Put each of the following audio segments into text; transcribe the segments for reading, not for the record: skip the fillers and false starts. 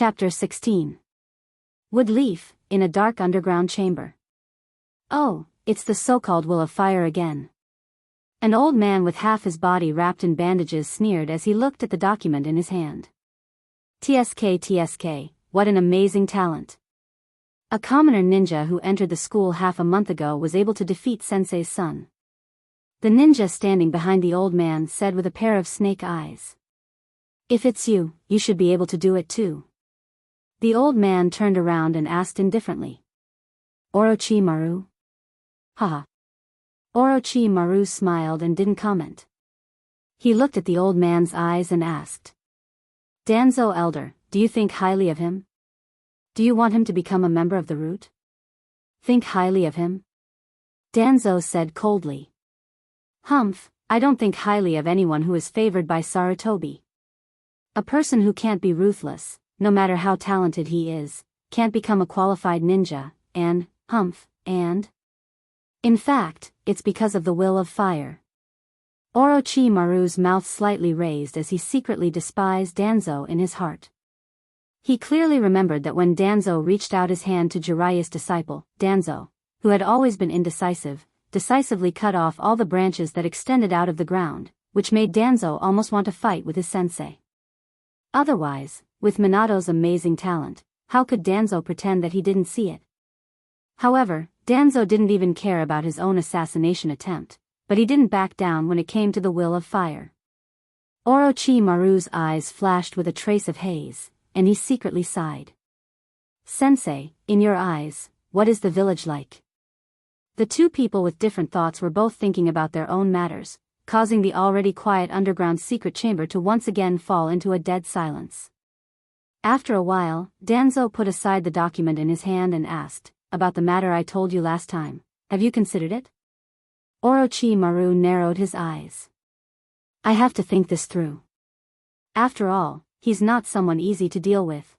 Chapter 16. Wood leaf, in a dark underground chamber. Oh, it's the so-called will of fire again. An old man with half his body wrapped in bandages sneered as he looked at the document in his hand. TSK, what an amazing talent. A commoner ninja who entered the school half a month ago was able to defeat Sensei's son. The ninja standing behind the old man said with a pair of snake eyes. If it's you, you should be able to do it too. The old man turned around and asked indifferently. Orochimaru? Haha. Orochimaru smiled and didn't comment. He looked at the old man's eyes and asked. Danzo Elder, do you think highly of him? Do you want him to become a member of the root? Think highly of him? Danzo said coldly. Humph, I don't think highly of anyone who is favored by Sarutobi. A person who can't be ruthless, no matter how talented he is, can't become a qualified ninja, and, in fact, it's because of the will of fire. Orochimaru's mouth slightly raised as he secretly despised Danzo in his heart. He clearly remembered that when Danzo reached out his hand to Jiraiya's disciple, Danzo, who had always been indecisive, decisively cut off all the branches that extended out of the ground, which made Danzo almost want to fight with his sensei. Otherwise, with Minato's amazing talent, how could Danzo pretend that he didn't see it? However, Danzo didn't even care about his own assassination attempt, but he didn't back down when it came to the will of fire. Orochimaru's eyes flashed with a trace of haze, and he secretly sighed. Sensei, in your eyes, what is the village like? The two people with different thoughts were both thinking about their own matters, causing the already quiet underground secret chamber to once again fall into a dead silence. After a while, Danzo put aside the document in his hand and asked, about the matter I told you last time, have you considered it? Orochimaru narrowed his eyes. I have to think this through. After all, he's not someone easy to deal with.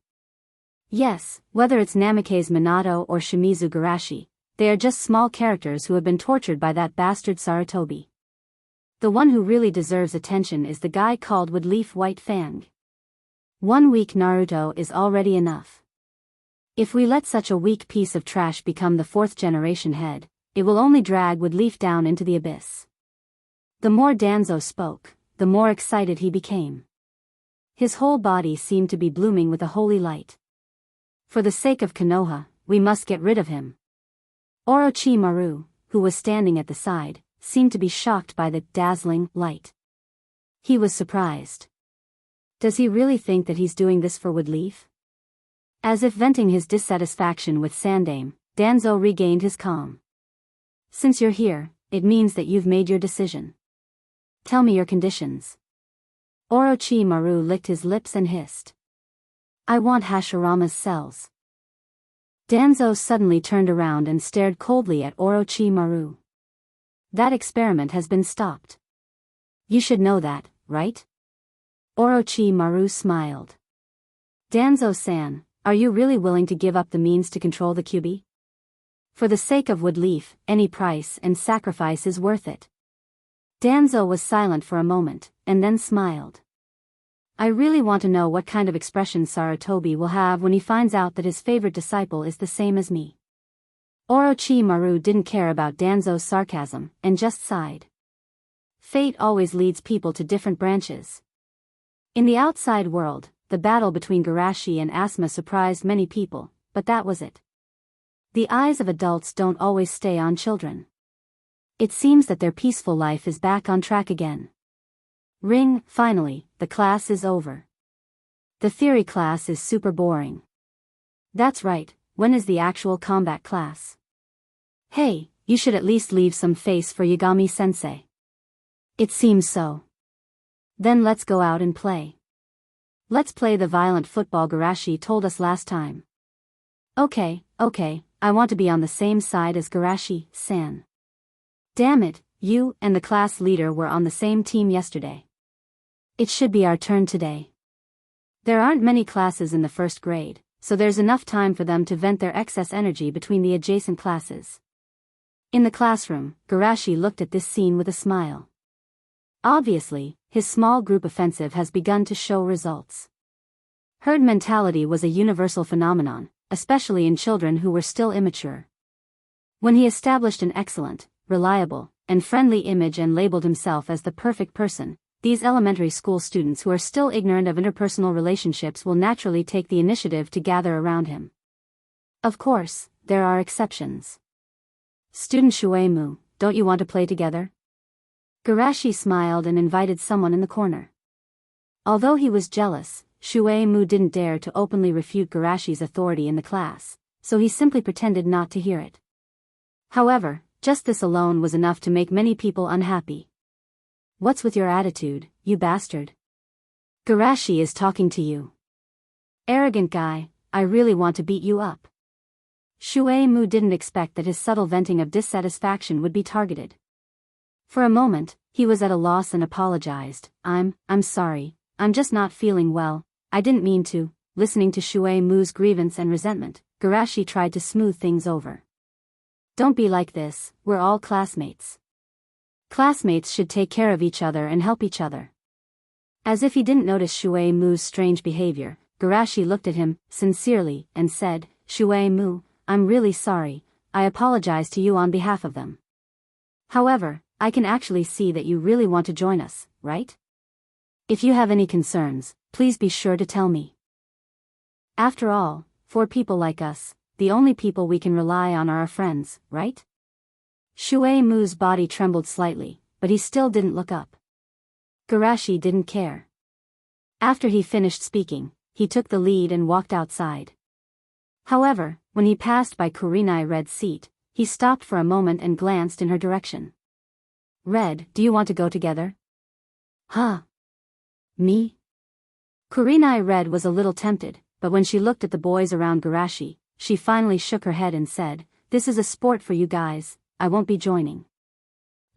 Yes, whether it's Namikaze Minato or Shimizu Garashi, they are just small characters who have been tortured by that bastard Sarutobi. The one who really deserves attention is the guy called Woodleaf White Fang. 1 week Naruto is already enough. If we let such a weak piece of trash become the 4th generation head, it will only drag Woodleaf down into the abyss. The more Danzo spoke, the more excited he became. His whole body seemed to be blooming with a holy light. For the sake of Konoha, we must get rid of him. Orochimaru, who was standing at the side, seemed to be shocked by the dazzling light. He was surprised. Does he really think that he's doing this for Woodleaf? As if venting his dissatisfaction with Sandaime, Danzo regained his calm. Since you're here, it means that you've made your decision. Tell me your conditions. Orochimaru licked his lips and hissed. I want Hashirama's cells. Danzo suddenly turned around and stared coldly at Orochimaru. That experiment has been stopped. You should know that, right? Orochimaru smiled. Danzo-san, are you really willing to give up the means to control the Kyuubi? For the sake of Woodleaf, any price and sacrifice is worth it. Danzo was silent for a moment, and then smiled. I really want to know what kind of expression Sarutobi will have when he finds out that his favorite disciple is the same as me. Orochimaru didn't care about Danzo's sarcasm, and just sighed. Fate always leads people to different branches. In the outside world, the battle between Garashi and Asuma surprised many people, but that was it. The eyes of adults don't always stay on children. It seems that their peaceful life is back on track again. Ring, finally, the class is over. The theory class is super boring. That's right, when is the actual combat class? Hey, you should at least leave some face for Yagami-sensei. It seems so. Then let's go out and play. Let's play the violent football Garashi told us last time. Okay, I want to be on the same side as Garashi-san. Damn it, you and the class leader were on the same team yesterday. It should be our turn today. There aren't many classes in the 1st grade, so there's enough time for them to vent their excess energy between the adjacent classes. In the classroom, Garashi looked at this scene with a smile. Obviously, his small group offensive has begun to show results. Herd mentality was a universal phenomenon, especially in children who were still immature. When he established an excellent, reliable, and friendly image and labeled himself as the perfect person, these elementary school students who are still ignorant of interpersonal relationships will naturally take the initiative to gather around him. Of course, there are exceptions. Student Shuei-mu, don't you want to play together? Garashi smiled and invited someone in the corner. Although he was jealous, Shuei-mu didn't dare to openly refute Garashi's authority in the class, so he simply pretended not to hear it. However, just this alone was enough to make many people unhappy. What's with your attitude, you bastard? Garashi is talking to you. Arrogant guy, I really want to beat you up. Shuei-mu didn't expect that his subtle venting of dissatisfaction would be targeted. For a moment, he was at a loss and apologized. I'm sorry, I'm just not feeling well, I didn't mean to. Listening to Shuei-mu's grievance and resentment, Garashi tried to smooth things over. Don't be like this, we're all classmates. Classmates should take care of each other and help each other. As if he didn't notice Shuei-mu's strange behavior, Garashi looked at him, sincerely, and said, Shuei-mu, I'm really sorry, I apologize to you on behalf of them. However, I can actually see that you really want to join us, right? If you have any concerns, please be sure to tell me. After all, for people like us, the only people we can rely on are our friends, right? Shuei-mu's body trembled slightly, but he still didn't look up. Garashi didn't care. After he finished speaking, he took the lead and walked outside. However, when he passed by Kurenai Red's seat, he stopped for a moment and glanced in her direction. Red, do you want to go together? Huh? Me? Kurenai Red was a little tempted, but when she looked at the boys around Garashi, she finally shook her head and said, This is a sport for you guys, I won't be joining.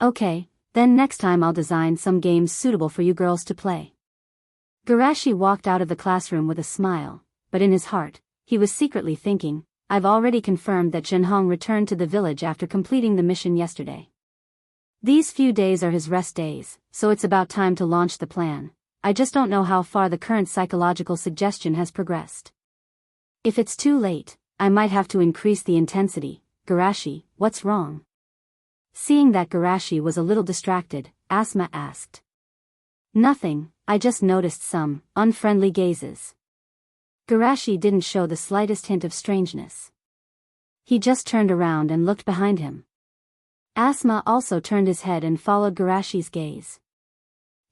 Okay, then next time I'll design some games suitable for you girls to play. Garashi walked out of the classroom with a smile, but in his heart, he was secretly thinking, I've already confirmed that Jinhong returned to the village after completing the mission yesterday. These few days are his rest days, so it's about time to launch the plan. I just don't know how far the current psychological suggestion has progressed. If it's too late, I might have to increase the intensity. Garashi, what's wrong? Seeing that Garashi was a little distracted, Asma asked. Nothing, I just noticed some unfriendly gazes. Garashi didn't show the slightest hint of strangeness. He just turned around and looked behind him. Asma also turned his head and followed Garashi's gaze.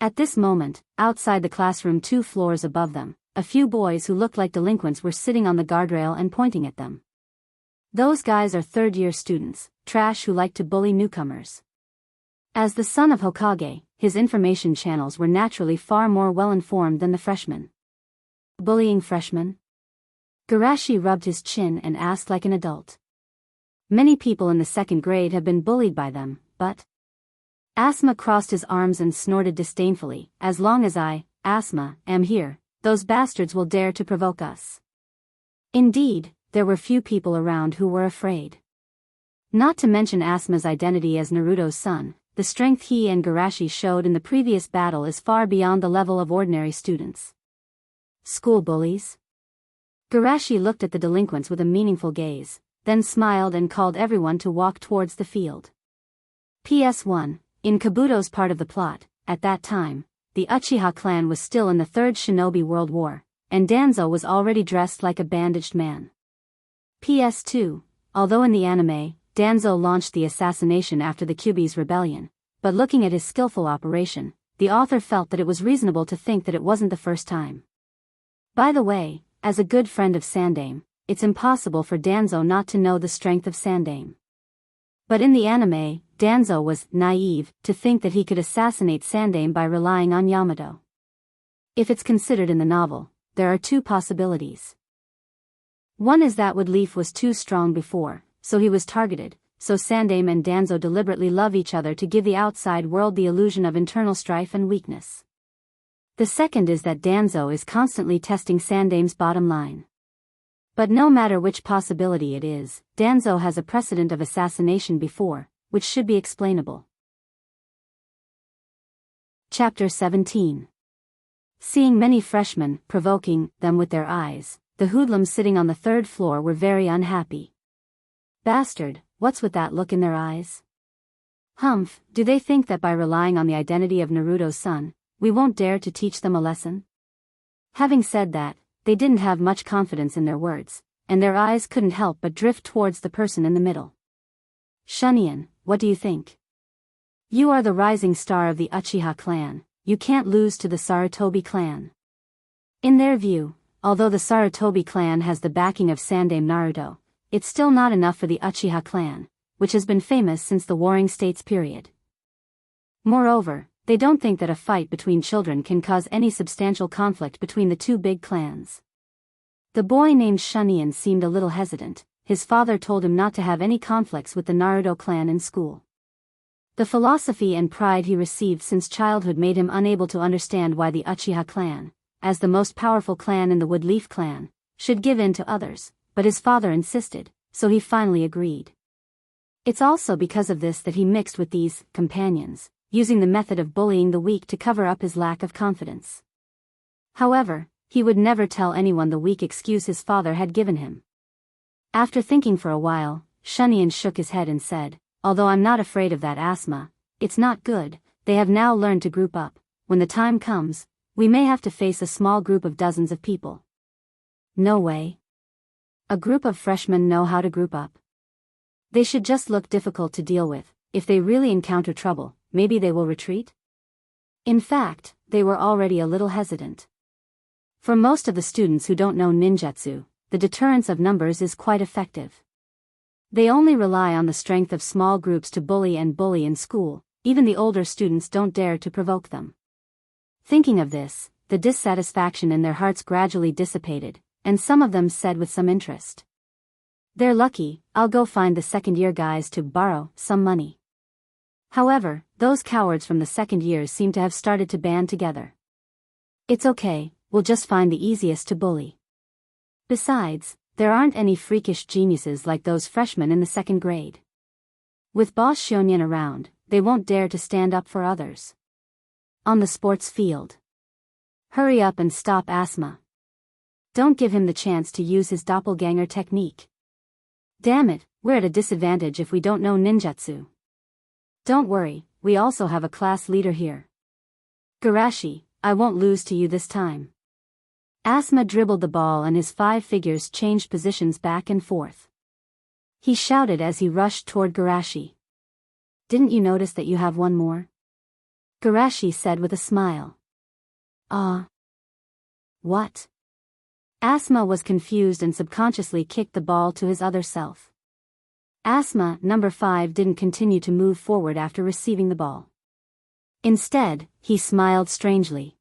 At this moment, outside the classroom 2 floors above them, a few boys who looked like delinquents were sitting on the guardrail and pointing at them. Those guys are third-year students, trash who like to bully newcomers. As the son of Hokage, his information channels were naturally far more well-informed than the freshmen. Bullying freshmen? Garashi rubbed his chin and asked like an adult. Many people in the 2nd grade have been bullied by them, but... Asma crossed his arms and snorted disdainfully, as long as I, Asma, am here, those bastards will dare to provoke us. Indeed, there were few people around who were afraid. Not to mention Asma's identity as Naruto's son, the strength he and Garashi showed in the previous battle is far beyond the level of ordinary students. School bullies? Garashi looked at the delinquents with a meaningful gaze, then smiled and called everyone to walk towards the field. PS1, in Kabuto's part of the plot, at that time, the Uchiha clan was still in the 3rd Shinobi World War, and Danzo was already dressed like a bandaged man. PS2, although in the anime, Danzo launched the assassination after the Kyuubi's rebellion, but looking at his skillful operation, the author felt that it was reasonable to think that it wasn't the first time. By the way, as a good friend of Sandaime, it's impossible for Danzo not to know the strength of Sandaime. But in the anime, Danzo was naive to think that he could assassinate Sandaime by relying on Yamato. If it's considered in the novel, there are 2 possibilities. One is that Woodleaf was too strong before, so he was targeted, so Sandaime and Danzo deliberately love each other to give the outside world the illusion of internal strife and weakness. The second is that Danzo is constantly testing Sandaime's bottom line. But no matter which possibility it is, Danzo has a precedent of assassination before, which should be explainable. Chapter 17. Seeing many freshmen provoking them with their eyes, the hoodlums sitting on the third floor were very unhappy. Bastard, what's with that look in their eyes? Humph, do they think that by relying on the identity of Naruto's son, we won't dare to teach them a lesson? Having said that, they didn't have much confidence in their words, and their eyes couldn't help but drift towards the person in the middle. Shunyan, what do you think? You are the rising star of the Uchiha clan, you can't lose to the Sarutobi clan. In their view, although the Sarutobi clan has the backing of Sandaime Naruto, it's still not enough for the Uchiha clan, which has been famous since the Warring States period. Moreover, they don't think that a fight between children can cause any substantial conflict between the two big clans. The boy named Shunyan seemed a little hesitant. His father told him not to have any conflicts with the Naruto clan in school. The philosophy and pride he received since childhood made him unable to understand why the Uchiha clan, as the most powerful clan in the Woodleaf clan, should give in to others, but his father insisted, so he finally agreed. It's also because of this that he mixed with these companions, using the method of bullying the weak to cover up his lack of confidence. However, he would never tell anyone the weak excuse his father had given him. After thinking for a while, Shunyan shook his head and said, although I'm not afraid of that asthma, it's not good, they have now learned to group up. When the time comes, we may have to face a small group of dozens of people. No way. A group of freshmen know how to group up. They should just look difficult to deal with. If they really encounter trouble, maybe they will retreat? In fact, they were already a little hesitant. For most of the students who don't know ninjutsu, the deterrence of numbers is quite effective. They only rely on the strength of small groups to bully in school, even the older students don't dare to provoke them. Thinking of this, the dissatisfaction in their hearts gradually dissipated, and some of them said with some interest, "They're lucky, I'll go find the second-year guys to borrow some money." However, those cowards from the second years seem to have started to band together. "It's okay, we'll just find the easiest to bully. Besides, there aren't any freakish geniuses like those freshmen in the second grade. With Boss Shunyan around, they won't dare to stand up for others." On the sports field. Hurry up and stop asthma. Don't give him the chance to use his doppelganger technique. Damn it, we're at a disadvantage if we don't know ninjutsu. Don't worry, we also have a class leader here. Garashi, I won't lose to you this time. Asthma dribbled the ball and his 5 figures changed positions back and forth. He shouted as he rushed toward Garashi. "Didn't you notice that you have one more?" Garashi said with a smile. What? Asthma was confused and subconsciously kicked the ball to his other self. Asthma, number 5, didn't continue to move forward after receiving the ball. Instead, he smiled strangely.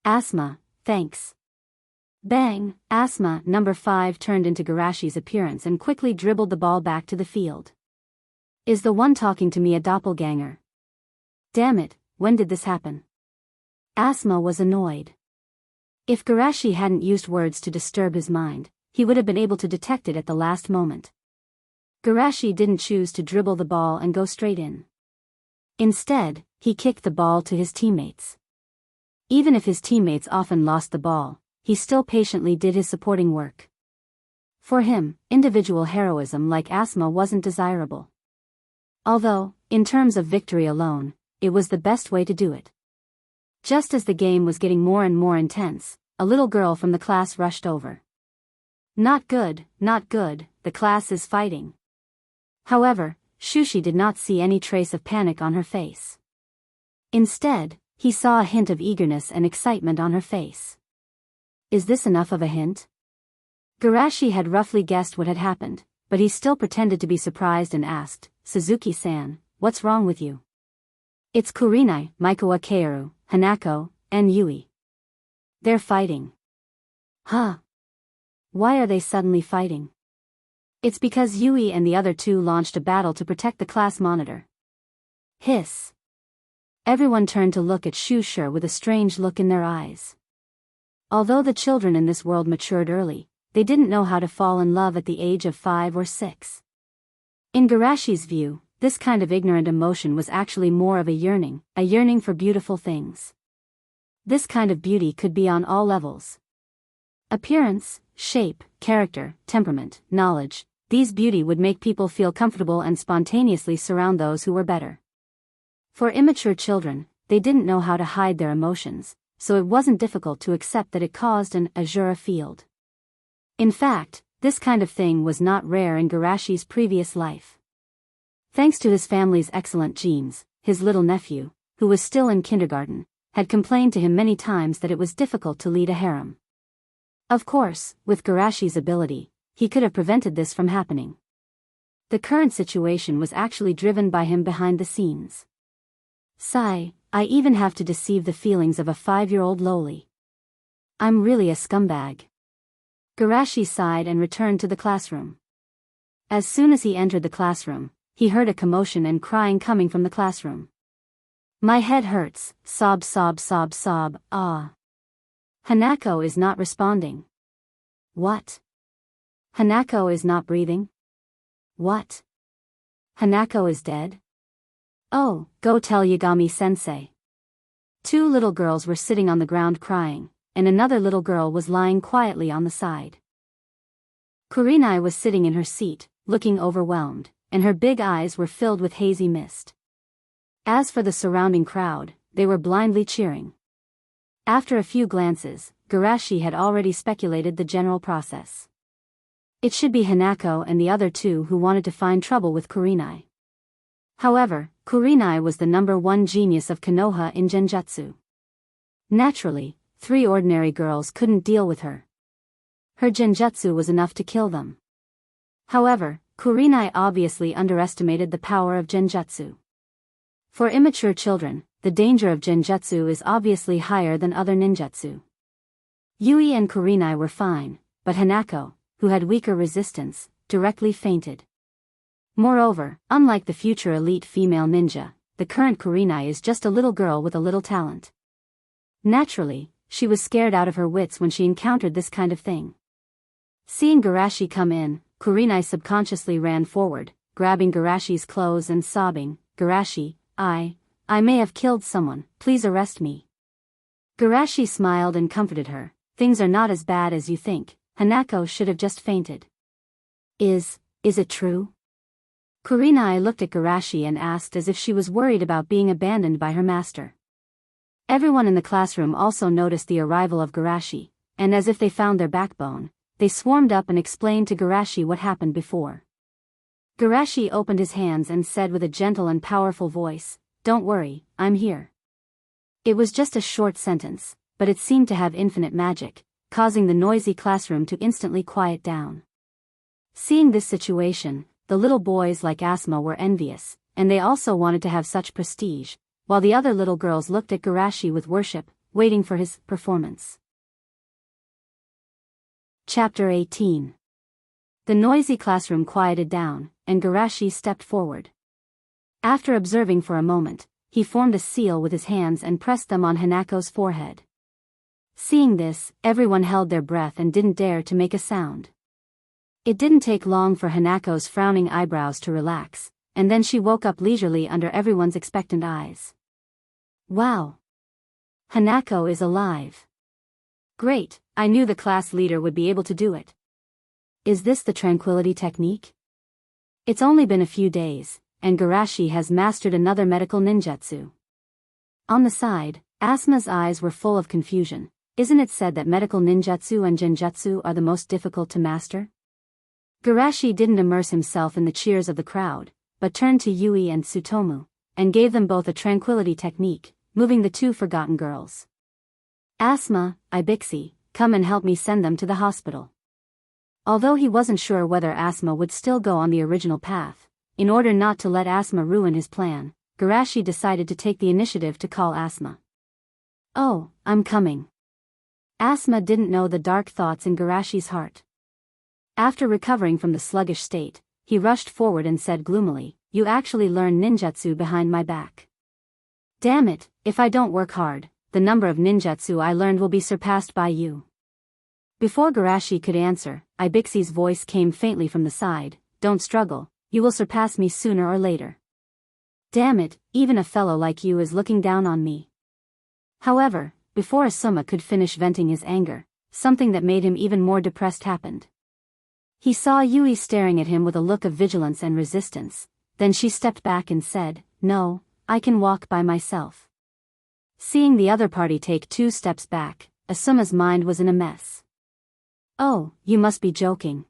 "Asthma, thanks." Bang! Asthma, number 5 turned into Garashi's appearance and quickly dribbled the ball back to the field. "Is the one talking to me a doppelganger? Damn it, when did this happen?" Asthma was annoyed. If Garashi hadn't used words to disturb his mind, he would have been able to detect it at the last moment. Garashi didn't choose to dribble the ball and go straight in. Instead, he kicked the ball to his teammates. Even if his teammates often lost the ball, he still patiently did his supporting work. For him, individual heroism like asthma wasn't desirable. Although, in terms of victory alone, it was the best way to do it. Just as the game was getting more and more intense, a little girl from the class rushed over. Not good, the class is fighting." However, Shushi did not see any trace of panic on her face. Instead, he saw a hint of eagerness and excitement on her face. Is this enough of a hint? Garashi had roughly guessed what had happened, but he still pretended to be surprised and asked, "Suzuki-san, what's wrong with you?" "It's Kurenai, Mikoa Kaoru, Hanako, and Yui. They're fighting." "Huh? Why are they suddenly fighting?" "It's because Yui and the other 2 launched a battle to protect the class monitor." Hiss. Everyone turned to look at Shushur with a strange look in their eyes. Although the children in this world matured early, they didn't know how to fall in love at the age of 5 or 6. In Garashi's view, this kind of ignorant emotion was actually more of a yearning for beautiful things. This kind of beauty could be on all levels. Appearance, shape, character, temperament, knowledge. These beauty would make people feel comfortable and spontaneously surround those who were better. For immature children, they didn't know how to hide their emotions, so it wasn't difficult to accept that it caused an azure field. In fact, this kind of thing was not rare in Garashi's previous life. Thanks to his family's excellent genes, his little nephew, who was still in kindergarten, had complained to him many times that it was difficult to lead a harem. Of course, with Garashi's ability, he could have prevented this from happening. The current situation was actually driven by him behind the scenes. Sigh, I even have to deceive the feelings of a 5-year-old lowly. I'm really a scumbag. Garashi sighed and returned to the classroom. As soon as he entered the classroom, he heard a commotion and crying coming from the classroom. My head hurts, sob sob sob sob, ah. Hanako is not responding. What? Hanako is not breathing? What? Hanako is dead? Oh, go tell Yagami-sensei. 2 little girls were sitting on the ground crying, and another little girl was lying quietly on the side. Kurinai was sitting in her seat, looking overwhelmed, and her big eyes were filled with hazy mist. As for the surrounding crowd, they were blindly cheering. After a few glances, Garashi had already speculated the general process. It should be Hanako and the other 2 who wanted to find trouble with Kurinai. However, Kurinai was the #1 genius of Konoha in genjutsu. Naturally, 3 ordinary girls couldn't deal with her. Her genjutsu was enough to kill them. However, Kurinai obviously underestimated the power of genjutsu. For immature children, the danger of genjutsu is obviously higher than other ninjutsu. Yui and Kurinai were fine, but Hanako, who had weaker resistance, directly fainted. Moreover, unlike the future elite female ninja, the current Kurinai is just a little girl with a little talent. Naturally, she was scared out of her wits when she encountered this kind of thing. Seeing Garashi come in, Kurinai subconsciously ran forward, grabbing Garashi's clothes and sobbing, Garashi, I may have killed someone, please arrest me. Garashi smiled and comforted her, things are not as bad as you think, Hanako should have just fainted. Is it true? Kurinai looked at Garashi and asked as if she was worried about being abandoned by her master. Everyone in the classroom also noticed the arrival of Garashi, and as if they found their backbone, they swarmed up and explained to Garashi what happened before. Garashi opened his hands and said with a gentle and powerful voice, "Don't worry, I'm here." It was just a short sentence, but it seemed to have infinite magic, causing the noisy classroom to instantly quiet down. Seeing this situation, the little boys like Asma were envious, and they also wanted to have such prestige, while the other little girls looked at Garashi with worship, waiting for his performance. Chapter 18. The noisy classroom quieted down, and Garashi stepped forward. After observing for a moment, he formed a seal with his hands and pressed them on Hanako's forehead. Seeing this, everyone held their breath and didn't dare to make a sound. It didn't take long for Hanako's frowning eyebrows to relax, and then she woke up leisurely under everyone's expectant eyes. Wow! Hanako is alive. Great, I knew the class leader would be able to do it. Is this the tranquility technique? It's only been a few days, and Garashi has mastered another medical ninjutsu. On the side, Asma's eyes were full of confusion. Isn't it said that medical ninjutsu and genjutsu are the most difficult to master? Garashi didn't immerse himself in the cheers of the crowd, but turned to Yui and Tsutomu, and gave them both a tranquility technique, moving the 2 forgotten girls. Asma, Ibixi, come and help me send them to the hospital. Although he wasn't sure whether Asma would still go on the original path, in order not to let Asma ruin his plan, Garashi decided to take the initiative to call Asma. Oh, I'm coming. Asma didn't know the dark thoughts in Garashi's heart. After recovering from the sluggish state, he rushed forward and said gloomily, "You actually learned ninjutsu behind my back. Damn it, if I don't work hard, the number of ninjutsu I learned will be surpassed by you." Before Garashi could answer, Ibixi's voice came faintly from the side, "Don't struggle, you will surpass me sooner or later. Damn it, even a fellow like you is looking down on me." However, before Asuma could finish venting his anger, something that made him even more depressed happened. He saw Yui staring at him with a look of vigilance and resistance, then she stepped back and said, "No, I can walk by myself." Seeing the other party take 2 steps back, Asuma's mind was in a mess. "Oh, you must be joking."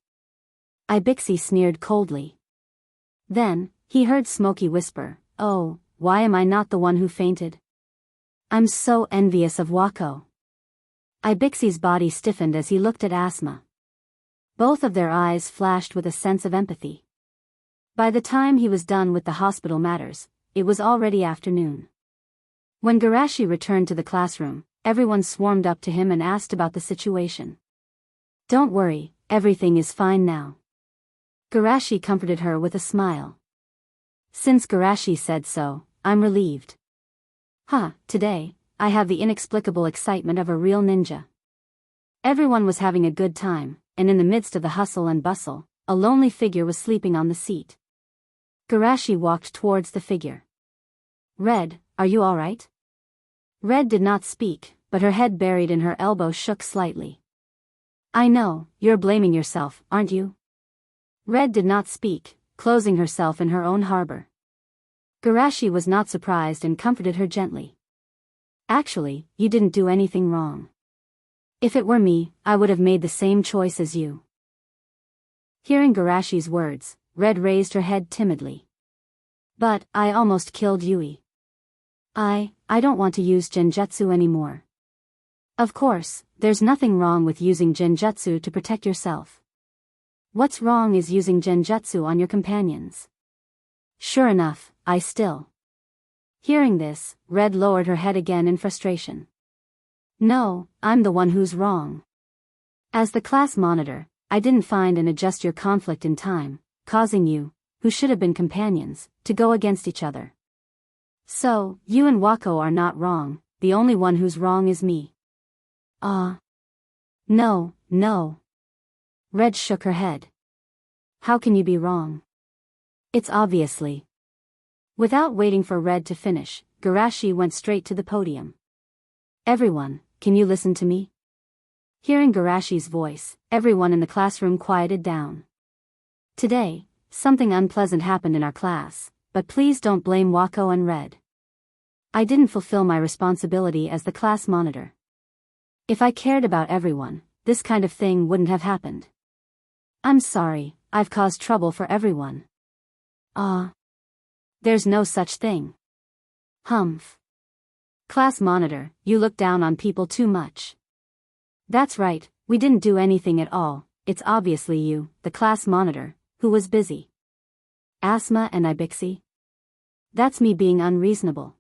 Ibixi sneered coldly. Then, he heard Smokey whisper, "Oh, why am I not the one who fainted? I'm so envious of Wako." Ibixi's body stiffened as he looked at Asuma. Both of their eyes flashed with a sense of empathy. By the time he was done with the hospital matters, it was already afternoon. When Garashi returned to the classroom, everyone swarmed up to him and asked about the situation. "Don't worry, everything is fine now." Garashi comforted her with a smile. "Since Garashi said so, I'm relieved. Today, I have the inexplicable excitement of a real ninja." Everyone was having a good time, and in the midst of the hustle and bustle, a lonely figure was sleeping on the seat. Garashi walked towards the figure. "Red, are you all right?" Red did not speak, but her head buried in her elbow shook slightly. "I know, you're blaming yourself, aren't you?" Red did not speak, closing herself in her own harbor. Garashi was not surprised and comforted her gently. "Actually, you didn't do anything wrong. If it were me, I would have made the same choice as you." Hearing Garashi's words, Red raised her head timidly. "But, I almost killed Yui. I don't want to use genjutsu anymore." "Of course, there's nothing wrong with using genjutsu to protect yourself. What's wrong is using genjutsu on your companions." "Sure enough, I still." Hearing this, Red lowered her head again in frustration. "No, I'm the one who's wrong. As the class monitor, I didn't find and adjust your conflict in time, causing you, who should have been companions, to go against each other. So, you and Wako are not wrong, the only one who's wrong is me." No. Red shook her head. "How can you be wrong? It's obviously." Without waiting for Red to finish, Garashi went straight to the podium. "Everyone, can you listen to me?" Hearing Garashi's voice, everyone in the classroom quieted down. "Today, something unpleasant happened in our class, but please don't blame Wako and Red. I didn't fulfill my responsibility as the class monitor. If I cared about everyone, this kind of thing wouldn't have happened. I'm sorry, I've caused trouble for everyone." There's no such thing." "Humph. Class monitor, you look down on people too much." "That's right, we didn't do anything at all, it's obviously you, the class monitor, who was busy." "Asuma and Ibixi? That's me being unreasonable.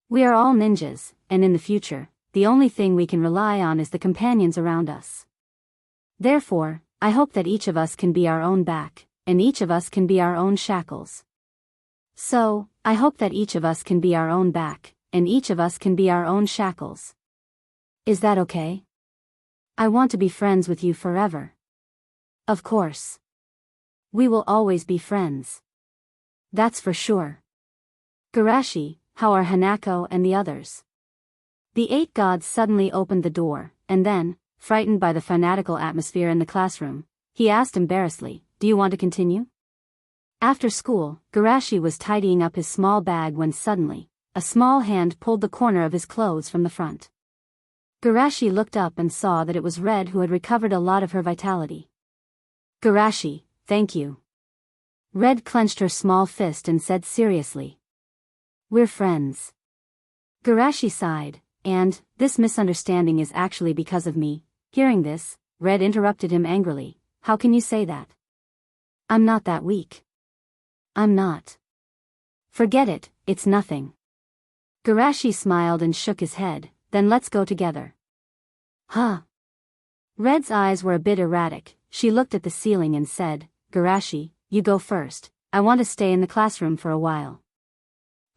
We are all ninjas, and in the future, the only thing we can rely on is the companions around us. Therefore, I hope that each of us can be our own back, and each of us can be our own shackles. So, I hope that each of us can be our own back, and each of us can be our own shackles. Is that okay? I want to be friends with you forever." "Of course. We will always be friends. That's for sure. Garashi, how are Hanako and the others?" The 8 gods suddenly opened the door, and then, frightened by the fanatical atmosphere in the classroom, he asked embarrassedly, "Do you want to continue?" After school, Garashi was tidying up his small bag when suddenly, a small hand pulled the corner of his clothes from the front. Garashi looked up and saw that it was Red who had recovered a lot of her vitality. "Garashi, thank you." Red clenched her small fist and said seriously, "We're friends." Garashi sighed, and, "This misunderstanding is actually because of me." Hearing this, Red interrupted him angrily, "How can you say that? I'm not that weak. I'm not." "Forget it, it's nothing." Garashi smiled and shook his head, "Then let's go together." "Huh?" Red's eyes were a bit erratic, she looked at the ceiling and said, "Garashi, you go first, I want to stay in the classroom for a while."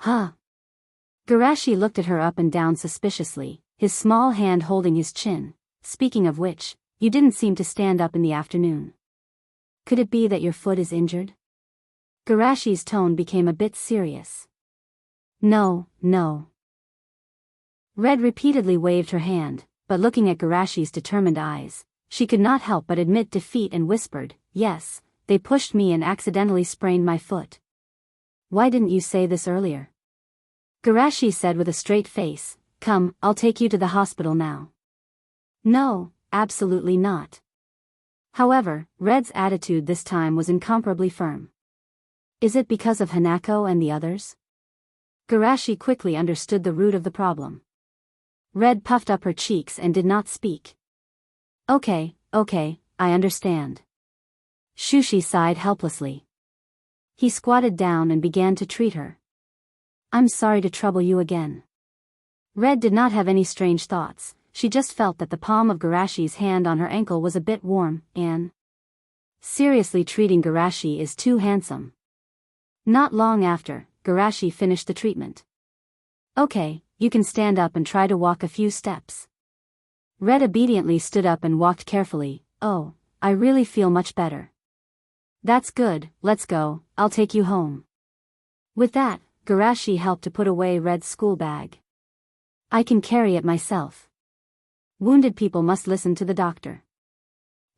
"Huh?" Garashi looked at her up and down suspiciously, his small hand holding his chin. "Speaking of which, you didn't seem to stand up in the afternoon. Could it be that your foot is injured?" Garashi's tone became a bit serious. No. Red repeatedly waved her hand, but looking at Garashi's determined eyes, she could not help but admit defeat and whispered, "Yes, they pushed me and accidentally sprained my foot." "Why didn't you say this earlier?" Garashi said with a straight face, "Come, I'll take you to the hospital now." "No, absolutely not." However, Red's attitude this time was incomparably firm. "Is it because of Hanako and the others?" Garashi quickly understood the root of the problem. Red puffed up her cheeks and did not speak. Okay, I understand." Shushi sighed helplessly. He squatted down and began to treat her. "I'm sorry to trouble you again." Red did not have any strange thoughts, she just felt that the palm of Garashi's hand on her ankle was a bit warm, and seriously treating Garashi is too handsome. Not long after, Garashi finished the treatment. "Okay, you can stand up and try to walk a few steps." Red obediently stood up and walked carefully. "Oh, I really feel much better." "That's good, let's go, I'll take you home." With that, Garashi helped to put away Red's school bag. "I can carry it myself. Wounded people must listen to the doctor.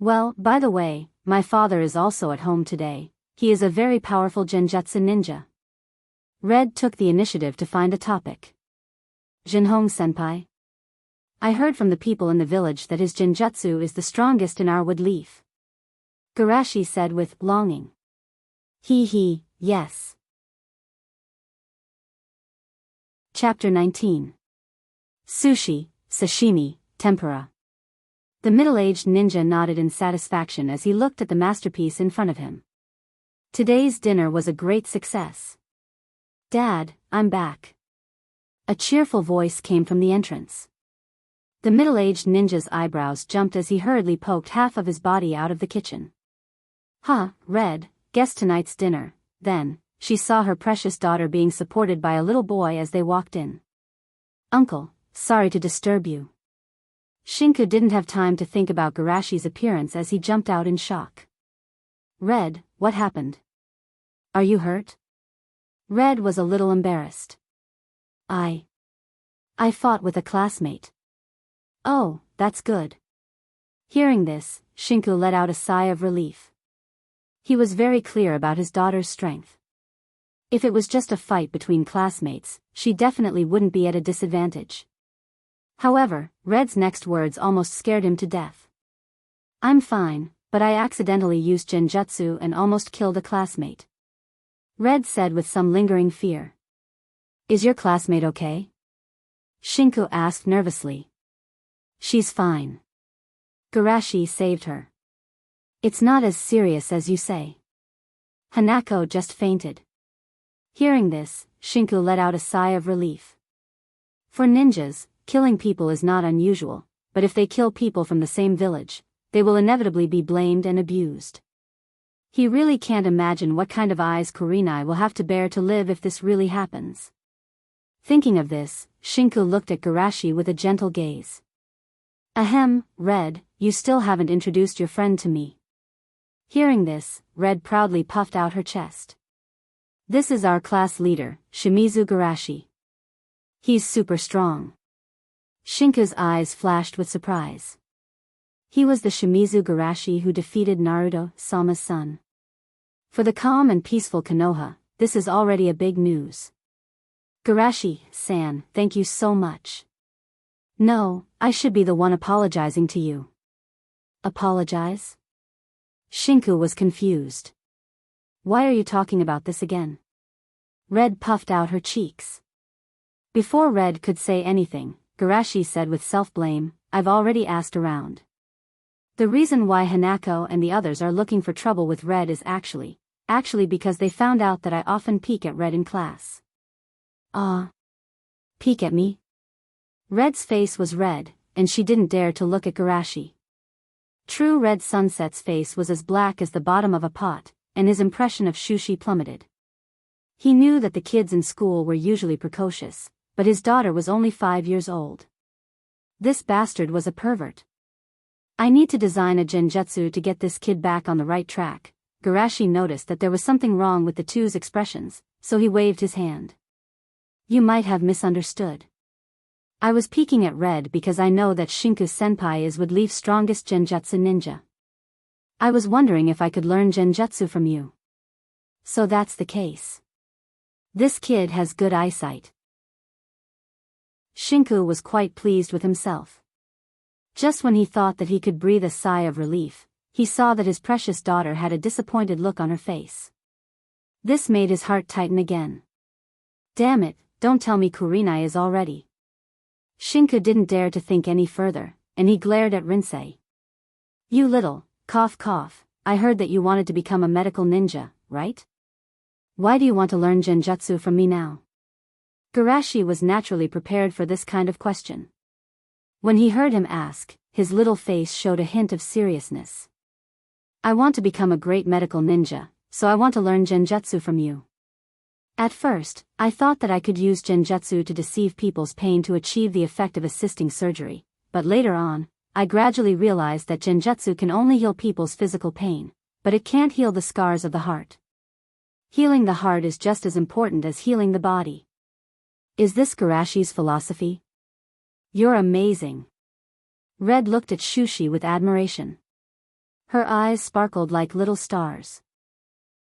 Well, by the way, my father is also at home today. He is a very powerful genjutsu ninja." Red took the initiative to find a topic. "Jinhong-senpai? I heard from the people in the village that his genjutsu is the strongest in our wood leaf." Garashi said with longing. He, yes." Chapter 19. Sushi, Sashimi, Tempura. The middle-aged ninja nodded in satisfaction as he looked at the masterpiece in front of him. Today's dinner was a great success. "Dad, I'm back." A cheerful voice came from the entrance. The middle-aged ninja's eyebrows jumped as he hurriedly poked half of his body out of the kitchen. Red, guess tonight's dinner." Then, she saw her precious daughter being supported by a little boy as they walked in. "Uncle, sorry to disturb you." Shinku didn't have time to think about Garashi's appearance as he jumped out in shock. "Red, what happened? Are you hurt?" Red was a little embarrassed. I fought with a classmate." "Oh, that's good." Hearing this, Shinku let out a sigh of relief. He was very clear about his daughter's strength. If it was just a fight between classmates, she definitely wouldn't be at a disadvantage. However, Red's next words almost scared him to death. "I'm fine, but I accidentally used genjutsu and almost killed a classmate." Red said with some lingering fear. "Is your classmate okay?" Shinku asked nervously. "She's fine. Garashi saved her. It's not as serious as you say. Hanako just fainted." Hearing this, Shinku let out a sigh of relief. For ninjas, killing people is not unusual, but if they kill people from the same village, they will inevitably be blamed and abused. He really can't imagine what kind of eyes Kurenai will have to bear to live if this really happens. Thinking of this, Shinku looked at Garashi with a gentle gaze. "Ahem, Red, you still haven't introduced your friend to me." Hearing this, Red proudly puffed out her chest. "This is our class leader, Shimizu Garashi. He's super strong." Shinku's eyes flashed with surprise. He was the Shimizu Garashi who defeated Naruto-sama's son. For the calm and peaceful Konoha, this is already a big news. "Garashi-san, thank you so much." "No, I should be the one apologizing to you." "Apologize?" Shinku was confused. "Why are you talking about this again?" Red puffed out her cheeks. Before Red could say anything, Garashi said with self-blame, "I've already asked around. The reason why Hanako and the others are looking for trouble with Red is actually because they found out that I often peek at Red in class." Peek at me?" Red's face was red, and she didn't dare to look at Garashi. True Red Sunset's face was as black as the bottom of a pot, and his impression of Shushi plummeted. He knew that the kids in school were usually precocious, but his daughter was only 5 years old. This bastard was a pervert. "I need to design a genjutsu to get this kid back on the right track." Garashi noticed that there was something wrong with the two's expressions, so he waved his hand. "You might have misunderstood. I was peeking at Red because I know that Shinku-senpai is would leave strongest genjutsu ninja. I was wondering if I could learn genjutsu from you. So that's the case. This kid has good eyesight. Shinku was quite pleased with himself. Just when he thought that he could breathe a sigh of relief, he saw that his precious daughter had a disappointed look on her face. This made his heart tighten again. Damn it, don't tell me Kurenai is all ready. Shinku didn't dare to think any further, and he glared at Rinsei. You little, cough cough, I heard that you wanted to become a medical ninja, right? Why do you want to learn genjutsu from me now? Garashi was naturally prepared for this kind of question. When he heard him ask, his little face showed a hint of seriousness. I want to become a great medical ninja, so I want to learn genjutsu from you. At first, I thought that I could use genjutsu to deceive people's pain to achieve the effect of assisting surgery, but later on, I gradually realized that genjutsu can only heal people's physical pain, but it can't heal the scars of the heart. Healing the heart is just as important as healing the body. Is this Garashi's philosophy? You're amazing. Red looked at Shushi with admiration. Her eyes sparkled like little stars.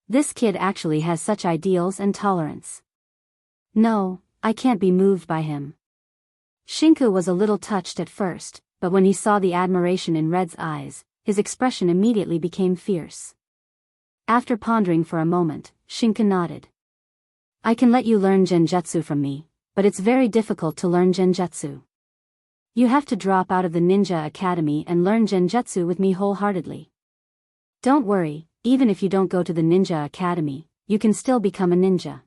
This kid actually has such ideals and tolerance. No, I can't be moved by him. Shinku was a little touched at first, but when he saw the admiration in Red's eyes, his expression immediately became fierce. After pondering for a moment, Shinku nodded. I can let you learn genjutsu from me, but it's very difficult to learn genjutsu. You have to drop out of the ninja academy and learn genjutsu with me wholeheartedly. Don't worry, even if you don't go to the ninja academy, you can still become a ninja.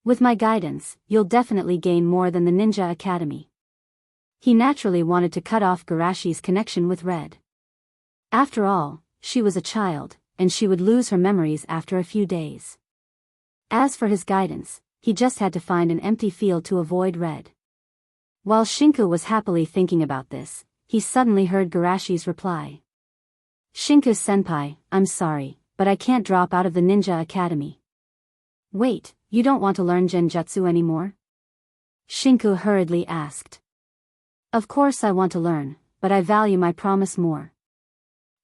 With my guidance, you'll definitely gain more than the ninja academy. He naturally wanted to cut off Garashi's connection with Red. After all, she was a child, and she would lose her memories after a few days. As for his guidance, he just had to find an empty field to avoid Red. While Shinku was happily thinking about this, he suddenly heard Garashi's reply. Shinku-senpai, I'm sorry, but I can't drop out of the ninja academy. Wait, you don't want to learn genjutsu anymore? Shinku hurriedly asked. Of course I want to learn, but I value my promise more.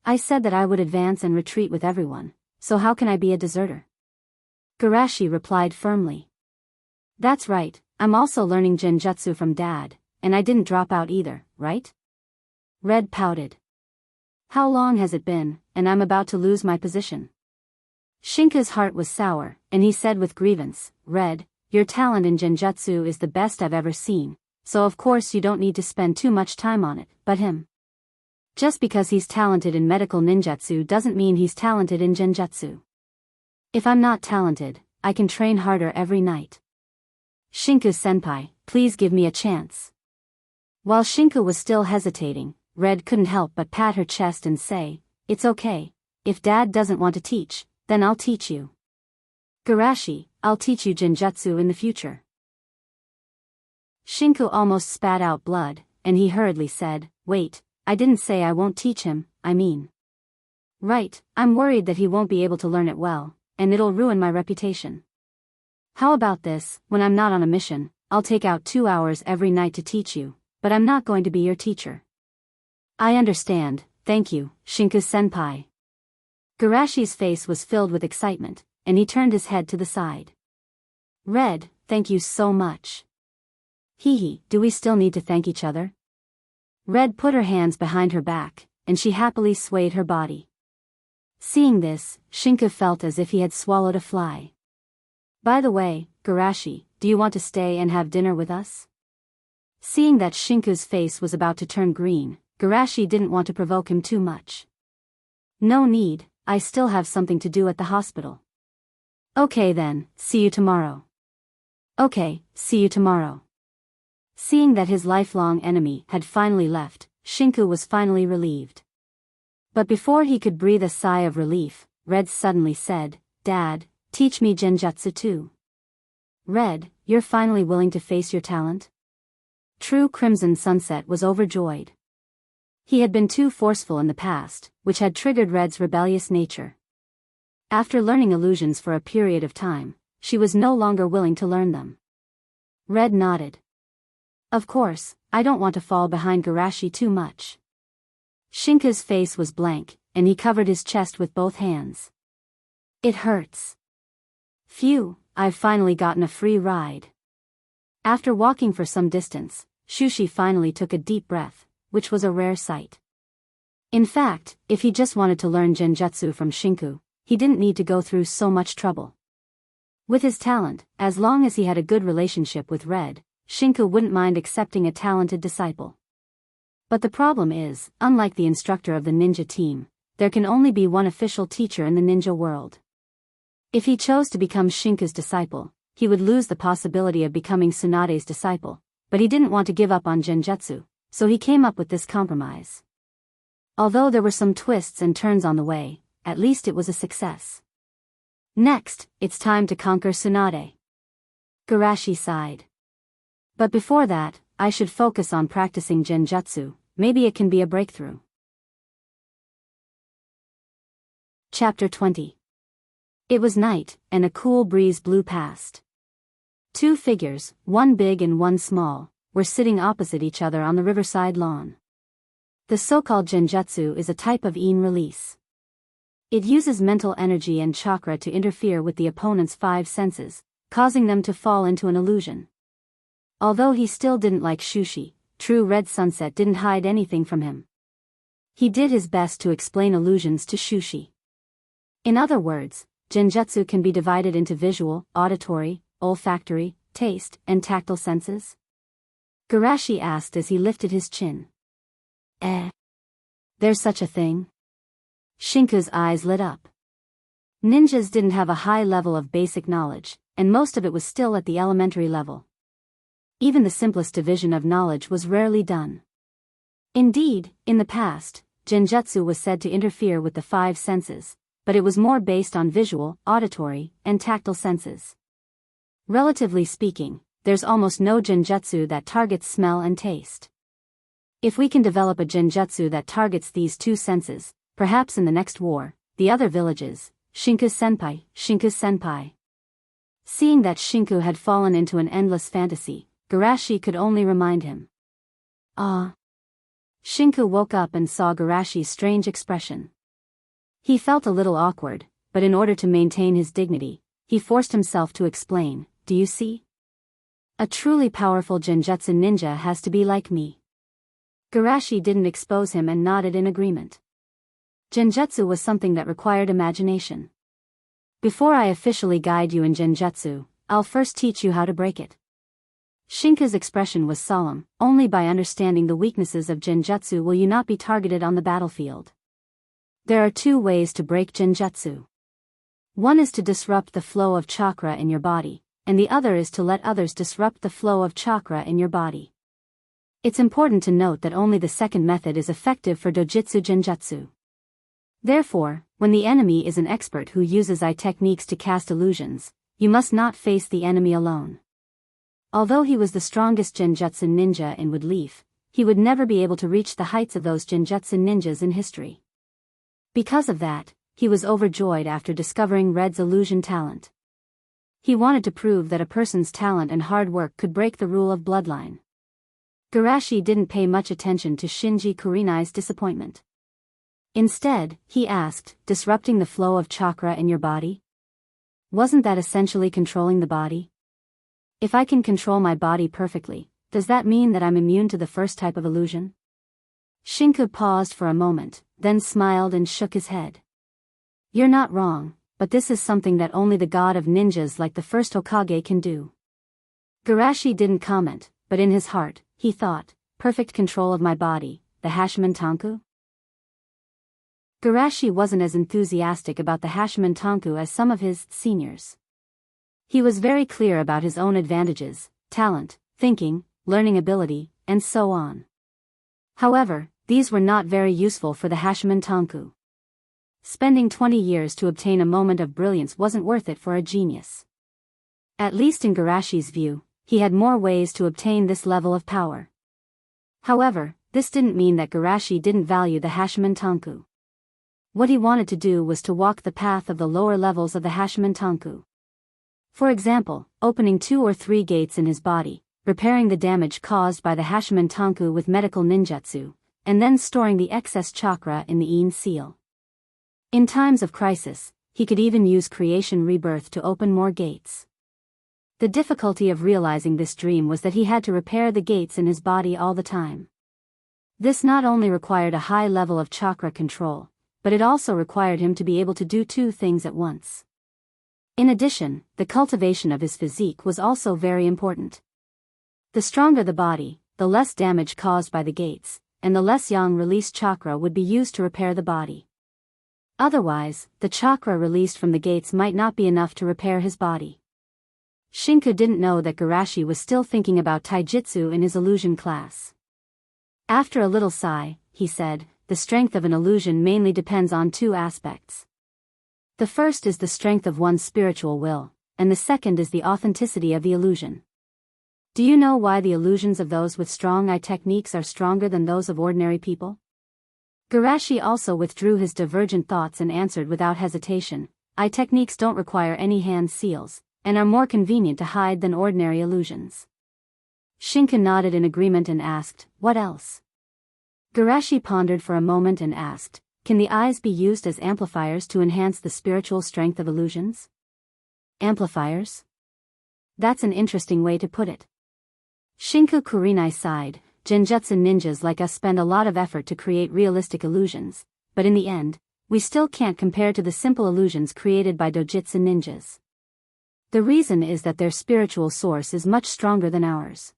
I said that I would advance and retreat with everyone, so how can I be a deserter? Garashi replied firmly. That's right, I'm also learning genjutsu from Dad, and I didn't drop out either, right? Red pouted. How long has it been, and I'm about to lose my position? Shinka's heart was sour, and he said with grievance, Red, your talent in genjutsu is the best I've ever seen, so of course you don't need to spend too much time on it, but him. Just because he's talented in medical ninjutsu doesn't mean he's talented in genjutsu. If I'm not talented, I can train harder every night. Shinku-senpai, please give me a chance. While Shinku was still hesitating, Red couldn't help but pat her chest and say, It's okay, if Dad doesn't want to teach, then I'll teach you. Garashi, I'll teach you genjutsu in the future. Shinku almost spat out blood, and he hurriedly said, Wait, I didn't say I won't teach him, I mean. Right, I'm worried that he won't be able to learn it well, and it'll ruin my reputation. How about this, when I'm not on a mission, I'll take out 2 hours every night to teach you, but I'm not going to be your teacher. I understand, thank you, Shinku-senpai. Garashi's face was filled with excitement, and he turned his head to the side. Red, thank you so much. Hee, do we still need to thank each other? Red put her hands behind her back, and she happily swayed her body. Seeing this, Shinku felt as if he had swallowed a fly. By the way, Garashi, do you want to stay and have dinner with us? Seeing that Shinku's face was about to turn green, Garashi didn't want to provoke him too much. No need, I still have something to do at the hospital. Okay then, see you tomorrow. Okay, see you tomorrow. Seeing that his lifelong enemy had finally left, Shinku was finally relieved. But before he could breathe a sigh of relief, Red suddenly said, Dad, teach me genjutsu too. Red, you're finally willing to face your talent? True Crimson Sunset was overjoyed. He had been too forceful in the past, which had triggered Red's rebellious nature. After learning illusions for a period of time, she was no longer willing to learn them. Red nodded. Of course, I don't want to fall behind Garashi too much. Shinka's face was blank, and he covered his chest with both hands. It hurts. Phew, I've finally gotten a free ride. After walking for some distance, Shushi finally took a deep breath, which was a rare sight. In fact, if he just wanted to learn genjutsu from Shinku, he didn't need to go through so much trouble. With his talent, as long as he had a good relationship with Red, Shinku wouldn't mind accepting a talented disciple. But the problem is, unlike the instructor of the ninja team, there can only be one official teacher in the ninja world. If he chose to become Shinku's disciple, he would lose the possibility of becoming Tsunade's disciple, but he didn't want to give up on genjutsu, so he came up with this compromise. Although there were some twists and turns on the way, at least it was a success. Next, it's time to conquer Tsunade. Garashi sighed. But before that, I should focus on practicing genjutsu, maybe it can be a breakthrough. Chapter 20. It was night, and a cool breeze blew past. Two figures, one big and one small, were sitting opposite each other on the riverside lawn. The so-called genjutsu is a type of yin release. It uses mental energy and chakra to interfere with the opponent's 5 senses, causing them to fall into an illusion. Although he still didn't like Shushi, True Red Sunset didn't hide anything from him. He did his best to explain illusions to Shushi. In other words, genjutsu can be divided into visual, auditory, olfactory, taste, and tactile senses. Garashi asked as he lifted his chin. There's such a thing? Shinku's eyes lit up. Ninjas didn't have a high level of basic knowledge, and most of it was still at the elementary level. Even the simplest division of knowledge was rarely done. Indeed, in the past, genjutsu was said to interfere with the 5 senses, but it was more based on visual, auditory, and tactile senses. Relatively speaking, there's almost no genjutsu that targets smell and taste. If we can develop a genjutsu that targets these 2 senses, perhaps in the next war, the other villages, Shinku-senpai, Shinku-senpai. Seeing that Shinku had fallen into an endless fantasy, Garashi could only remind him. Shinku woke up and saw Garashi's strange expression. He felt a little awkward, but in order to maintain his dignity, he forced himself to explain, "Do you see? A truly powerful genjutsu ninja has to be like me." Garashi didn't expose him and nodded in agreement. Genjutsu was something that required imagination. Before I officially guide you in genjutsu, I'll first teach you how to break it. Shinku's expression was solemn. Only by understanding the weaknesses of genjutsu will you not be targeted on the battlefield. There are 2 ways to break genjutsu. One is to disrupt the flow of chakra in your body, and the other is to let others disrupt the flow of chakra in your body. It's important to note that only the second method is effective for dojutsu genjutsu. Therefore, when the enemy is an expert who uses eye techniques to cast illusions, you must not face the enemy alone. Although he was the strongest genjutsu ninja in Woodleaf, he would never be able to reach the heights of those genjutsu ninjas in history. Because of that, he was overjoyed after discovering Red's illusion talent. He wanted to prove that a person's talent and hard work could break the rule of bloodline. Garashi didn't pay much attention to Shinji Kurenai's disappointment. Instead, he asked, "Disrupting the flow of chakra in your body? Wasn't that essentially controlling the body? If I can control my body perfectly, does that mean that I'm immune to the first type of illusion?" Shinku paused for a moment, then smiled and shook his head. "You're not wrong, but this is something that only the god of ninjas like the first Hokage can do." Garashi didn't comment, but in his heart, he thought, perfect control of my body, the Hashimoto Tanku? Garashi wasn't as enthusiastic about the Hashimoto Tanku as some of his seniors. He was very clear about his own advantages, talent, thinking, learning ability, and so on. However, these were not very useful for the Hashimoto Tanku. Spending 20 years to obtain a moment of brilliance wasn't worth it for a genius. At least in Garashi's view, he had more ways to obtain this level of power. However, this didn't mean that Garashi didn't value the Hashimoto Tanku. What he wanted to do was to walk the path of the lower levels of the Hashimoto Tanku. For example, opening 2 or 3 gates in his body, repairing the damage caused by the Hashiman Tanku with medical ninjutsu, and then storing the excess chakra in the Yin seal. In times of crisis, he could even use creation rebirth to open more gates. The difficulty of realizing this dream was that he had to repair the gates in his body all the time. This not only required a high level of chakra control, but it also required him to be able to do two things at once. In addition, the cultivation of his physique was also very important. The stronger the body, the less damage caused by the gates, and the less yang released chakra would be used to repair the body. Otherwise, the chakra released from the gates might not be enough to repair his body. Shinku didn't know that Garashi was still thinking about taijutsu in his illusion class. After a little sigh, he said, "The strength of an illusion mainly depends on two aspects. The first is the strength of one's spiritual will, and the second is the authenticity of the illusion. Do you know why the illusions of those with strong eye techniques are stronger than those of ordinary people?" Garashi also withdrew his divergent thoughts and answered without hesitation, "Eye techniques don't require any hand seals, and are more convenient to hide than ordinary illusions." Shinku nodded in agreement and asked, "What else?" Garashi pondered for a moment and asked, "Can the eyes be used as amplifiers to enhance the spiritual strength of illusions?" Amplifiers? That's an interesting way to put it. Shinku Kurinai sighed. "Genjutsu ninjas like us spend a lot of effort to create realistic illusions, but in the end, we still can't compare to the simple illusions created by dojutsu ninjas. The reason is that their spiritual source is much stronger than ours."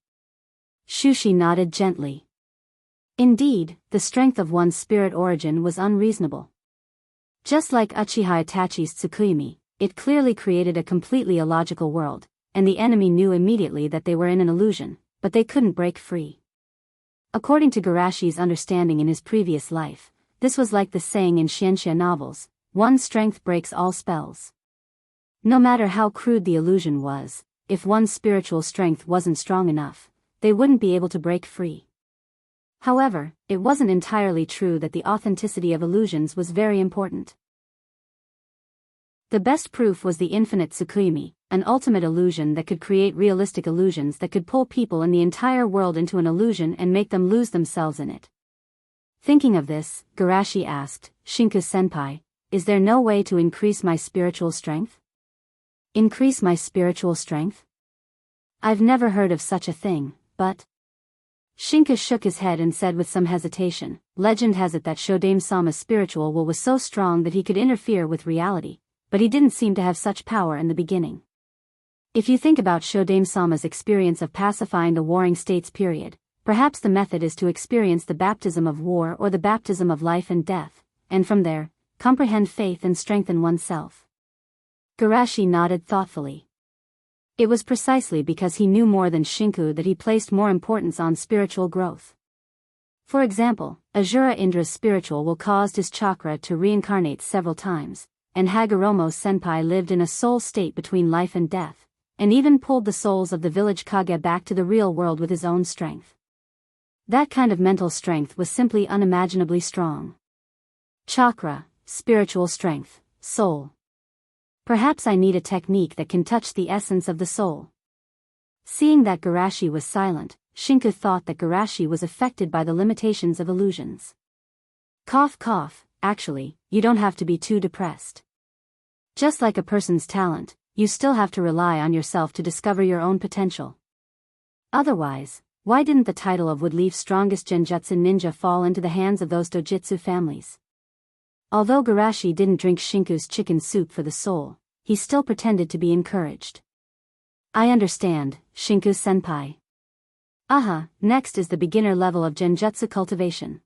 Shushi nodded gently. Indeed, the strength of one's spirit origin was unreasonable. Just like Uchiha Itachi's Tsukuyomi, it clearly created a completely illogical world, and the enemy knew immediately that they were in an illusion, but they couldn't break free. According to Garashi's understanding in his previous life, this was like the saying in Shinsha novels, "One's strength breaks all spells." No matter how crude the illusion was, if one's spiritual strength wasn't strong enough, they wouldn't be able to break free. However, it wasn't entirely true that the authenticity of illusions was very important. The best proof was the infinite Tsukuyomi, an ultimate illusion that could create realistic illusions that could pull people in the entire world into an illusion and make them lose themselves in it. Thinking of this, Garashi asked, "Shinku-senpai, is there no way to increase my spiritual strength?" "Increase my spiritual strength? I've never heard of such a thing, but..." Shinku shook his head and said with some hesitation, "Legend has it that Shodame-sama's spiritual will was so strong that he could interfere with reality, but he didn't seem to have such power in the beginning. If you think about Shodame-sama's experience of pacifying the warring states period, perhaps the method is to experience the baptism of war or the baptism of life and death, and from there, comprehend faith and strengthen oneself." Garashi nodded thoughtfully. It was precisely because he knew more than Shinku that he placed more importance on spiritual growth. For example, Azura Indra's spiritual will caused his chakra to reincarnate several times, and Hagoromo-senpai lived in a soul state between life and death, and even pulled the souls of the village Kage back to the real world with his own strength. That kind of mental strength was simply unimaginably strong. Chakra, spiritual strength, soul. Perhaps I need a technique that can touch the essence of the soul. Seeing that Garashi was silent, Shinku thought that Garashi was affected by the limitations of illusions. Cough cough, actually, you don't have to be too depressed. Just like a person's talent, you still have to rely on yourself to discover your own potential. Otherwise, why didn't the title of would leave strongest genjutsu ninja fall into the hands of those dojutsu families? Although Garashi didn't drink Shinku's chicken soup for the soul, he still pretended to be encouraged. "I understand, Shinku-senpai. Next is the beginner level of genjutsu cultivation.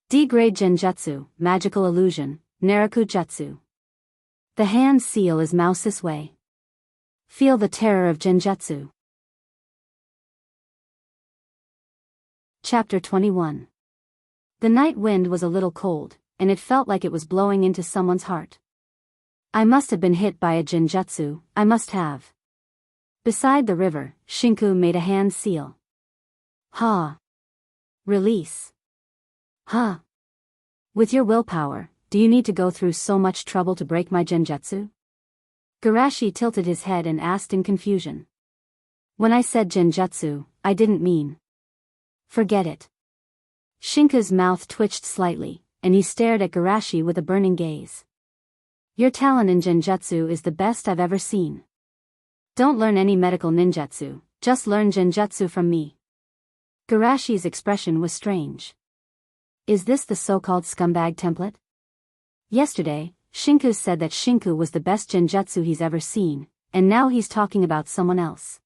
D-grade genjutsu, magical illusion, Naraku jutsu. The hand seal is Mouse's way. Feel the terror of genjutsu." Chapter 21. The night wind was a little cold, and it felt like it was blowing into someone's heart. "I must have been hit by a genjutsu, I must have." Beside the river, Shinku made a hand seal. "Ha. Release. Ha. With your willpower, do you need to go through so much trouble to break my genjutsu?" Garashi tilted his head and asked in confusion. When I said genjutsu, I didn't mean. Forget it. Shinka's mouth twitched slightly, and he stared at Garashi with a burning gaze. Your talent in genjutsu is the best I've ever seen. Don't learn any medical ninjutsu, just learn genjutsu from me. Garashi's expression was strange. Is this the so-called scumbag template? Yesterday, Shinku said that Shinku was the best genjutsu he's ever seen, and now he's talking about someone else.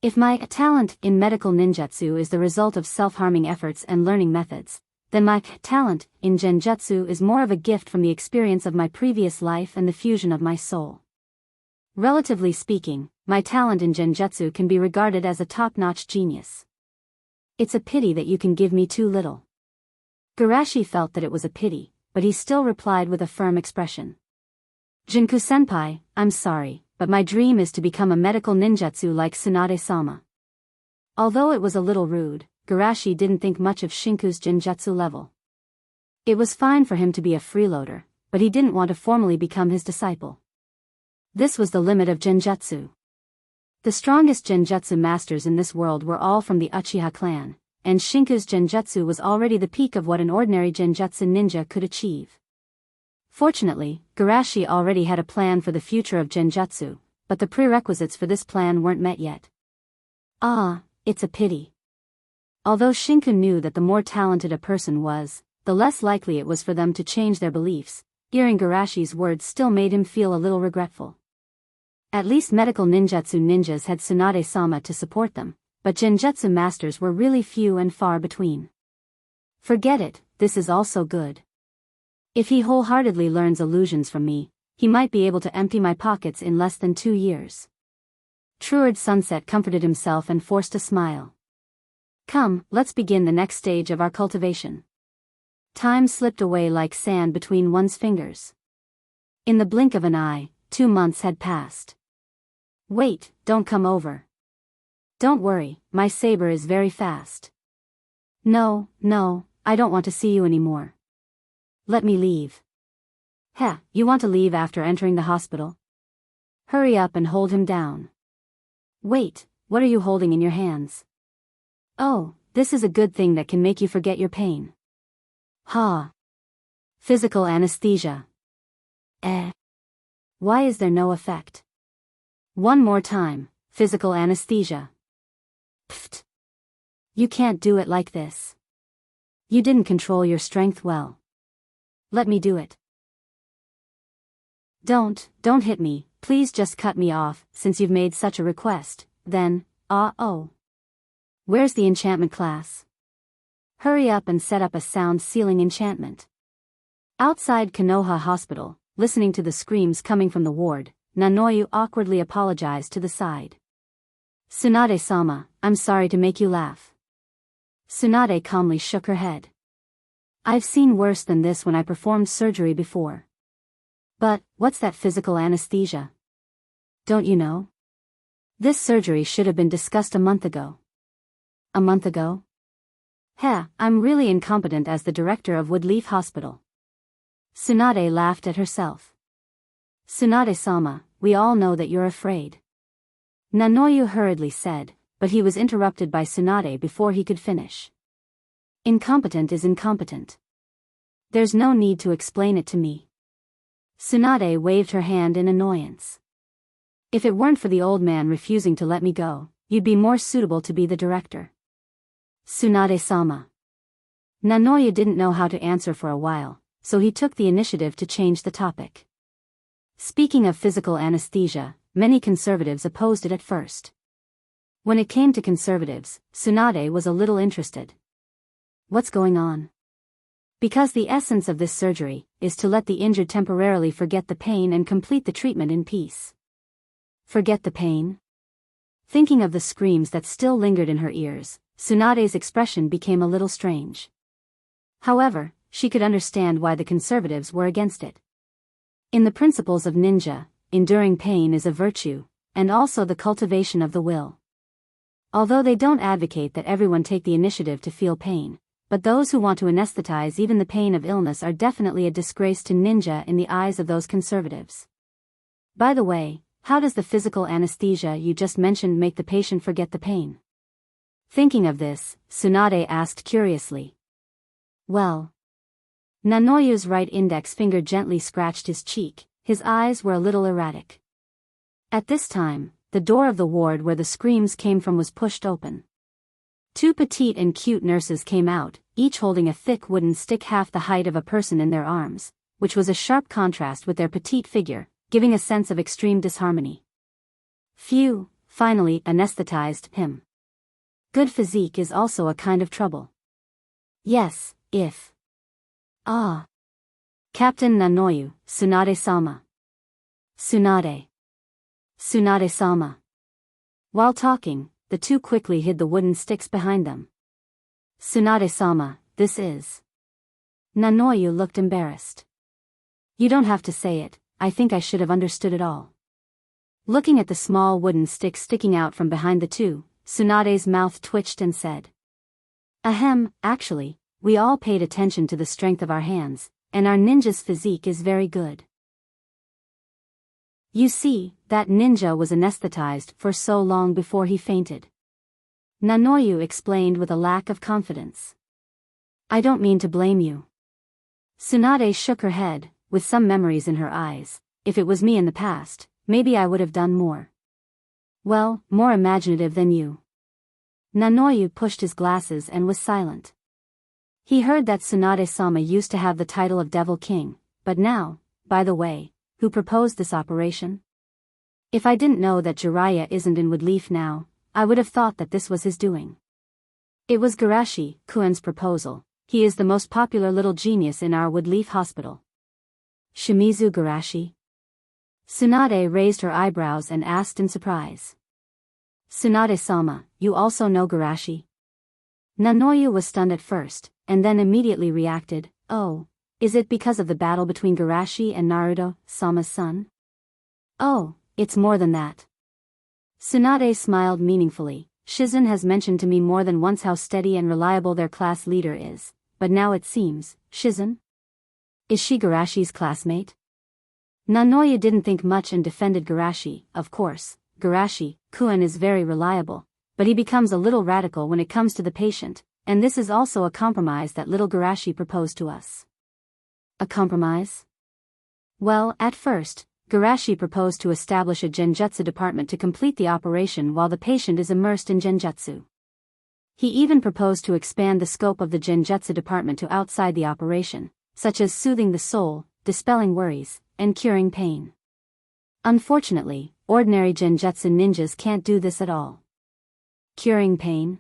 If my talent in medical ninjutsu is the result of self-harming efforts and learning methods, then my talent in genjutsu is more of a gift from the experience of my previous life and the fusion of my soul. Relatively speaking, my talent in genjutsu can be regarded as a top-notch genius. It's a pity that you can give me too little. Garashi felt that it was a pity, but he still replied with a firm expression. Jinku-senpai, I'm sorry, but my dream is to become a medical ninjutsu like Tsunade-sama. Although it was a little rude, Garashi didn't think much of Shinku's genjutsu level. It was fine for him to be a freeloader, but he didn't want to formally become his disciple. This was the limit of genjutsu. The strongest genjutsu masters in this world were all from the Uchiha clan, and Shinku's genjutsu was already the peak of what an ordinary genjutsu ninja could achieve. Fortunately, Garashi already had a plan for the future of genjutsu, but the prerequisites for this plan weren't met yet. It's a pity. Although Shinku knew that the more talented a person was, the less likely it was for them to change their beliefs, hearing Garashi's words still made him feel a little regretful. At least medical ninjutsu ninjas had Tsunade-sama to support them, but genjutsu masters were really few and far between. Forget it, this is also good. If he wholeheartedly learns illusions from me, he might be able to empty my pockets in less than 2 years. Truard Sunset comforted himself and forced a smile. Come, let's begin the next stage of our cultivation. Time slipped away like sand between one's fingers. In the blink of an eye, 2 months had passed. Wait, don't come over. Don't worry, my saber is very fast. No, I don't want to see you anymore. Let me leave. Heh, you want to leave after entering the hospital? Hurry up and hold him down. Wait, what are you holding in your hands? Oh, this is a good thing that can make you forget your pain. Ha. Physical anesthesia. Why is there no effect? One more time, physical anesthesia. Pfft. You can't do it like this. You didn't control your strength well. Let me do it. Don't hit me, please just cut me off, since you've made such a request, then, Where's the enchantment class? Hurry up and set up a sound sealing enchantment. Outside Konoha Hospital, listening to the screams coming from the ward, Nanoyu awkwardly apologized to the side. Tsunade-sama, I'm sorry to make you laugh. Tsunade calmly shook her head. I've seen worse than this when I performed surgery before. But, what's that physical anesthesia? Don't you know? This surgery should have been discussed a month ago. A month ago? I'm really incompetent as the director of Woodleaf Hospital. Tsunade laughed at herself. Tsunade-sama, we all know that you're afraid. Nanoyu hurriedly said, but he was interrupted by Tsunade before he could finish. Incompetent is incompetent. There's no need to explain it to me. Tsunade waved her hand in annoyance. If it weren't for the old man refusing to let me go, you'd be more suitable to be the director. Tsunade-sama. Nanoyu didn't know how to answer for a while, so he took the initiative to change the topic. Speaking of physical anesthesia, many conservatives opposed it at first. When it came to conservatives, Tsunade was a little interested. What's going on? Because the essence of this surgery is to let the injured temporarily forget the pain and complete the treatment in peace. Forget the pain? Thinking of the screams that still lingered in her ears, Tsunade's expression became a little strange. However, she could understand why the conservatives were against it. In the principles of ninja, enduring pain is a virtue, and also the cultivation of the will. Although they don't advocate that everyone take the initiative to feel pain, but those who want to anesthetize even the pain of illness are definitely a disgrace to ninja in the eyes of those conservatives. By the way, how does the physical anesthesia you just mentioned make the patient forget the pain? Thinking of this, Tsunade asked curiously. Well. Nanoyu's right index finger gently scratched his cheek, his eyes were a little erratic. At this time, the door of the ward where the screams came from was pushed open. Two petite and cute nurses came out, each holding a thick wooden stick half the height of a person in their arms, which was a sharp contrast with their petite figure, giving a sense of extreme disharmony. Phew, finally anesthetized him. Good physique is also a kind of trouble. Yes, if. Ah. Captain Nanoyu, Tsunade-sama. Tsunade. Tsunade-sama. While talking, the two quickly hid the wooden sticks behind them. Tsunade-sama, this is. Nanoyu looked embarrassed. You don't have to say it, I think I should have understood it all. Looking at the small wooden stick sticking out from behind the two, Tsunade's mouth twitched and said. Ahem, actually, we all paid attention to the strength of our hands, and our ninja's physique is very good. You see, that ninja was anesthetized for so long before he fainted. Nanoyu explained with a lack of confidence. I don't mean to blame you. Tsunade shook her head, with some memories in her eyes. If it was me in the past, maybe I would have done more. Well, more imaginative than you. Nanoyu pushed his glasses and was silent. He heard that Tsunade-sama used to have the title of Devil King, but now, by the way, who proposed this operation? If I didn't know that Jiraiya isn't in Woodleaf now, I would have thought that this was his doing. It was Garashi-kun's proposal. He is the most popular little genius in our Woodleaf hospital. Shimizu Garashi? Tsunade raised her eyebrows and asked in surprise. Tsunade-sama, you also know Garashi? Nanoyu was stunned at first, and then immediately reacted, oh, is it because of the battle between Garashi and Naruto-sama's son? Oh, it's more than that. Tsunade smiled meaningfully. Shizen has mentioned to me more than once how steady and reliable their class leader is, but now it seems, Shizen? Is she Garashi's classmate? Nanoyu didn't think much and defended Garashi. Of course, Garashi-kun is very reliable, but he becomes a little radical when it comes to the patient, and this is also a compromise that little Garashi proposed to us. A compromise? Well, at first, Garashi proposed to establish a genjutsu department to complete the operation while the patient is immersed in genjutsu. He even proposed to expand the scope of the genjutsu department to outside the operation, such as soothing the soul, dispelling worries, and curing pain. Unfortunately, ordinary genjutsu ninjas can't do this at all. Curing pain?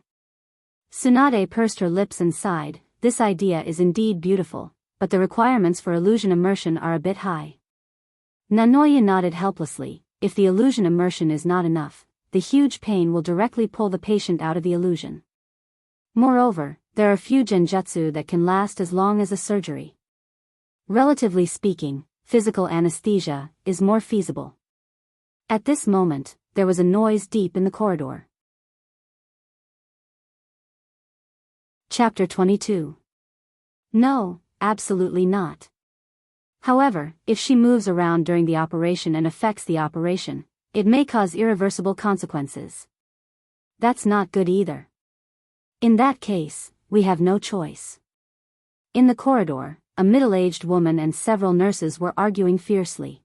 Tsunade pursed her lips and sighed. This idea is indeed beautiful, but the requirements for illusion immersion are a bit high. Nanoyu nodded helplessly. If the illusion immersion is not enough, the huge pain will directly pull the patient out of the illusion. Moreover, there are few genjutsu that can last as long as a surgery. Relatively speaking, physical anesthesia is more feasible. At this moment, there was a noise deep in the corridor. Chapter 22. No, absolutely not. However, if she moves around during the operation and affects the operation, it may cause irreversible consequences. That's not good either. In that case, we have no choice. In the corridor, a middle-aged woman and several nurses were arguing fiercely.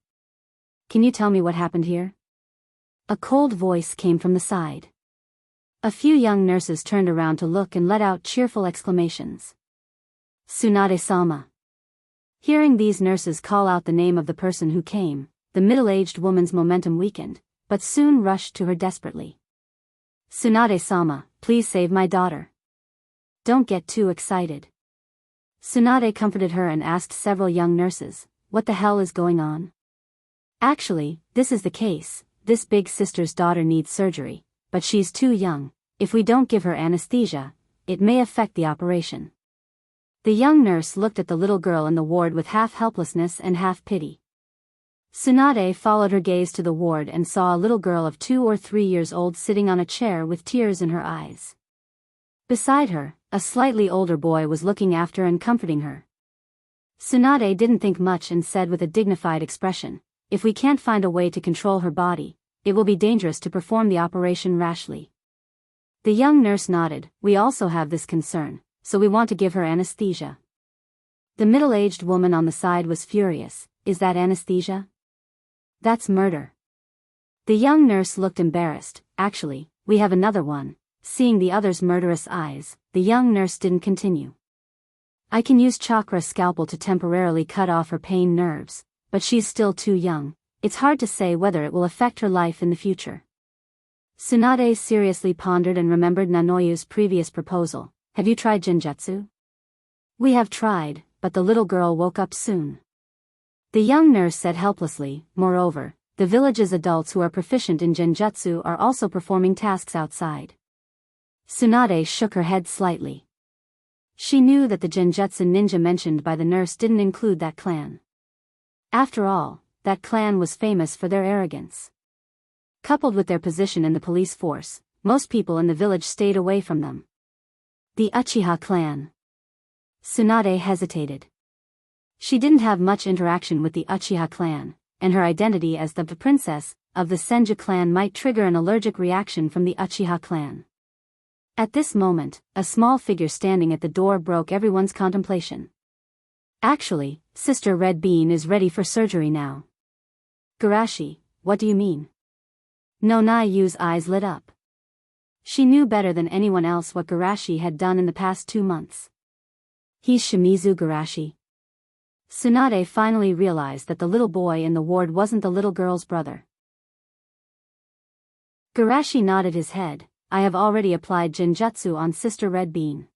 Can you tell me what happened here? A cold voice came from the side. A few young nurses turned around to look and let out cheerful exclamations. Tsunade-sama. Hearing these nurses call out the name of the person who came, the middle-aged woman's momentum weakened, but soon rushed to her desperately. Tsunade-sama, please save my daughter. Don't get too excited. Tsunade comforted her and asked several young nurses, what the hell is going on? Actually, this is the case. This big sister's daughter needs surgery, but she's too young. If we don't give her anesthesia, it may affect the operation. The young nurse looked at the little girl in the ward with half helplessness and half pity. Tsunade followed her gaze to the ward and saw a little girl of 2 or 3 years old sitting on a chair with tears in her eyes. Beside her, a slightly older boy was looking after and comforting her. Tsunade didn't think much and said with a dignified expression, if we can't find a way to control her body, it will be dangerous to perform the operation rashly. The young nurse nodded. We also have this concern, so we want to give her anesthesia. The middle-aged woman on the side was furious. Is that anesthesia? That's murder. The young nurse looked embarrassed. Actually, we have another one. Seeing the other's murderous eyes, the young nurse didn't continue. I can use chakra scalpel to temporarily cut off her pain nerves, but she's still too young. It's hard to say whether it will affect her life in the future. Tsunade seriously pondered and remembered Nanoyu's previous proposal. Have you tried genjutsu? We have tried, but the little girl woke up soon. The young nurse said helplessly. Moreover, the village's adults who are proficient in genjutsu are also performing tasks outside. Tsunade shook her head slightly. She knew that the genjutsu ninja mentioned by the nurse didn't include that clan. After all, that clan was famous for their arrogance. Coupled with their position in the police force, most people in the village stayed away from them. The Uchiha clan. Tsunade hesitated. She didn't have much interaction with the Uchiha clan, and her identity as the princess of the Senju clan might trigger an allergic reaction from the Uchiha clan. At this moment, a small figure standing at the door broke everyone's contemplation. Actually, Sister Red Bean is ready for surgery now. Garashi, what do you mean? Nonayu's eyes lit up. She knew better than anyone else what Garashi had done in the past 2 months. He's Shimizu Garashi. Tsunade finally realized that the little boy in the ward wasn't the little girl's brother. Garashi nodded his head. I have already applied genjutsu on Sister Red Bean.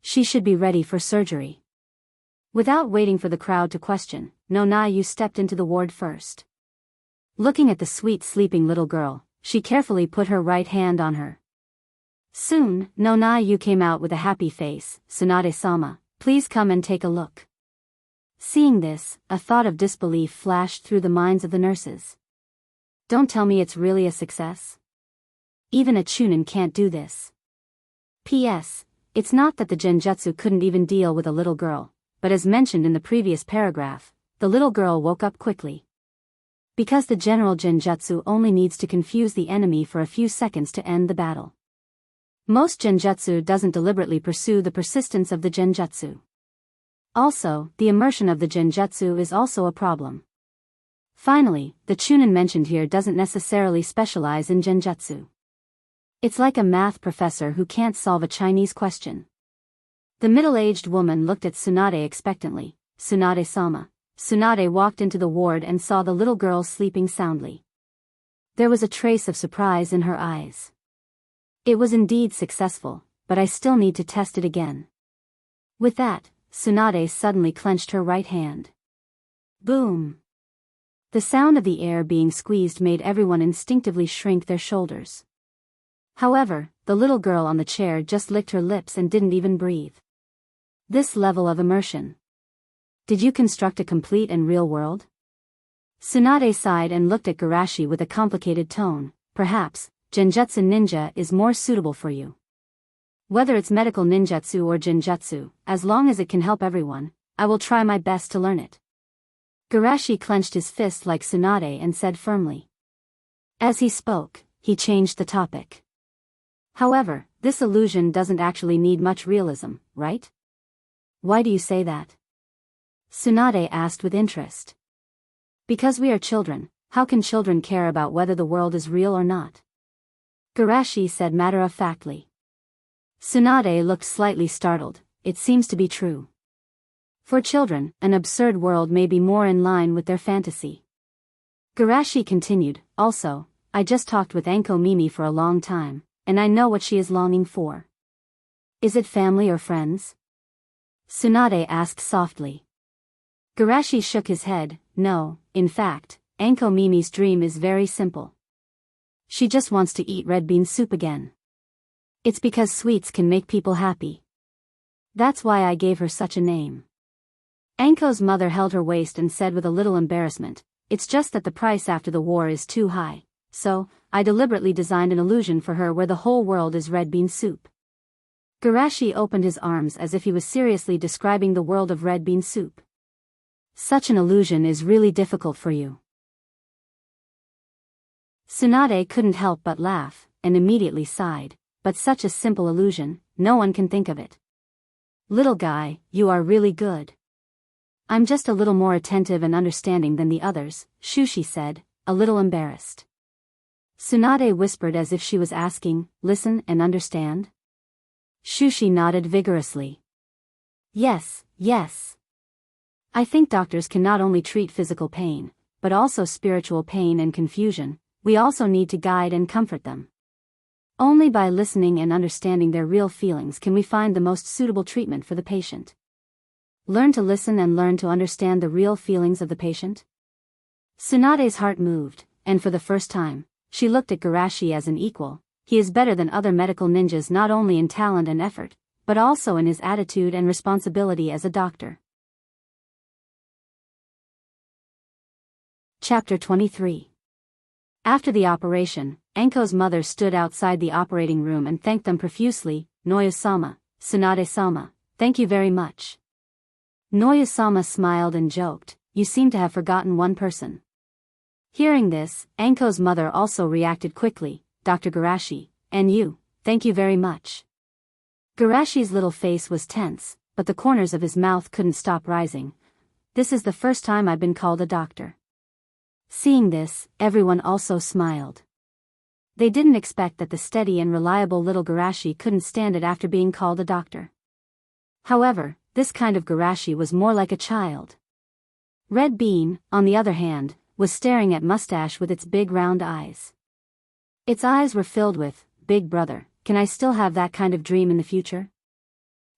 She should be ready for surgery. Without waiting for the crowd to question, Nonayu stepped into the ward first. Looking at the sweet sleeping little girl, she carefully put her right hand on her. Soon, Nonayu came out with a happy face. Tsunade-sama, please come and take a look. Seeing this, a thought of disbelief flashed through the minds of the nurses. Don't tell me it's really a success? Even a chunin can't do this. P.S. It's not that the genjutsu couldn't even deal with a little girl, but as mentioned in the previous paragraph, the little girl woke up quickly. Because the general genjutsu only needs to confuse the enemy for a few seconds to end the battle. Most genjutsu doesn't deliberately pursue the persistence of the genjutsu. Also, the immersion of the genjutsu is also a problem. Finally, the chunin mentioned here doesn't necessarily specialize in genjutsu. It's like a math professor who can't solve a Chinese question. The middle-aged woman looked at Tsunade expectantly. Tsunade-sama. Tsunade walked into the ward and saw the little girl sleeping soundly. There was a trace of surprise in her eyes. It was indeed successful, but I still need to test it again. With that, Tsunade suddenly clenched her right hand. Boom! The sound of the air being squeezed made everyone instinctively shrink their shoulders. However, the little girl on the chair just licked her lips and didn't even breathe. This level of immersion. Did you construct a complete and real world? Tsunade sighed and looked at Garashi with a complicated tone. Perhaps, genjutsu ninja is more suitable for you. Whether it's medical ninjutsu or genjutsu, as long as it can help everyone, I will try my best to learn it. Garashi clenched his fist like Tsunade and said firmly. As he spoke, he changed the topic. However, this illusion doesn't actually need much realism, right? Why do you say that? Tsunade asked with interest. Because we are children, how can children care about whether the world is real or not? Garashi said matter-of-factly. Tsunade looked slightly startled. It seems to be true. For children, an absurd world may be more in line with their fantasy. Garashi continued, also, I just talked with Anko Mimi for a long time, and I know what she is longing for. Is it family or friends? Tsunade asked softly. Garashi shook his head. No, in fact, Anko Mimi's dream is very simple. She just wants to eat red bean soup again. It's because sweets can make people happy. That's why I gave her such a name. Anko's mother held her waist and said with a little embarrassment, it's just that the price after the war is too high, so, I deliberately designed an illusion for her where the whole world is red bean soup. Garashi opened his arms as if he was seriously describing the world of red bean soup. Such an illusion is really difficult for you. Tsunade couldn't help but laugh, and immediately sighed, but such a simple illusion, no one can think of it. Little guy, you are really good. I'm just a little more attentive and understanding than the others, Shushi said, a little embarrassed. Tsunade whispered as if she was asking, listen and understand? Shushi nodded vigorously. Yes, yes. I think doctors can not only treat physical pain, but also spiritual pain and confusion. We also need to guide and comfort them. Only by listening and understanding their real feelings can we find the most suitable treatment for the patient. Learn to listen and learn to understand the real feelings of the patient. Tsunade's heart moved, and for the first time, she looked at Garashi as an equal. He is better than other medical ninjas not only in talent and effort, but also in his attitude and responsibility as a doctor. Chapter 23. After the operation, Enko's mother stood outside the operating room and thanked them profusely. Noya-sama, Tsunade-sama, thank you very much. Noya-sama smiled and joked, you seem to have forgotten one person. Hearing this, Enko's mother also reacted quickly, Dr. Garashi, and you, thank you very much. Garashi's little face was tense, but the corners of his mouth couldn't stop rising. This is the first time I've been called a doctor. Seeing this, everyone also smiled. They didn't expect that the steady and reliable little Garashi couldn't stand it after being called a doctor. However, this kind of Garashi was more like a child. Red Bean, on the other hand, was staring at Mustache with its big round eyes. Its eyes were filled with, Big brother, can I still have that kind of dream in the future?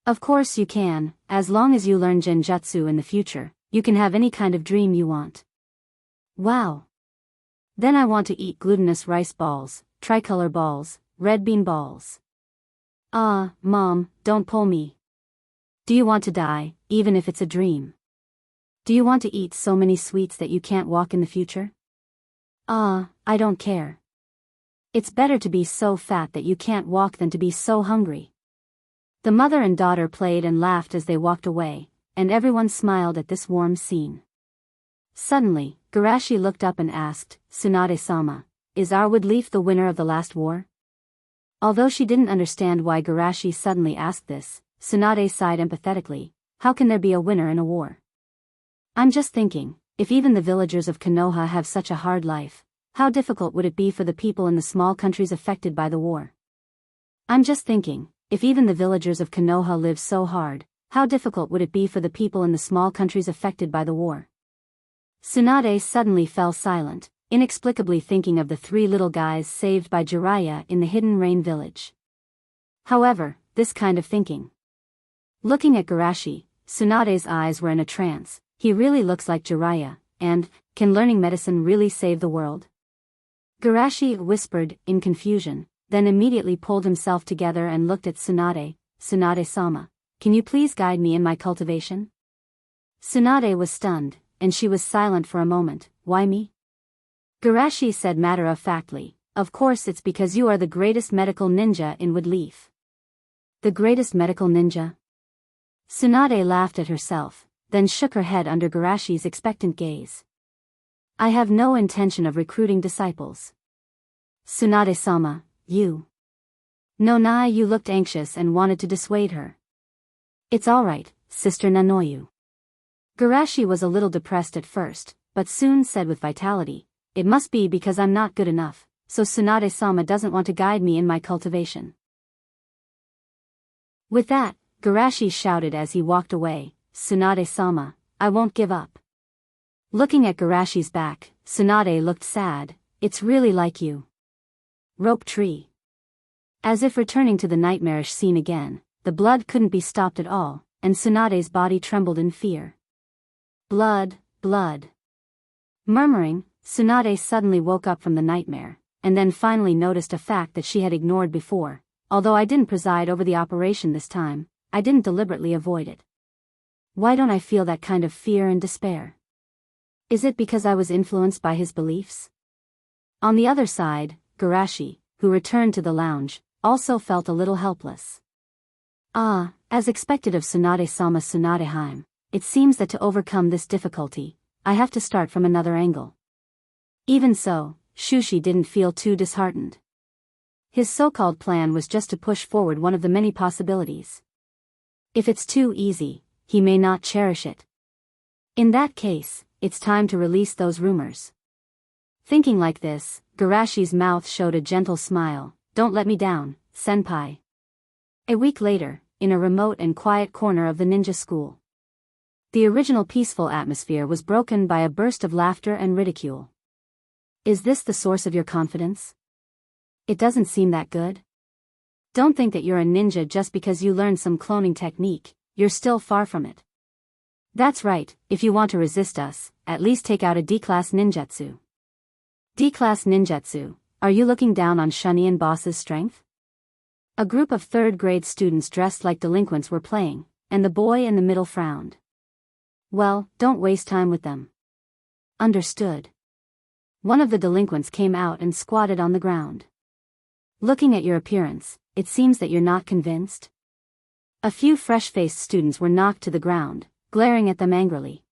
Of course you can, as long as you learn Genjutsu in the future, you can have any kind of dream you want. Wow. Then I want to eat glutinous rice balls, tricolor balls, red bean balls. Mom, don't pull me. Do you want to die, even if it's a dream? Do you want to eat so many sweets that you can't walk in the future? I don't care. It's better to be so fat that you can't walk than to be so hungry. The mother and daughter played and laughed as they walked away, and everyone smiled at this warm scene. Suddenly, Garashi looked up and asked, Tsunade-sama, is our wood leaf the winner of the last war? Although she didn't understand why Garashi suddenly asked this, Tsunade sighed empathetically, how can there be a winner in a war? I'm just thinking, if even the villagers of Konoha have such a hard life, how difficult would it be for the people in the small countries affected by the war? I'm just thinking, if even the villagers of Konoha live so hard, how difficult would it be for the people in the small countries affected by the war? Tsunade suddenly fell silent, inexplicably thinking of the three little guys saved by Jiraiya in the Hidden Rain village. However, this kind of thinking. Looking at Garashi, Tsunade's eyes were in a trance. He really looks like Jiraiya, and, can learning medicine really save the world? Garashi whispered, in confusion, then immediately pulled himself together and looked at Tsunade. Tsunade-sama, can you please guide me in my cultivation? Tsunade was stunned, and she was silent for a moment. Why me? Garashi said matter-of-factly, of course it's because you are the greatest medical ninja in Woodleaf. The greatest medical ninja? Tsunade laughed at herself, then shook her head under Garashi's expectant gaze. I have no intention of recruiting disciples. Tsunade-sama, you. Nonai, you looked anxious and wanted to dissuade her. It's alright, Sister Nanoyu. Garashi was a little depressed at first, but soon said with vitality, it must be because I'm not good enough, so Tsunade-sama doesn't want to guide me in my cultivation. With that, Garashi shouted as he walked away, Tsunade-sama, I won't give up. Looking at Garashi's back, Tsunade looked sad, it's really like you. Rope tree. As if returning to the nightmarish scene again, the blood couldn't be stopped at all, and Tsunade's body trembled in fear. Blood, blood. Murmuring, Tsunade suddenly woke up from the nightmare, and then finally noticed a fact that she had ignored before. Although I didn't preside over the operation this time, I didn't deliberately avoid it. Why don't I feel that kind of fear and despair? Is it because I was influenced by his beliefs? On the other side, Garashi, who returned to the lounge, also felt a little helpless. As expected of Tsunade-sama Tsunadeheim, it seems that to overcome this difficulty, I have to start from another angle. Even so, Shushi didn't feel too disheartened. His so-called plan was just to push forward one of the many possibilities. If it's too easy, he may not cherish it. In that case, it's time to release those rumors. Thinking like this, Garashi's mouth showed a gentle smile. Don't let me down, senpai. A week later, in a remote and quiet corner of the ninja school, the original peaceful atmosphere was broken by a burst of laughter and ridicule. Is this the source of your confidence? It doesn't seem that good. Don't think that you're a ninja just because you learned some cloning technique. You're still far from it. That's right, if you want to resist us, at least take out a D-class ninjutsu. D-class ninjutsu, are you looking down on Shunin Boss's strength? A group of third-grade students dressed like delinquents were playing, and the boy in the middle frowned. Well, don't waste time with them. Understood. One of the delinquents came out and squatted on the ground. Looking at your appearance, it seems that you're not convinced. A few fresh-faced students were knocked to the ground, glaring at them angrily.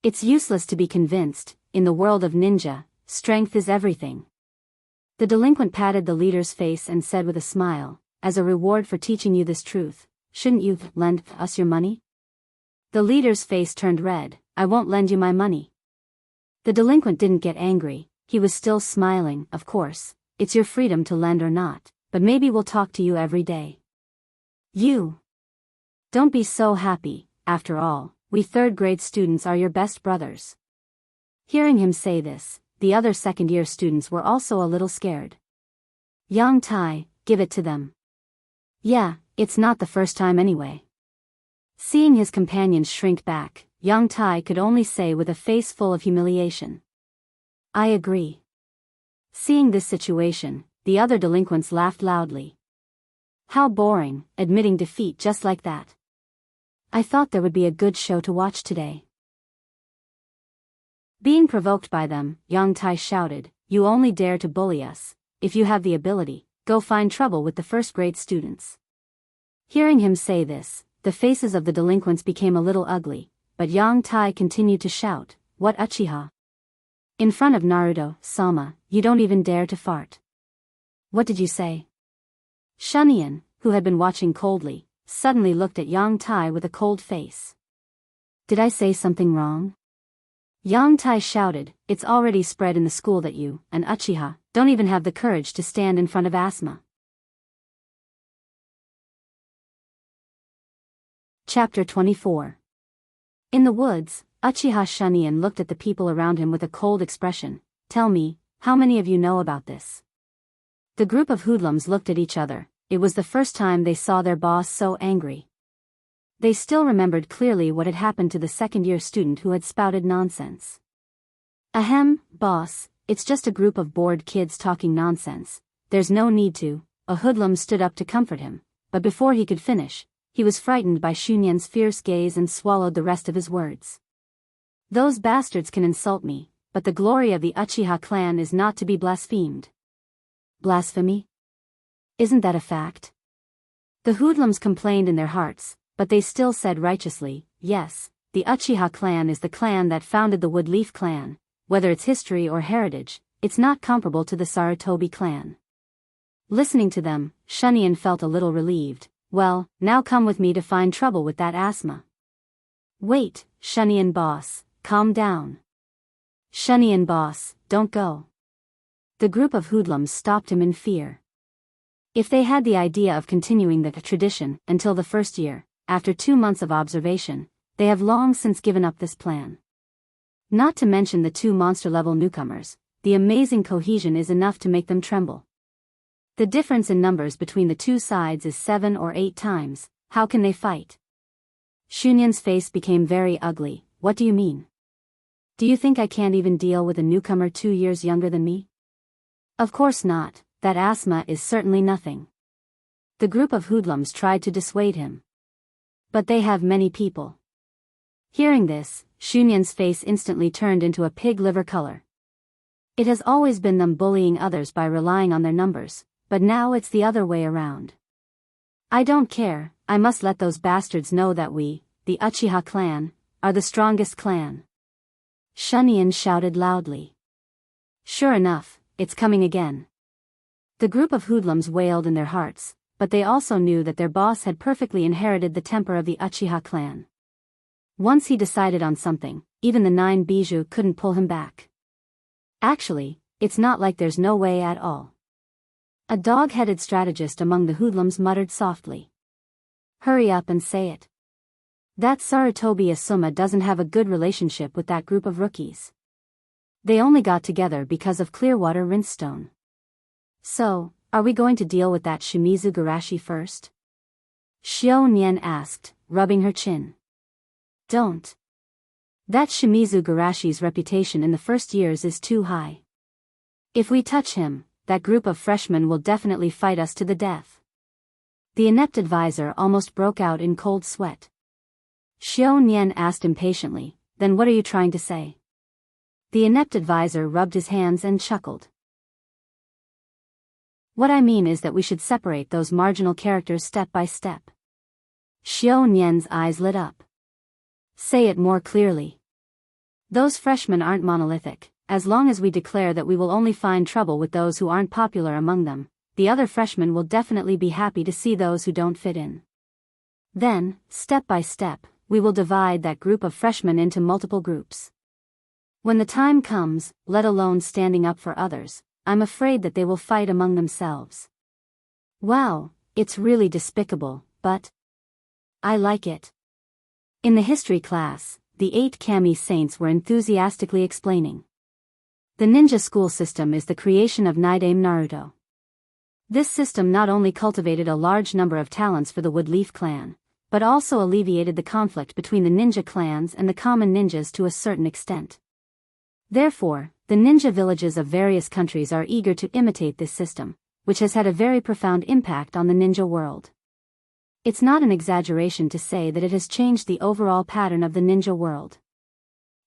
It's useless to be convinced, in the world of ninja, strength is everything. The delinquent patted the leader's face and said with a smile, as a reward for teaching you this truth, shouldn't you lend us your money? The leader's face turned red. I won't lend you my money. The delinquent didn't get angry, he was still smiling. Of course, it's your freedom to lend or not, but maybe we'll talk to you every day. You. Don't be so happy, after all, we third-grade students are your best brothers. Hearing him say this, the other second-year students were also a little scared. Yang Tai, give it to them. Yeah, it's not the first time anyway. Seeing his companions shrink back, Yang Tai could only say with a face full of humiliation. I agree. Seeing this situation, the other delinquents laughed loudly. How boring, admitting defeat just like that. I thought there would be a good show to watch today. Being provoked by them, Yang Tai shouted, you only dare to bully us. If you have the ability, go find trouble with the first-grade students. Hearing him say this, the faces of the delinquents became a little ugly, but Yang Tai continued to shout, what Uchiha? In front of Naruto, Sama, you don't even dare to fart. What did you say? Shunin, who had been watching coldly, suddenly looked at Yang Tai with a cold face. Did I say something wrong? Yang Tai shouted, it's already spread in the school that you, and Uchiha, don't even have the courage to stand in front of Asuma. Chapter 24. In the woods, Uchiha Shunin looked at the people around him with a cold expression. Tell me, how many of you know about this? The group of hoodlums looked at each other. It was the first time they saw their boss so angry. They still remembered clearly what had happened to the second-year student who had spouted nonsense. Ahem, boss, it's just a group of bored kids talking nonsense. There's no need to. A hoodlum stood up to comfort him, but before he could finish, he was frightened by Shunin's fierce gaze and swallowed the rest of his words. Those bastards can insult me, but the glory of the Uchiha clan is not to be blasphemed. Blasphemy? Isn't that a fact? The hoodlums complained in their hearts, but they still said righteously, yes, the Uchiha clan is the clan that founded the Woodleaf clan. Whether it's history or heritage, it's not comparable to the Sarutobi clan. Listening to them, Shunin felt a little relieved. Well, now come with me to find trouble with that Asuma. Wait, Shunin boss, calm down. Shunin boss, don't go. The group of hoodlums stopped him in fear. If they had the idea of continuing the tradition until the first year, after 2 months of observation, they have long since given up this plan. Not to mention the 2 monster-level newcomers, the amazing cohesion is enough to make them tremble. The difference in numbers between the two sides is 7 or 8 times, how can they fight? Shunin's face became very ugly. What do you mean? Do you think I can't even deal with a newcomer 2 years younger than me? Of course not, that Asuma is certainly nothing. The group of hoodlums tried to dissuade him. But they have many people. Hearing this, Shunin's face instantly turned into a pig liver color. It has always been them bullying others by relying on their numbers, but now it's the other way around. I don't care, I must let those bastards know that we, the Uchiha clan, are the strongest clan. Shunin shouted loudly. Sure enough, it's coming again. The group of hoodlums wailed in their hearts, but they also knew that their boss had perfectly inherited the temper of the Uchiha clan. Once he decided on something, even the 9 bijou couldn't pull him back. Actually, it's not like there's no way at all. A dog-headed strategist among the hoodlums muttered softly. Hurry up and say it. That Sarutobi Asuma doesn't have a good relationship with that group of rookies. They only got together because of Clearwater Rinsestone. So, are we going to deal with that Shimizu Garashi first? Xiao Nian asked, rubbing her chin. Don't. That Shimizu Garashi's reputation in the first years is too high. If we touch him, that group of freshmen will definitely fight us to the death. The inept advisor almost broke out in cold sweat. Xiao Nian asked impatiently, then what are you trying to say? The inept advisor rubbed his hands and chuckled. What I mean is that we should separate those marginal characters step by step. Xiao Nian's eyes lit up. Say it more clearly. Those freshmen aren't monolithic. As long as we declare that we will only find trouble with those who aren't popular among them, the other freshmen will definitely be happy to see those who don't fit in. Then, step by step, we will divide that group of freshmen into multiple groups. When the time comes, let alone standing up for others, I'm afraid that they will fight among themselves. Wow, it's really despicable, but I like it. In the history class, the 8 kami saints were enthusiastically explaining. The ninja school system is the creation of Nidame Naruto. This system not only cultivated a large number of talents for the Woodleaf clan, but also alleviated the conflict between the ninja clans and the common ninjas to a certain extent. Therefore, the ninja villages of various countries are eager to imitate this system, which has had a very profound impact on the ninja world. It's not an exaggeration to say that it has changed the overall pattern of the ninja world.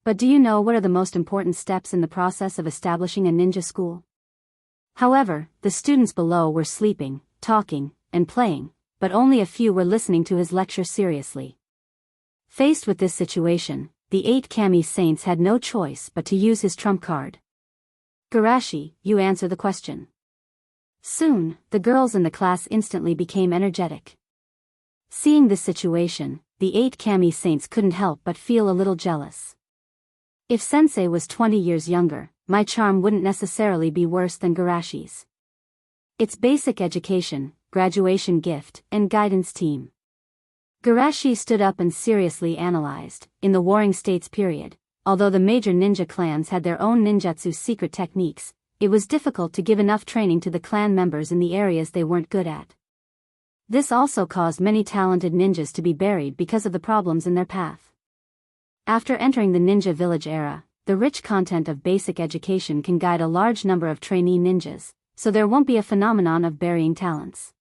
But do you know what are the most important steps in the process of establishing a ninja school? However, the students below were sleeping, talking, and playing, but only a few were listening to his lecture seriously. Faced with this situation, the 8 kami saints had no choice but to use his trump card. Garashi, you answer the question. Soon, the girls in the class instantly became energetic. Seeing this situation, the 8 kami saints couldn't help but feel a little jealous. If Sensei was 20 years younger, my charm wouldn't necessarily be worse than Garashi's. It's basic education, graduation gift, and guidance team. Garashi stood up and seriously analyzed. In the Warring States period, although the major ninja clans had their own ninjutsu secret techniques, it was difficult to give enough training to the clan members in the areas they weren't good at. This also caused many talented ninjas to be buried because of the problems in their path. After entering the ninja village era, the rich content of basic education can guide a large number of trainee ninjas, so there won't be a phenomenon of burying talents.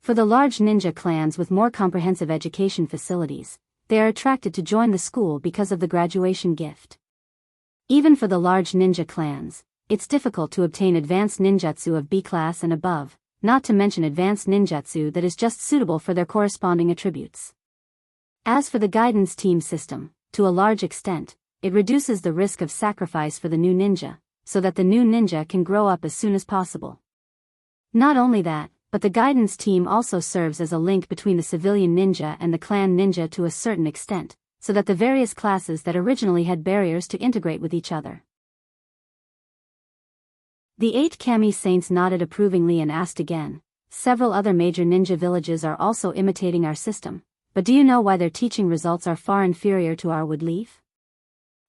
For the large ninja clans with more comprehensive education facilities, they are attracted to join the school because of the graduation gift. Even for the large ninja clans, it's difficult to obtain advanced ninjutsu of B class and above, not to mention advanced ninjutsu that is just suitable for their corresponding attributes. As for the guidance team system, to a large extent, it reduces the risk of sacrifice for the new ninja, so that the new ninja can grow up as soon as possible. Not only that, but the guidance team also serves as a link between the civilian ninja and the clan ninja to a certain extent, so that the various classes that originally had barriers to integrate with each other. The 8 kami saints nodded approvingly and asked again, several other major ninja villages are also imitating our system, but do you know why their teaching results are far inferior to our Woodleaf?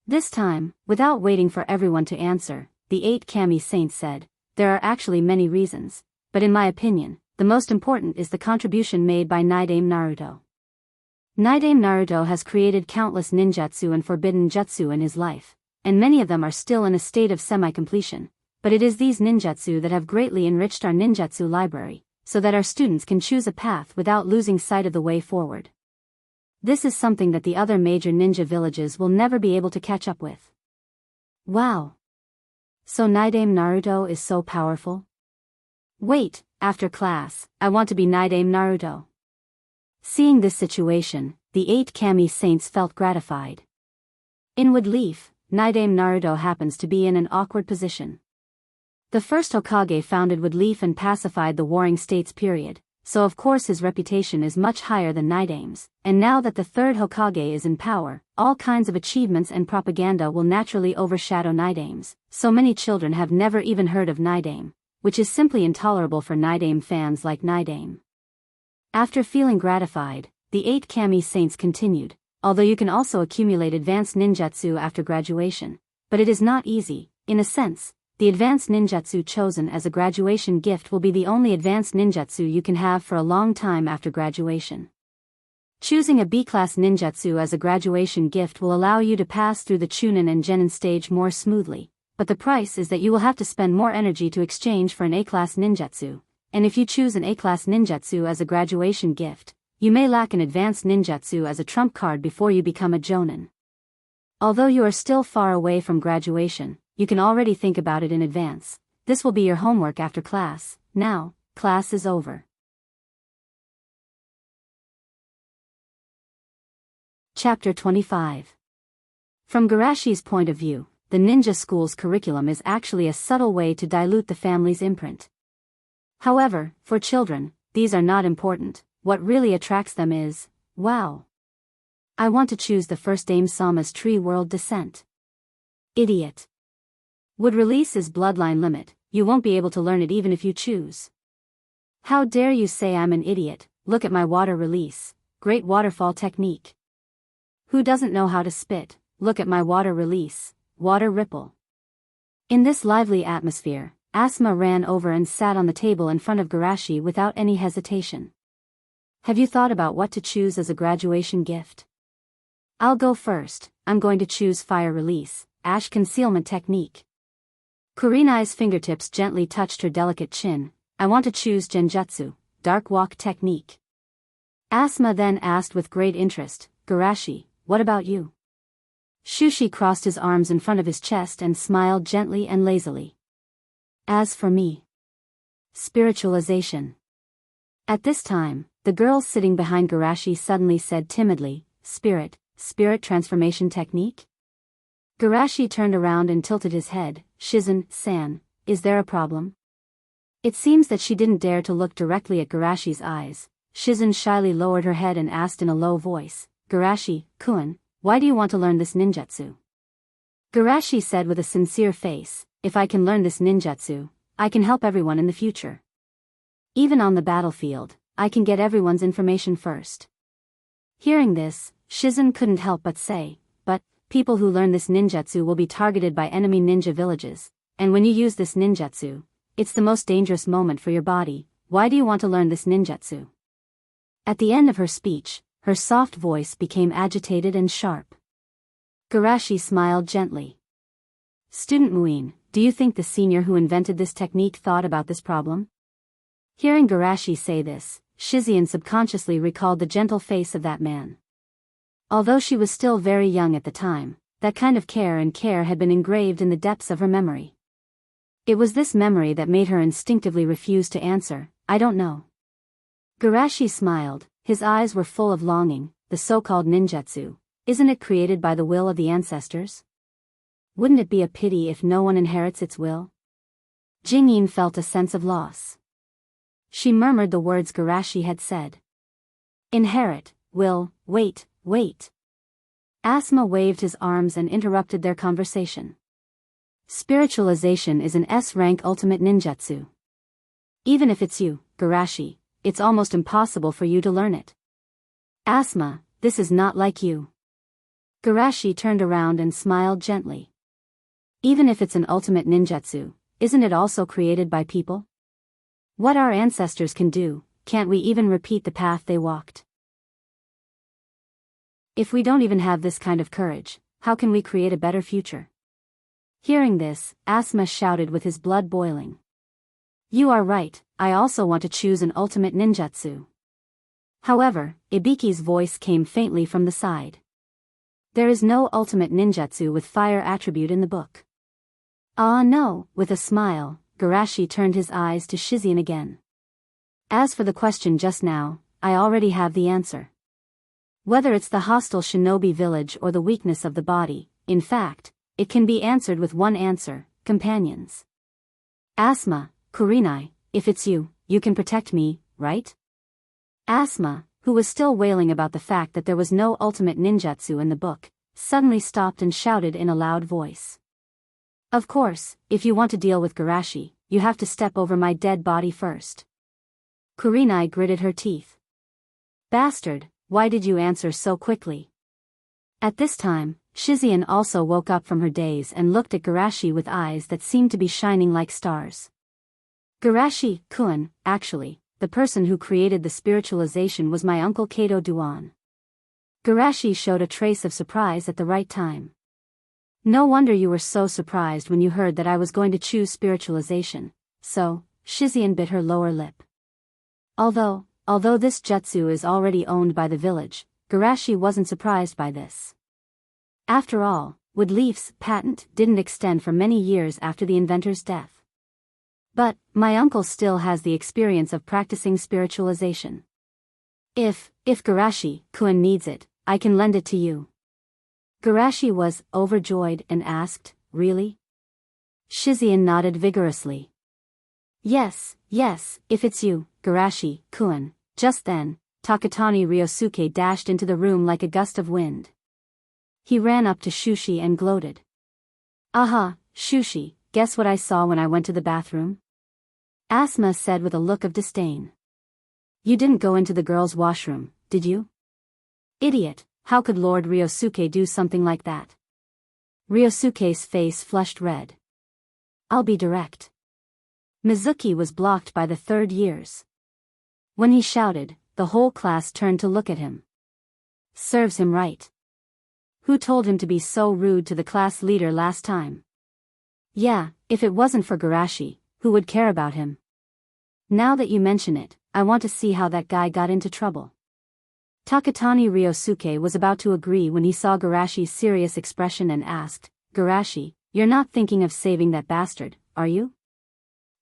This time, without waiting for everyone to answer, the 8 kami saints said, there are actually many reasons, but in my opinion, the most important is the contribution made by Nidame Naruto. Nidame Naruto has created countless ninjutsu and forbidden jutsu in his life, and many of them are still in a state of semi-completion, but it is these ninjutsu that have greatly enriched our ninjutsu library, so that our students can choose a path without losing sight of the way forward. This is something that the other major ninja villages will never be able to catch up with. Wow! So Nidame Naruto is so powerful? Wait, after class, I want to be Nidame Naruto. Seeing this situation, the 8 kami saints felt gratified. In Woodleaf, Nidame Naruto happens to be in an awkward position. The first Hokage founded would leaf and pacified the warring states period, so of course his reputation is much higher than Nidame's, and now that the third Hokage is in power, all kinds of achievements and propaganda will naturally overshadow Nidame's, so many children have never even heard of Nidame, which is simply intolerable for Nidame fans like Nidame. After feeling gratified, the 8 Kami Saints continued, although you can also accumulate advanced ninjutsu after graduation, but it is not easy. In a sense, the advanced ninjutsu chosen as a graduation gift will be the only advanced ninjutsu you can have for a long time after graduation. Choosing a B-class ninjutsu as a graduation gift will allow you to pass through the Chunin and Genin stage more smoothly, but the price is that you will have to spend more energy to exchange for an A-class ninjutsu, and if you choose an A-class ninjutsu as a graduation gift, you may lack an advanced ninjutsu as a trump card before you become a jonin. Although you are still far away from graduation, you can already think about it in advance. This will be your homework after class. Now, class is over. Chapter 25. From Garashi's point of view, the ninja school's curriculum is actually a subtle way to dilute the family's imprint. However, for children, these are not important. What really attracts them is, wow, I want to choose the first Dame Sama's Tree World Descent. Idiot. Would release is bloodline limit, you won't be able to learn it even if you choose. How dare you say I'm an idiot? Look at my water release, great waterfall technique. Who doesn't know how to spit? Look at my water release, water ripple. In this lively atmosphere, Asuma ran over and sat on the table in front of Garashi without any hesitation. Have you thought about what to choose as a graduation gift? I'll go first. I'm going to choose fire release, ash concealment technique. Kurenai's fingertips gently touched her delicate chin. I want to choose genjutsu, dark walk technique. Asuma then asked with great interest, Garashi, what about you? Shushi crossed his arms in front of his chest and smiled gently and lazily. As for me, spiritualization. At this time, the girl sitting behind Garashi suddenly said timidly, spirit transformation technique? Garashi turned around and tilted his head. Shizen-san, is there a problem? It seems that she didn't dare to look directly at Garashi's eyes. Shizen shyly lowered her head and asked in a low voice, Garashi-kun, why do you want to learn this ninjutsu? Garashi said with a sincere face, if I can learn this ninjutsu, I can help everyone in the future. Even on the battlefield, I can get everyone's information first. Hearing this, Shizen couldn't help but say, but, people who learn this ninjutsu will be targeted by enemy ninja villages, and when you use this ninjutsu, it's the most dangerous moment for your body. Why do you want to learn this ninjutsu? At the end of her speech, her soft voice became agitated and sharp. Garashi smiled gently. Student Muin, do you think the senior who invented this technique thought about this problem? Hearing Garashi say this, Shizen subconsciously recalled the gentle face of that man. Although she was still very young at the time, that kind of care had been engraved in the depths of her memory. It was this memory that made her instinctively refuse to answer, I don't know. Garashi smiled, his eyes were full of longing. The so-called ninjutsu, isn't it created by the will of the ancestors? Wouldn't it be a pity if no one inherits its will? Jingyin felt a sense of loss. She murmured the words Garashi had said. Inherit, will, wait. Asuma waved his arms and interrupted their conversation. Spiritualization is an S-rank ultimate ninjutsu. Even if it's you, Garashi, it's almost impossible for you to learn it. Asuma, this is not like you. Garashi turned around and smiled gently. Even if it's an ultimate ninjutsu, isn't it also created by people? What our ancestors can do, can't we even repeat the path they walked? If we don't even have this kind of courage, how can we create a better future? Hearing this, Asuma shouted with his blood boiling. You are right, I also want to choose an ultimate ninjutsu. However, Ibiki's voice came faintly from the side. There is no ultimate ninjutsu with fire attribute in the book. Ah no, with a smile, Garashi turned his eyes to Shizen again. As for the question just now, I already have the answer. Whether it's the hostile shinobi village or the weakness of the body, in fact, it can be answered with one answer: companions. Asma, Kurenai, if it's you, you can protect me, right? Asma, who was still wailing about the fact that there was no ultimate ninjutsu in the book, suddenly stopped and shouted in a loud voice. Of course, if you want to deal with Garashi, you have to step over my dead body first. Kurenai gritted her teeth. Bastard, why did you answer so quickly? At this time, Shizuan also woke up from her daze and looked at Garashi with eyes that seemed to be shining like stars. Garashi-kun, actually, the person who created the spiritualization was my uncle Kato Duan. Garashi showed a trace of surprise at the right time. No wonder you were so surprised when you heard that I was going to choose spiritualization, so, Shizuan bit her lower lip. Although this jutsu is already owned by the village, Garashi wasn't surprised by this. After all, Woodleaf's patent didn't extend for many years after the inventor's death. But, my uncle still has the experience of practicing spiritualization. If Garashi-kun needs it, I can lend it to you. Garashi was overjoyed and asked, really? Shizuan nodded vigorously. Yes, if it's you, Garashi-kun. Just then, Takatani Ryosuke dashed into the room like a gust of wind. He ran up to Shushi and gloated. Aha, Shushi, guess what I saw when I went to the bathroom? Asma said with a look of disdain. You didn't go into the girls' washroom, did you? Idiot, how could Lord Ryosuke do something like that? Ryosuke's face flushed red. I'll be direct. Mizuki was blocked by the third years. When he shouted, the whole class turned to look at him. Serves him right. Who told him to be so rude to the class leader last time? Yeah, if it wasn't for Garashi, who would care about him? Now that you mention it, I want to see how that guy got into trouble. Takatani Ryosuke was about to agree when he saw Garashi's serious expression and asked, Garashi, you're not thinking of saving that bastard, are you?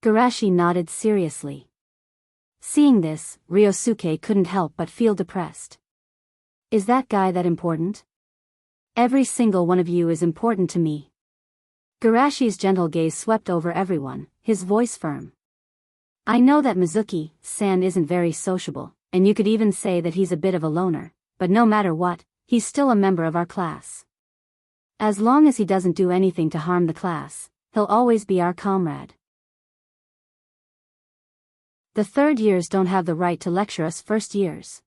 Garashi nodded seriously. Seeing this, Ryosuke couldn't help but feel depressed. Is that guy that important? Every single one of you is important to me. Garashi's gentle gaze swept over everyone, his voice firm. I know that Mizuki-san isn't very sociable, and you could even say that he's a bit of a loner, but no matter what, he's still a member of our class. As long as he doesn't do anything to harm the class, he'll always be our comrade. The third years don't have the right to lecture us first years.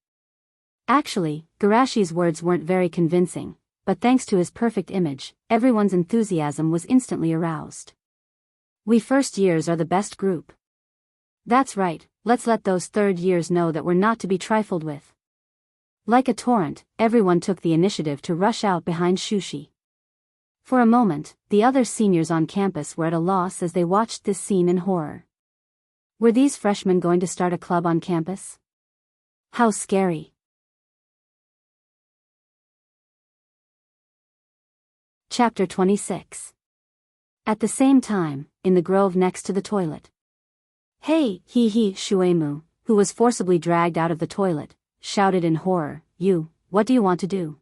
Actually, Garashi's words weren't very convincing, but thanks to his perfect image, everyone's enthusiasm was instantly aroused. We first years are the best group. That's right, let's let those third years know that we're not to be trifled with. Like a torrent, everyone took the initiative to rush out behind Shushi. For a moment, the other seniors on campus were at a loss as they watched this scene in horror. Were these freshmen going to start a club on campus? How scary. Chapter 26. At the same time, in the grove next to the toilet. Hey, Shuemu, who was forcibly dragged out of the toilet, shouted in horror, what do you want to do?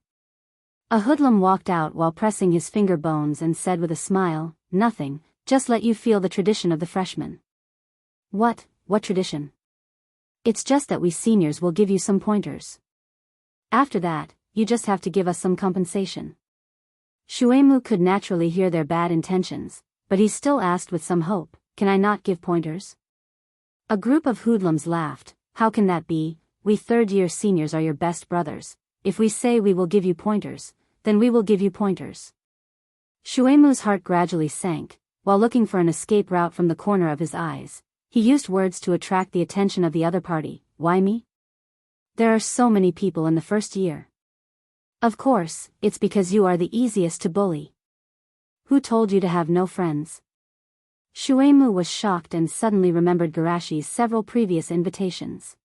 A hoodlum walked out while pressing his finger bones and said with a smile, nothing, just let you feel the tradition of the freshmen. What tradition? It's just that we seniors will give you some pointers. After that, you just have to give us some compensation. Shuemu could naturally hear their bad intentions, but he still asked with some hope, can I not give pointers? A group of hoodlums laughed. How can that be? We third-year seniors are your best brothers. If we say we will give you pointers, then we will give you pointers. Shuemu's heart gradually sank. While looking for an escape route from the corner of his eyes, he used words to attract the attention of the other party. Why me? There are so many people in the first year. Of course, it's because you are the easiest to bully. Who told you to have no friends? Shuemu was shocked and suddenly remembered Garashi's several previous invitations.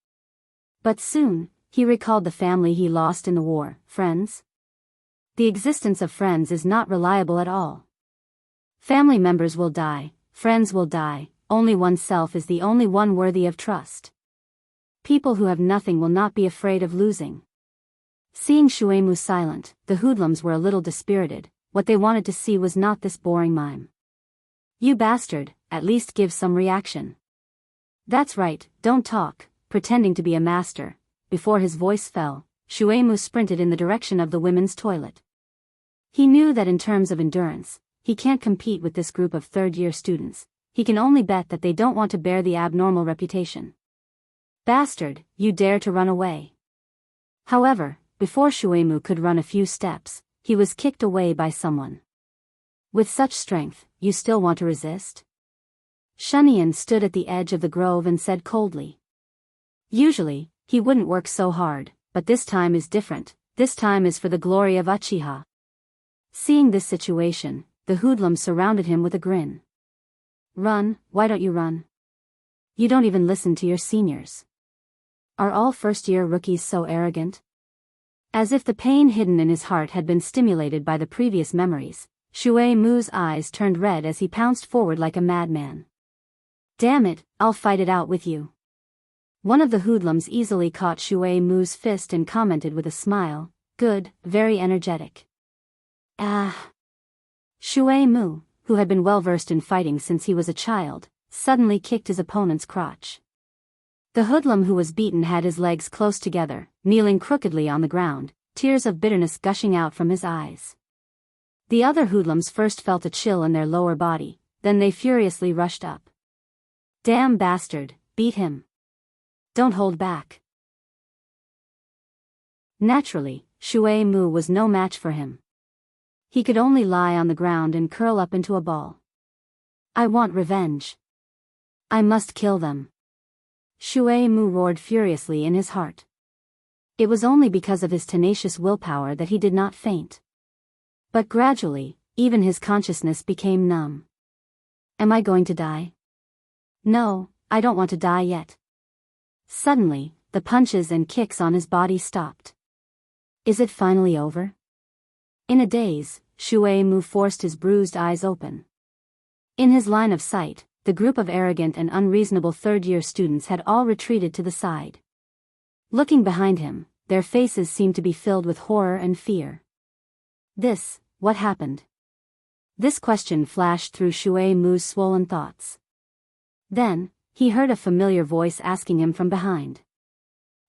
But soon, he recalled the family he lost in the war. Friends? The existence of friends is not reliable at all. Family members will die, friends will die, only oneself is the only one worthy of trust. People who have nothing will not be afraid of losing. Seeing Shuemu silent, the hoodlums were a little dispirited, what they wanted to see was not this boring mime. "You bastard, at least give some reaction." "That's right, don't talk," pretending to be a master. Before his voice fell, Shueimu sprinted in the direction of the women's toilet. He knew that in terms of endurance, he can't compete with this group of third-year students. He can only bet that they don't want to bear the abnormal reputation. "Bastard, you dare to run away." However, before Shueimu could run a few steps, he was kicked away by someone. "With such strength, you still want to resist?" Shunian stood at the edge of the grove and said coldly. Usually, he wouldn't work so hard, but this time is different. This time is for the glory of Uchiha. Seeing this situation, the hoodlums surrounded him with a grin. "Run, why don't you run? You don't even listen to your seniors. Are all first-year rookies so arrogant?" As if the pain hidden in his heart had been stimulated by the previous memories, Shueimu's eyes turned red as he pounced forward like a madman. "Damn it, I'll fight it out with you." One of the hoodlums easily caught Shueimu's fist and commented with a smile, "Good, very energetic." "Ah." Shueimu, who had been well-versed in fighting since he was a child, suddenly kicked his opponent's crotch. The hoodlum who was beaten had his legs close together, kneeling crookedly on the ground, tears of bitterness gushing out from his eyes. The other hoodlums first felt a chill in their lower body, then they furiously rushed up. "Damn bastard, beat him. Don't hold back." Naturally, Shueimu was no match for him. He could only lie on the ground and curl up into a ball. "I want revenge. I must kill them." Shueimu roared furiously in his heart. It was only because of his tenacious willpower that he did not faint. But gradually, even his consciousness became numb. "Am I going to die? No, I don't want to die yet." Suddenly, the punches and kicks on his body stopped. Is it finally over? In a daze, Shueimu forced his bruised eyes open. In his line of sight, the group of arrogant and unreasonable third-year students had all retreated to the side. Looking behind him, their faces seemed to be filled with horror and fear. What happened? This question flashed through Shueimu's swollen thoughts. Then, he heard a familiar voice asking him from behind.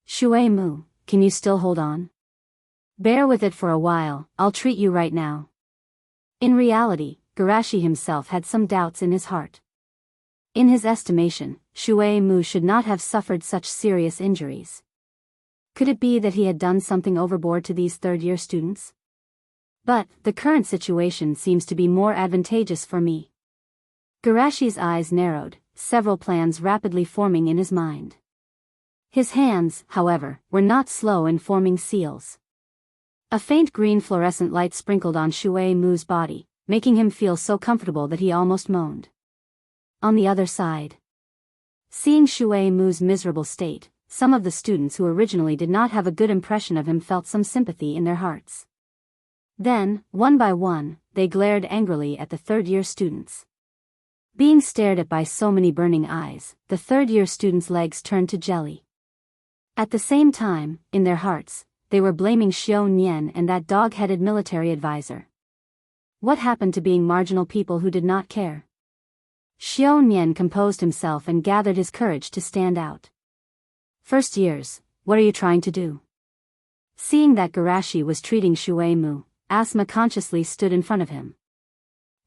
"Shueimu, can you still hold on? Bear with it for a while, I'll treat you right now." In reality, Garashi himself had some doubts in his heart. In his estimation, Shueimu should not have suffered such serious injuries. Could it be that he had done something overboard to these third-year students? But, the current situation seems to be more advantageous for me. Garashi's eyes narrowed, several plans rapidly forming in his mind. His hands, however, were not slow in forming seals. A faint green fluorescent light sprinkled on Shueimu's body, making him feel so comfortable that he almost moaned. On the other side. Seeing Shueimu's miserable state, some of the students who originally did not have a good impression of him felt some sympathy in their hearts. Then, one by one, they glared angrily at the third-year students. Being stared at by so many burning eyes, the third-year students' legs turned to jelly. At the same time, in their hearts, they were blaming Xiao Nian and that dog-headed military advisor. What happened to being marginal people who did not care? Xiao Nian composed himself and gathered his courage to stand out. "First years, what are you trying to do?" Seeing that Garashi was treating Shueimu, Asma consciously stood in front of him.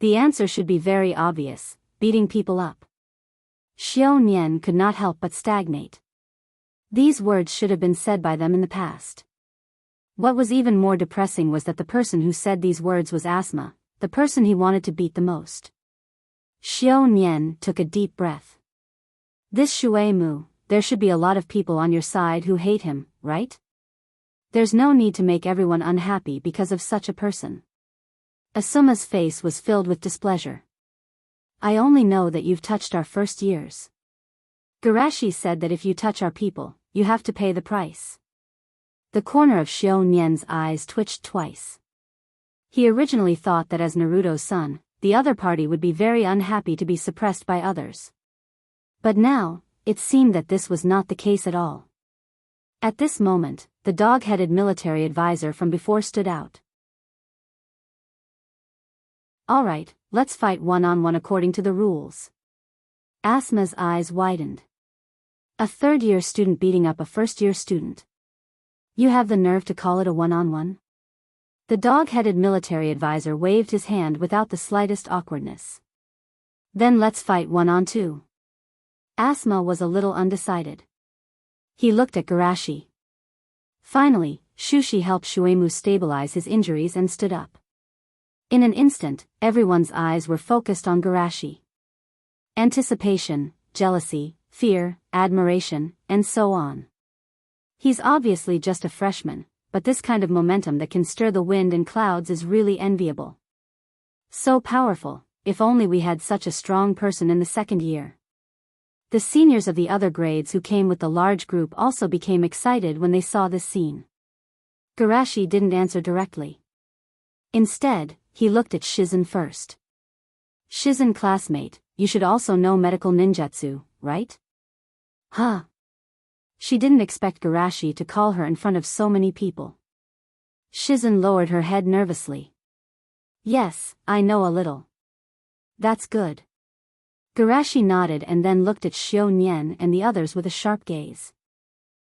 The answer should be very obvious, beating people up. Xiao Nian could not help but stagnate. These words should have been said by them in the past. What was even more depressing was that the person who said these words was Asma, the person he wanted to beat the most. Xiao Nian took a deep breath. "This Shueimu, there should be a lot of people on your side who hate him, right? There's no need to make everyone unhappy because of such a person." Asuma's face was filled with displeasure. "I only know that you've touched our first years. Garashi said that if you touch our people, you have to pay the price." The corner of Xiao Nian's eyes twitched twice. He originally thought that as Naruto's son, the other party would be very unhappy to be suppressed by others. But now, it seemed that this was not the case at all. At this moment, the dog-headed military advisor from before stood out. Alright, let's fight one-on-one according to the rules. Asma's eyes widened. A third-year student beating up a first-year student. You have the nerve to call it a one-on-one? The dog-headed military advisor waved his hand without the slightest awkwardness. Then let's fight one-on-two. Asma was a little undecided. He looked at Garashi. Finally, Shushi helped Shuemu stabilize his injuries and stood up. In an instant, everyone's eyes were focused on Garashi. Anticipation, jealousy, fear, admiration, and so on. He's obviously just a freshman, but this kind of momentum that can stir the wind and clouds is really enviable. So powerful, if only we had such a strong person in the second year. The seniors of the other grades who came with the large group also became excited when they saw this scene. Garashi didn't answer directly. Instead, he looked at Shizen first. Shizen classmate, you should also know medical ninjutsu, right? Huh. She didn't expect Garashi to call her in front of so many people. Shizen lowered her head nervously. Yes, I know a little. That's good. Garashi nodded and then looked at Xiao Nian and the others with a sharp gaze.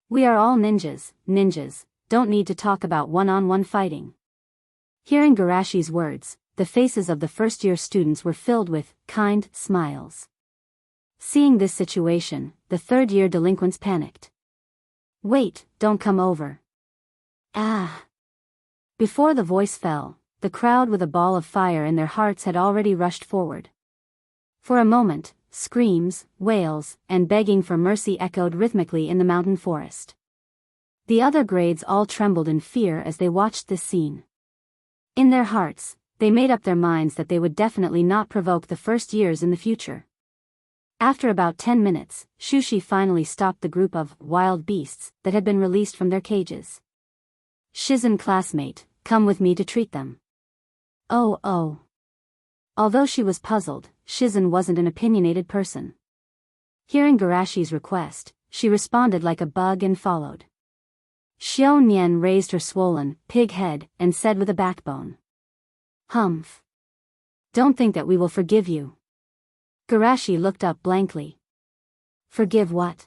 We are all ninjas, don't need to talk about one-on-one fighting. Hearing Garashi's words, the faces of the first-year students were filled with kind smiles. Seeing this situation, the third-year delinquents panicked. Wait, don't come over. Ah! Before the voice fell, the crowd with a ball of fire in their hearts had already rushed forward. For a moment, screams, wails, and begging for mercy echoed rhythmically in the mountain forest. The other grades all trembled in fear as they watched this scene. In their hearts, they made up their minds that they would definitely not provoke the first years in the future. After about 10 minutes, Shushi finally stopped the group of wild beasts that had been released from their cages. Shizen classmate, come with me to treat them. Oh. Although she was puzzled, Shizen wasn't an opinionated person. Hearing Garashi's request, she responded like a bug and followed. Xiao Nian raised her swollen, pig head, and said with a backbone. Humph. Don't think that we will forgive you. Garashi looked up blankly. Forgive what?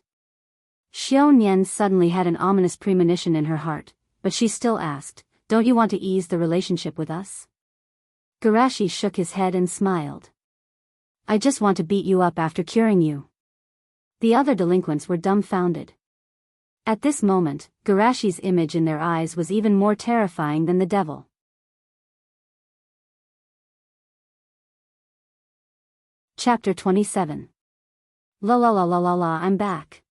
Xiao Nian suddenly had an ominous premonition in her heart, but she still asked, don't you want to ease the relationship with us? Garashi shook his head and smiled. I just want to beat you up after curing you. The other delinquents were dumbfounded. At this moment, Garashi's image in their eyes was even more terrifying than the devil. Chapter 27. La la la la la la, I'm back.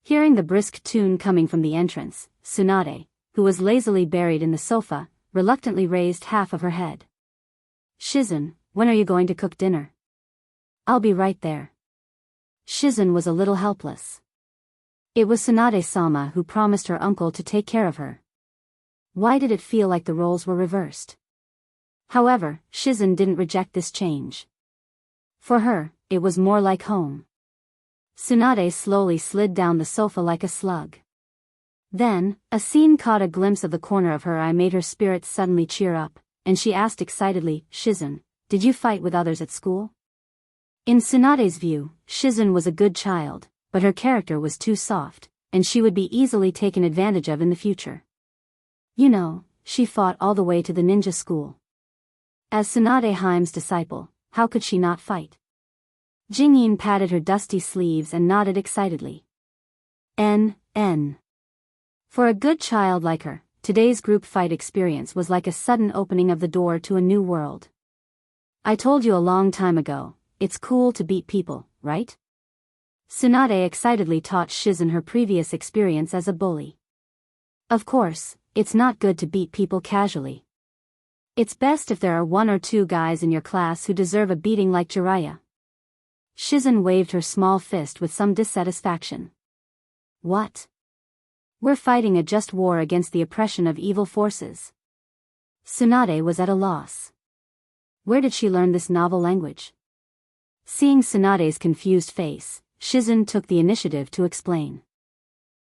Hearing the brisk tune coming from the entrance, Tsunade, who was lazily buried in the sofa, reluctantly raised half of her head. Shizen, when are you going to cook dinner? I'll be right there. Shizen was a little helpless. It was Tsunade-sama who promised her uncle to take care of her. Why did it feel like the roles were reversed? However, Shizen didn't reject this change. For her, it was more like home. Tsunade slowly slid down the sofa like a slug. Then, a scene caught a glimpse of the corner of her eye made her spirits suddenly cheer up, and she asked excitedly, Shizen, did you fight with others at school? In Tsunade's view, Shizen was a good child, but her character was too soft, and she would be easily taken advantage of in the future. You know, she fought all the way to the ninja school. As Tsunade Haim's disciple, how could she not fight? Jingyin patted her dusty sleeves and nodded excitedly. N. For a good child like her, today's group fight experience was like a sudden opening of the door to a new world. I told you a long time ago, it's cool to beat people, right? Tsunade excitedly taught Shizen her previous experience as a bully. Of course, it's not good to beat people casually. It's best if there are 1 or 2 guys in your class who deserve a beating like Jiraiya. Shizen waved her small fist with some dissatisfaction. What? We're fighting a just war against the oppression of evil forces. Tsunade was at a loss. Where did she learn this novel language? Seeing Tsunade's confused face, Shizen took the initiative to explain.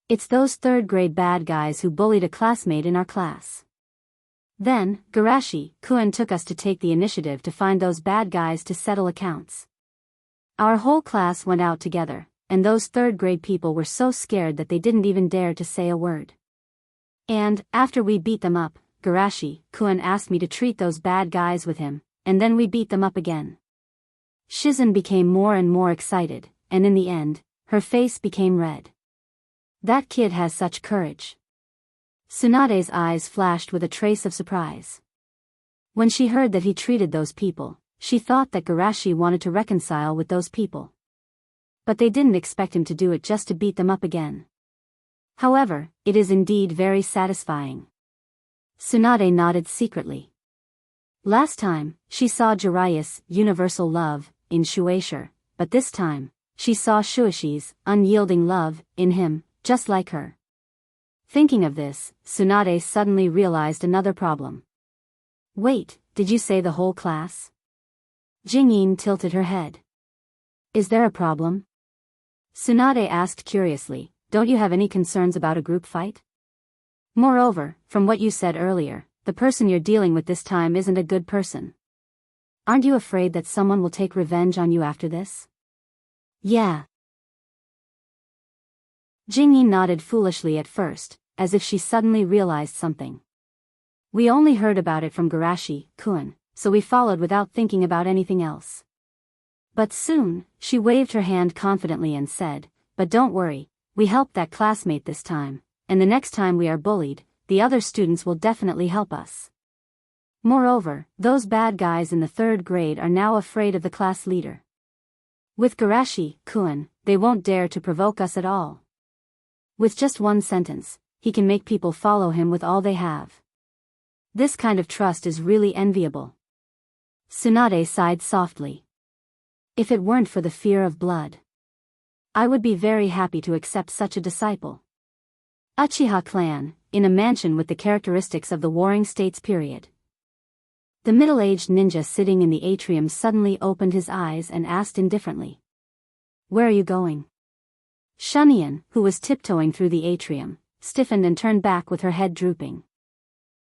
It's those third-grade bad guys who bullied a classmate in our class. Then, Garashi-kun took us to take the initiative to find those bad guys to settle accounts. Our whole class went out together, and those third-grade people were so scared that they didn't even dare to say a word. And, after we beat them up, Garashi-kun asked me to treat those bad guys with him, and then we beat them up again. Shizen became more and more excited, and in the end, her face became red. That kid has such courage. Tsunade's eyes flashed with a trace of surprise. When she heard that he treated those people, she thought that Garashi wanted to reconcile with those people. But they didn't expect him to do it just to beat them up again. However, it is indeed very satisfying. Tsunade nodded secretly. Last time, she saw Jiraiya's universal love in Shueisha, but this time, she saw Shueisha's unyielding love in him, just like her. Thinking of this, Tsunade suddenly realized another problem. Wait, did you say the whole class? Jingyin tilted her head. Is there a problem? Tsunade asked curiously, don't you have any concerns about a group fight? Moreover, from what you said earlier, the person you're dealing with this time isn't a good person. Aren't you afraid that someone will take revenge on you after this? Yeah. Jingyi nodded foolishly at first, as if she suddenly realized something. We only heard about it from Garashi-kun, so we followed without thinking about anything else. But soon, she waved her hand confidently and said, but don't worry, we helped that classmate this time, and the next time we are bullied, the other students will definitely help us. Moreover, those bad guys in the third grade are now afraid of the class leader. With Garashi-kun, they won't dare to provoke us at all. With just one sentence, he can make people follow him with all they have. This kind of trust is really enviable. Tsunade sighed softly. If it weren't for the fear of blood, I would be very happy to accept such a disciple. Uchiha clan, in a mansion with the characteristics of the Warring States period. The middle-aged ninja sitting in the atrium suddenly opened his eyes and asked indifferently. Where are you going? Shunian, who was tiptoeing through the atrium, stiffened and turned back with her head drooping.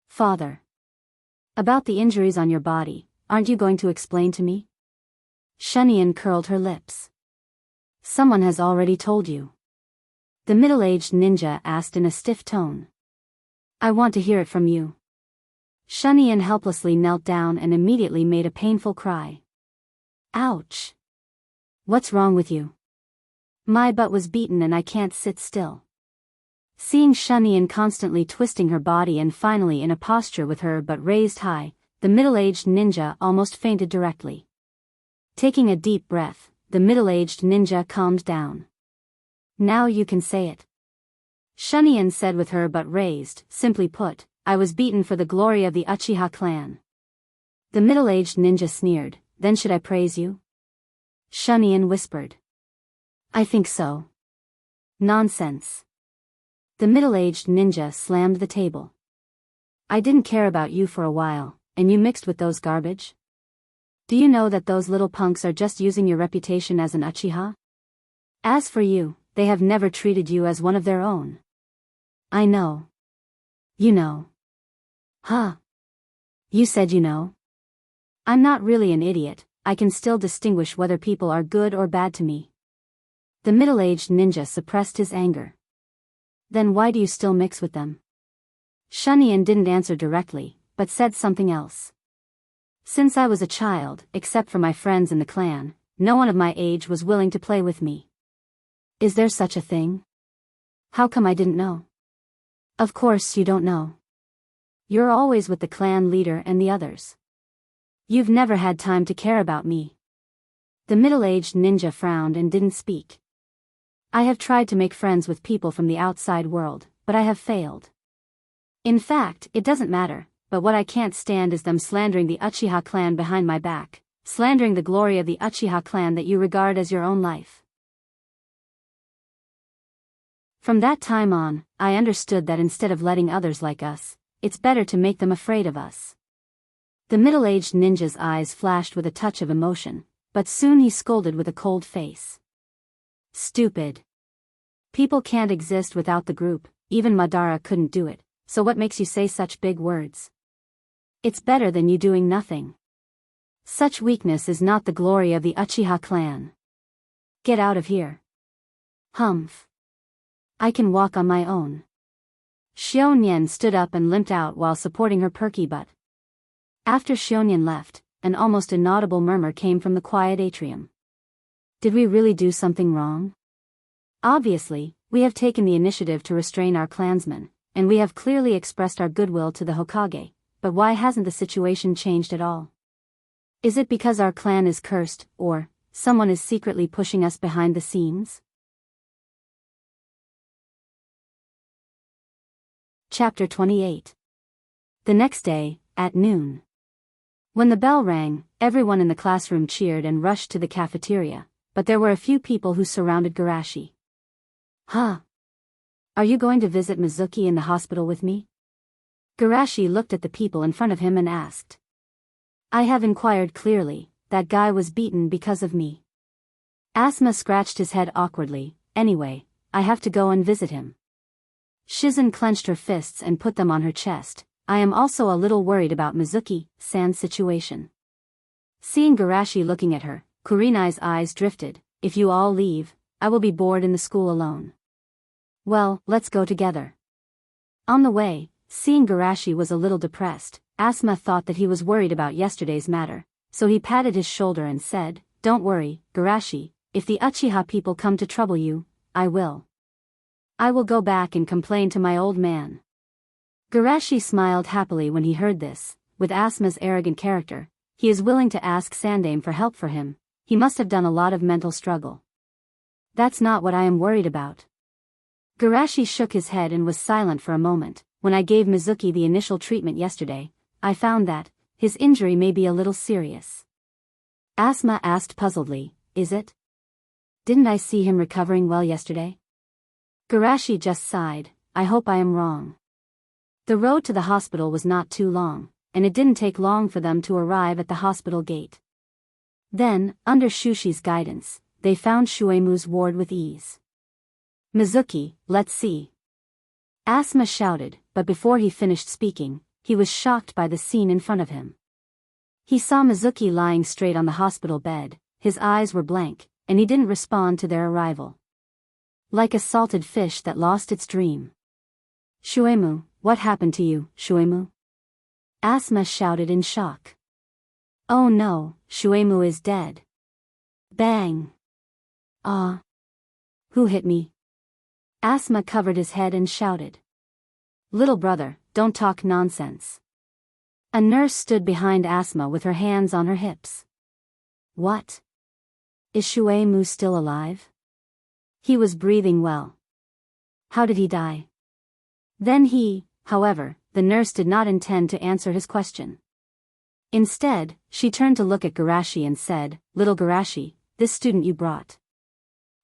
Father. About the injuries on your body, aren't you going to explain to me? Shunian curled her lips. Someone has already told you. The middle-aged ninja asked in a stiff tone. I want to hear it from you. Shunian helplessly knelt down and immediately made a painful cry. Ouch. What's wrong with you? My butt was beaten and I can't sit still. Seeing Shunian constantly twisting her body and finally in a posture with her butt raised high, the middle-aged ninja almost fainted directly. Taking a deep breath, the middle-aged ninja calmed down. Now you can say it. Shunian said with her butt raised, simply put, I was beaten for the glory of the Uchiha clan. The middle-aged ninja sneered, then should I praise you? Shunian whispered. I think so. Nonsense. The middle-aged ninja slammed the table. I didn't care about you for a while, and you mixed with those garbage? Do you know that those little punks are just using your reputation as an Uchiha? As for you, they have never treated you as one of their own. I know. You know. Huh. You said you know? I'm not really an idiot, I can still distinguish whether people are good or bad to me. The middle-aged ninja suppressed his anger. Then why do you still mix with them? Shunian didn't answer directly, but said something else. Since I was a child, except for my friends in the clan, no one of my age was willing to play with me. Is there such a thing? How come I didn't know? Of course you don't know. You're always with the clan leader and the others. You've never had time to care about me. The middle-aged ninja frowned and didn't speak. I have tried to make friends with people from the outside world, but I have failed. In fact, it doesn't matter, but what I can't stand is them slandering the Uchiha clan behind my back, slandering the glory of the Uchiha clan that you regard as your own life. From that time on, I understood that instead of letting others like us, it's better to make them afraid of us. The middle-aged ninja's eyes flashed with a touch of emotion, but soon he scolded with a cold face. Stupid. People can't exist without the group, even Madara couldn't do it, so what makes you say such big words? It's better than you doing nothing. Such weakness is not the glory of the Uchiha clan. Get out of here. Humph. I can walk on my own. Xiaonian stood up and limped out while supporting her perky butt. After Xiaonian left, an almost inaudible murmur came from the quiet atrium. Did we really do something wrong? Obviously, we have taken the initiative to restrain our clansmen, and we have clearly expressed our goodwill to the Hokage, but why hasn't the situation changed at all? Is it because our clan is cursed, or someone is secretly pushing us behind the scenes? Chapter 28. The next day, at noon. When the bell rang, everyone in the classroom cheered and rushed to the cafeteria, but there were a few people who surrounded Garashi. Huh? Are you going to visit Mizuki in the hospital with me? Garashi looked at the people in front of him and asked. I have inquired clearly, that guy was beaten because of me. Asuma scratched his head awkwardly. Anyway, I have to go and visit him. Shizen clenched her fists and put them on her chest. I am also a little worried about Mizuki-san's situation. Seeing Garashi looking at her, Kurenai's eyes drifted. If you all leave, I will be bored in the school alone. Well, let's go together. On the way, seeing Garashi was a little depressed, Asuma thought that he was worried about yesterday's matter, so he patted his shoulder and said, Don't worry, Garashi, if the Uchiha people come to trouble you, I will go back and complain to my old man. Garashi smiled happily when he heard this. With Asuma's arrogant character, he is willing to ask Sandaime for help for him. He must have done a lot of mental struggle. That's not what I am worried about. Garashi shook his head and was silent for a moment. When I gave Mizuki the initial treatment yesterday, I found that his injury may be a little serious. Asuma asked puzzledly, Is it? Didn't I see him recovering well yesterday? Garashi just sighed. I hope I am wrong. The road to the hospital was not too long, and it didn't take long for them to arrive at the hospital gate. Then, under Shushi's guidance, they found Shuemu's ward with ease. Mizuki, let's see. Asuma shouted, but before he finished speaking, he was shocked by the scene in front of him. He saw Mizuki lying straight on the hospital bed. His eyes were blank, and he didn't respond to their arrival. Like a salted fish that lost its dream. Shuemu, what happened to you, Shuemu? Asuma shouted in shock. Oh no, Shuemu is dead. Bang. Ah. Who hit me? Asuma covered his head and shouted. Little brother, don't talk nonsense. A nurse stood behind Asuma with her hands on her hips. What? Is Shuemu still alive? He was breathing well. How did he die? Then however, the nurse did not intend to answer his question. Instead, she turned to look at Garashi and said, Little Garashi, this student you brought.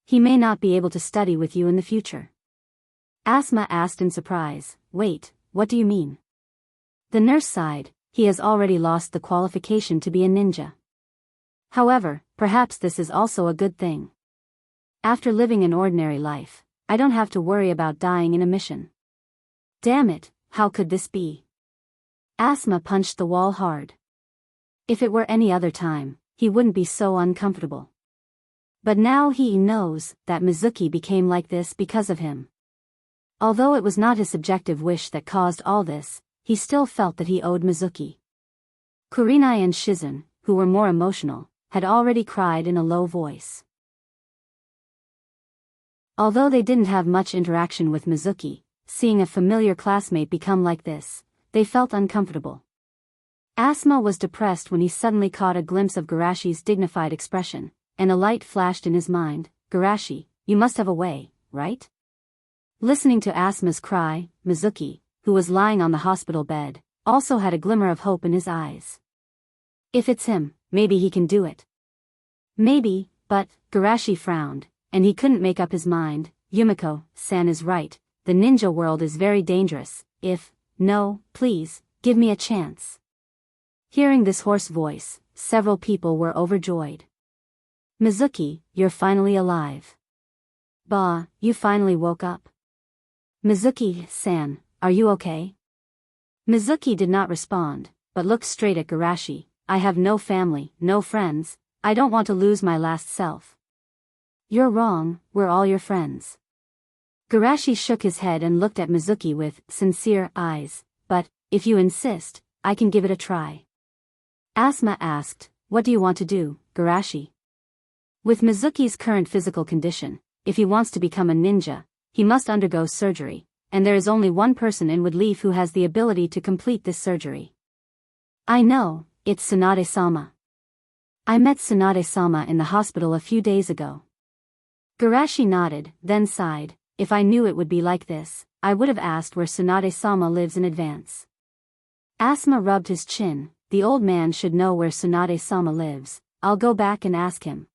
He may not be able to study with you in the future. Asuma asked in surprise, Wait, what do you mean? The nurse sighed, he has already lost the qualification to be a ninja. However, perhaps this is also a good thing. After living an ordinary life, I don't have to worry about dying in a mission. Damn it, how could this be? Asuma punched the wall hard. If it were any other time, he wouldn't be so uncomfortable. But now he knows that Mizuki became like this because of him. Although it was not his subjective wish that caused all this, he still felt that he owed Mizuki. Kurenai and Shizen, who were more emotional, had already cried in a low voice. Although they didn't have much interaction with Mizuki, seeing a familiar classmate become like this, they felt uncomfortable. Asuma was depressed when he suddenly caught a glimpse of Garashi's dignified expression, and a light flashed in his mind. Garashi, you must have a way, right? Listening to Asuma's cry, Mizuki, who was lying on the hospital bed, also had a glimmer of hope in his eyes. If it's him, maybe he can do it. Maybe, but, Garashi frowned, and he couldn't make up his mind. Yumiko-san is right, the ninja world is very dangerous. No, please, give me a chance. Hearing this hoarse voice, several people were overjoyed. Mizuki, you're finally alive. Bah, you finally woke up. Mizuki-san, are you okay? Mizuki did not respond, but looked straight at Garashi. I have no family, no friends. I don't want to lose my last self. You're wrong, we're all your friends. Garashi shook his head and looked at Mizuki with sincere eyes. But, if you insist, I can give it a try. Asuma asked, what do you want to do, Garashi? With Mizuki's current physical condition, if he wants to become a ninja, he must undergo surgery, and there is only one person in Woodleaf who has the ability to complete this surgery. I know, it's Tsunade-sama. I met Tsunade-sama in the hospital a few days ago. Garashi nodded, then sighed. If I knew it would be like this, I would have asked where Tsunade-sama lives in advance. Asuma rubbed his chin. The old man should know where Tsunade-sama lives. I'll go back and ask him.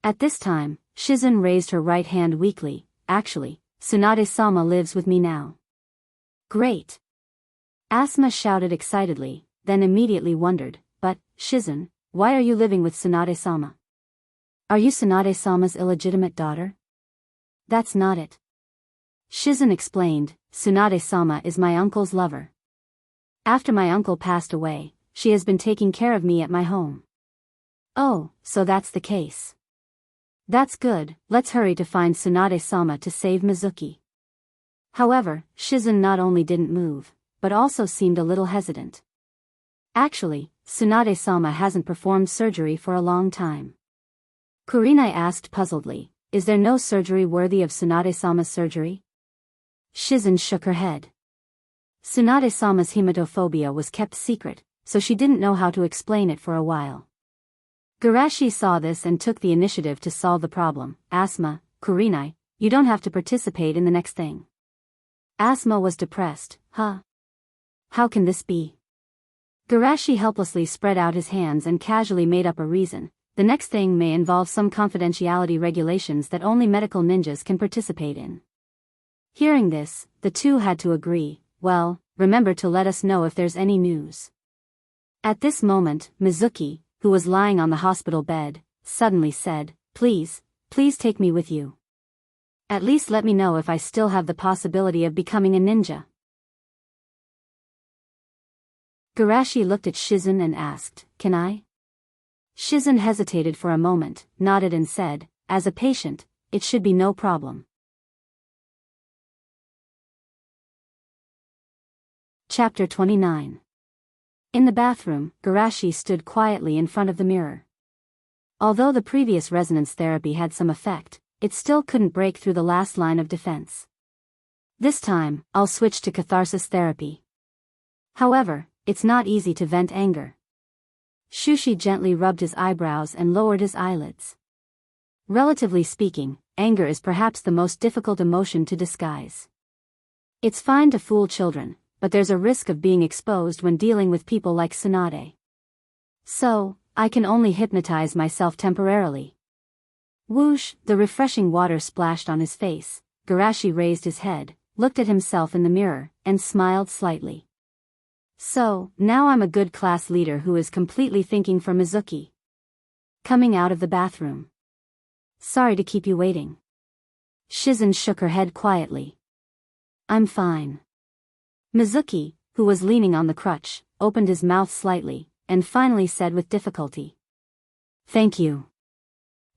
At this time, Shizun raised her right hand weakly. Actually, Tsunade-sama lives with me now. Great! Asuma shouted excitedly, then immediately wondered, but, Shizun, why are you living with Tsunade-sama? Are you Tsunade-sama's illegitimate daughter? That's not it. Shizun explained, Tsunade-sama is my uncle's lover. After my uncle passed away, she has been taking care of me at my home. Oh, so that's the case. That's good, let's hurry to find Tsunade-sama to save Mizuki. However, Shizun not only didn't move, but also seemed a little hesitant. Actually, Tsunade-sama hasn't performed surgery for a long time. Kurenai asked puzzledly, is there no surgery worthy of Tsunade-sama's surgery? Shizun shook her head. Tsunade-sama's hematophobia was kept secret, so she didn't know how to explain it for a while. Garashi saw this and took the initiative to solve the problem. Asuma, Kurenai, you don't have to participate in the next thing. Asuma was depressed. Huh? How can this be? Garashi helplessly spread out his hands and casually made up a reason. The next thing may involve some confidentiality regulations that only medical ninjas can participate in. Hearing this, the two had to agree. Well, remember to let us know if there's any news. At this moment, Mizuki, who was lying on the hospital bed, suddenly said, please take me with you. At least let me know if I still have the possibility of becoming a ninja. Garashi looked at Shizun and asked, can I? Shizun hesitated for a moment, nodded and said, as a patient, it should be no problem. Chapter 29. In the bathroom, Garashi stood quietly in front of the mirror. Although the previous resonance therapy had some effect, it still couldn't break through the last line of defense. This time, I'll switch to catharsis therapy. However, it's not easy to vent anger. Shushi gently rubbed his eyebrows and lowered his eyelids. Relatively speaking, anger is perhaps the most difficult emotion to disguise. It's fine to fool children, but there's a risk of being exposed when dealing with people like Tsunade. So, I can only hypnotize myself temporarily. Whoosh, the refreshing water splashed on his face. Garashi raised his head, looked at himself in the mirror, and smiled slightly. So, now I'm a good class leader who is completely thinking for Mizuki. Coming out of the bathroom. Sorry to keep you waiting. Shizun shook her head quietly. I'm fine. Mizuki, who was leaning on the crutch, opened his mouth slightly, and finally said with difficulty. Thank you.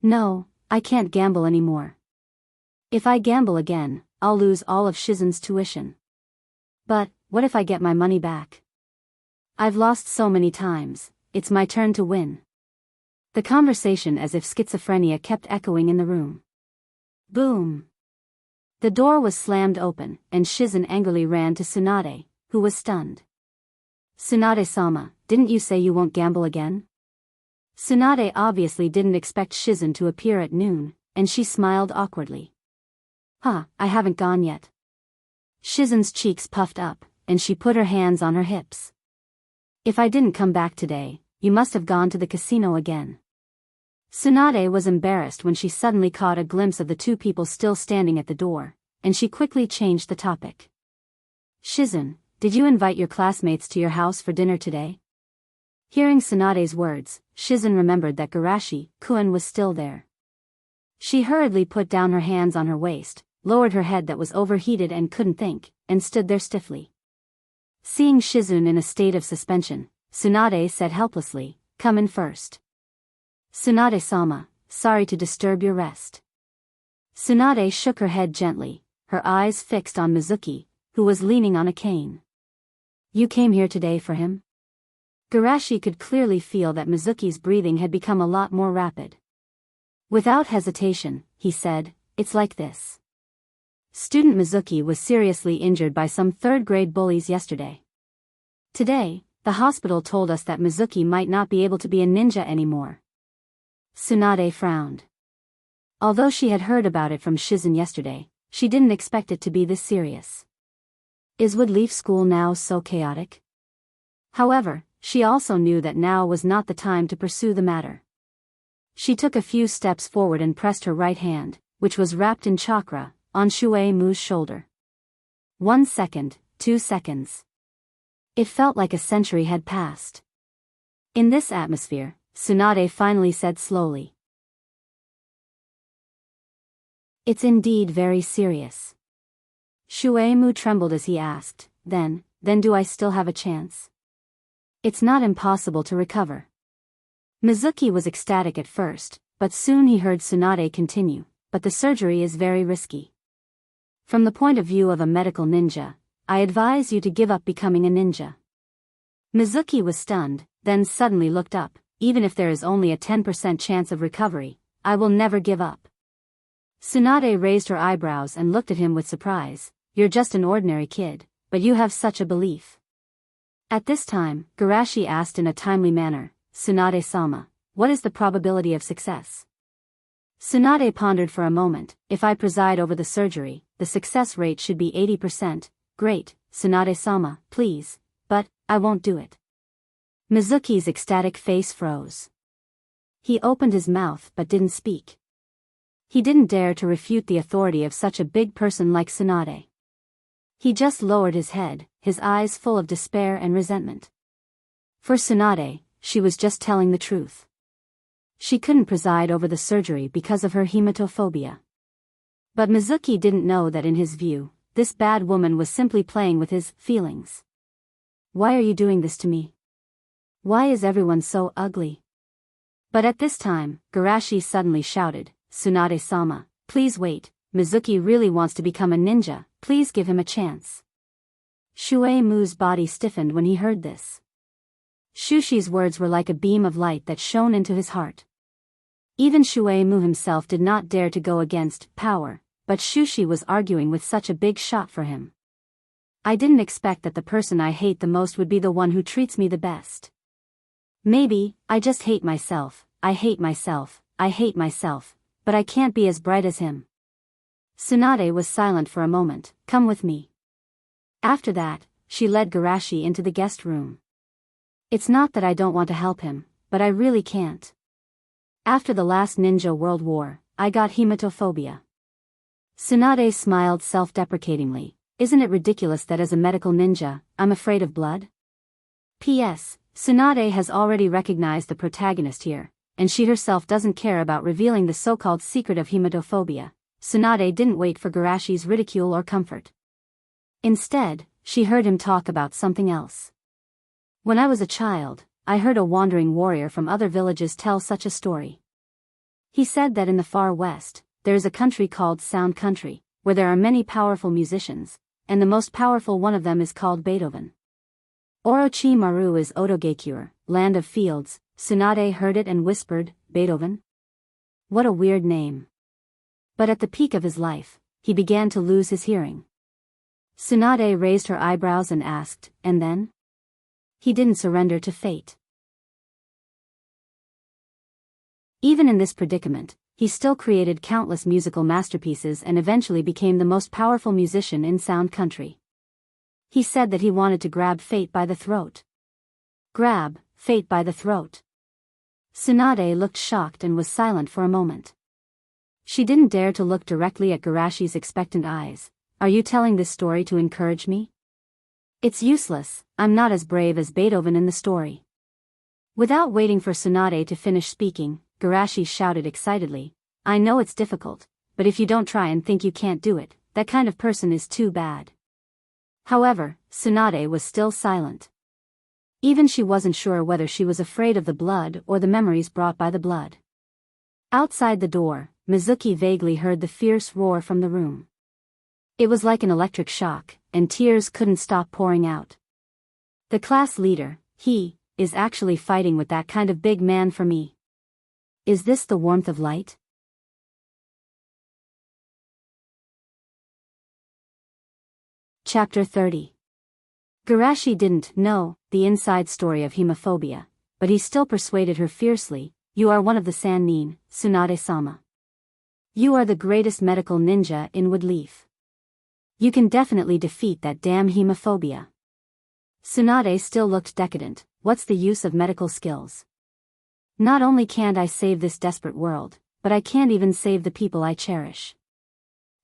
No, I can't gamble anymore. If I gamble again, I'll lose all of Shizun's tuition. But, what if I get my money back? I've lost so many times, it's my turn to win. The conversation as if schizophrenia kept echoing in the room. Boom! The door was slammed open, and Shizun angrily ran to Tsunade, who was stunned. Tsunade-sama, didn't you say you won't gamble again? Tsunade obviously didn't expect Shizun to appear at noon, and she smiled awkwardly. I haven't gone yet. Shizun's cheeks puffed up, and she put her hands on her hips. If I didn't come back today, you must have gone to the casino again. Tsunade was embarrassed when she suddenly caught a glimpse of the two people still standing at the door, and she quickly changed the topic. Shizun, did you invite your classmates to your house for dinner today? Hearing Tsunade's words, Shizun remembered that Garashi-kun was still there. She hurriedly put down her hands on her waist, lowered her head that was overheated and couldn't think, and stood there stiffly. Seeing Shizun in a state of suspension, Tsunade said helplessly, "Come in first." "Tsunade-sama, sorry to disturb your rest." Tsunade shook her head gently, her eyes fixed on Mizuki, who was leaning on a cane. "You came here today for him?" Garashi could clearly feel that Mizuki's breathing had become a lot more rapid. Without hesitation, he said, "It's like this. Student Mizuki was seriously injured by some third-grade bullies yesterday. Today, the hospital told us that Mizuki might not be able to be a ninja anymore." Tsunade frowned. Although she had heard about it from Shizen yesterday, she didn't expect it to be this serious. Is Woodleaf School now so chaotic? However, she also knew that now was not the time to pursue the matter. She took a few steps forward and pressed her right hand, which was wrapped in chakra, on Shuei-mu's shoulder. 1 second, 2 seconds. It felt like a century had passed. In this atmosphere, Tsunade finally said slowly, "It's indeed very serious." Shuei-mu trembled as he asked, Then do I still have a chance?" "It's not impossible to recover." Mizuki was ecstatic at first, but soon he heard Tsunade continue, "But the surgery is very risky. From the point of view of a medical ninja, I advise you to give up becoming a ninja." Mizuki was stunned, then suddenly looked up. "Even if there is only a 10% chance of recovery, I will never give up." Tsunade raised her eyebrows and looked at him with surprise. "You're just an ordinary kid, but you have such a belief." At this time, Garashi asked in a timely manner, "Tsunade-sama, what is the probability of success?" Tsunade pondered for a moment. "If I preside over the surgery, the success rate should be 80%. "Great, Tsunade-sama, please, but I won't do it." Mizuki's ecstatic face froze. He opened his mouth but didn't speak. He didn't dare to refute the authority of such a big person like Tsunade. He just lowered his head, his eyes full of despair and resentment. For Tsunade, she was just telling the truth. She couldn't preside over the surgery because of her hematophobia. But Mizuki didn't know that in his view, this bad woman was simply playing with his feelings. "Why are you doing this to me? Why is everyone so ugly?" But at this time, Garashi suddenly shouted, "Tsunade-sama, please wait, Mizuki really wants to become a ninja, please give him a chance." Shuei-mu's body stiffened when he heard this. Shushi's words were like a beam of light that shone into his heart. Even Shuei-mu himself did not dare to go against power, but Shushi was arguing with such a big shot for him. "I didn't expect that the person I hate the most would be the one who treats me the best. Maybe, I just hate myself, I hate myself, I hate myself, but I can't be as bright as him." Tsunade was silent for a moment. "Come with me." After that, she led Garashi into the guest room. "It's not that I don't want to help him, but I really can't. After the last Ninja World War, I got hematophobia." Tsunade smiled self-deprecatingly. "Isn't it ridiculous that as a medical ninja, I'm afraid of blood?" P.S. Tsunade has already recognized the protagonist here, and she herself doesn't care about revealing the so-called secret of hematophobia. Tsunade didn't wait for Garashi's ridicule or comfort. Instead, she heard him talk about something else. "When I was a child, I heard a wandering warrior from other villages tell such a story. He said that in the far west, there is a country called Sound Country, where there are many powerful musicians, and the most powerful one of them is called Beethoven. Orochimaru is Otogekyur, land of fields." Tsunade heard it and whispered, "Beethoven? What a weird name." But at the peak of his life, he began to lose his hearing. Tsunade raised her eyebrows and asked, "And then?" "He didn't surrender to fate. Even in this predicament, he still created countless musical masterpieces and eventually became the most powerful musician in Sound Country. He said that he wanted to grab fate by the throat." "Grab fate by the throat?" Tsunade looked shocked and was silent for a moment. She didn't dare to look directly at Garashi's expectant eyes. "Are you telling this story to encourage me?" "It's useless, I'm not as brave as Beethoven in the story." Without waiting for Tsunade to finish speaking, Garashi shouted excitedly, "I know it's difficult, but if you don't try and think you can't do it, that kind of person is too bad." However, Tsunade was still silent. Even she wasn't sure whether she was afraid of the blood or the memories brought by the blood. Outside the door, Mizuki vaguely heard the fierce roar from the room. It was like an electric shock, and tears couldn't stop pouring out. The class leader, he, is actually fighting with that kind of big man for me. Is this the warmth of light? Chapter 30. Garashi didn't know the inside story of hemophobia, but he still persuaded her fiercely, "You are one of the Sannin, Tsunade-sama. You are the greatest medical ninja in Woodleaf. You can definitely defeat that damn hemophobia." Tsunade still looked decadent. What's the use of medical skills? Not only can't I save this desperate world, but I can't even save the people I cherish.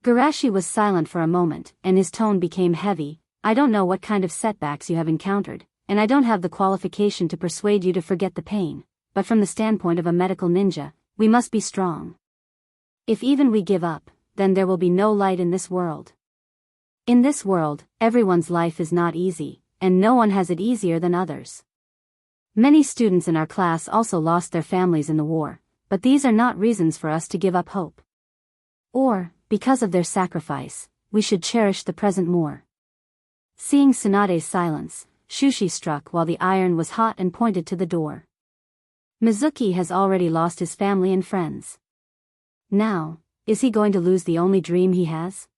Garashi was silent for a moment, and his tone became heavy. "I don't know what kind of setbacks you have encountered, and I don't have the qualification to persuade you to forget the pain, but from the standpoint of a medical ninja, we must be strong. If even we give up, then there will be no light in this world. In this world, everyone's life is not easy, and no one has it easier than others. Many students in our class also lost their families in the war, but these are not reasons for us to give up hope. Or, because of their sacrifice, we should cherish the present more." Seeing Tsunade's silence, Shushi struck while the iron was hot and pointed to the door. "Mizuki has already lost his family and friends. Now, is he going to lose the only dream he has?"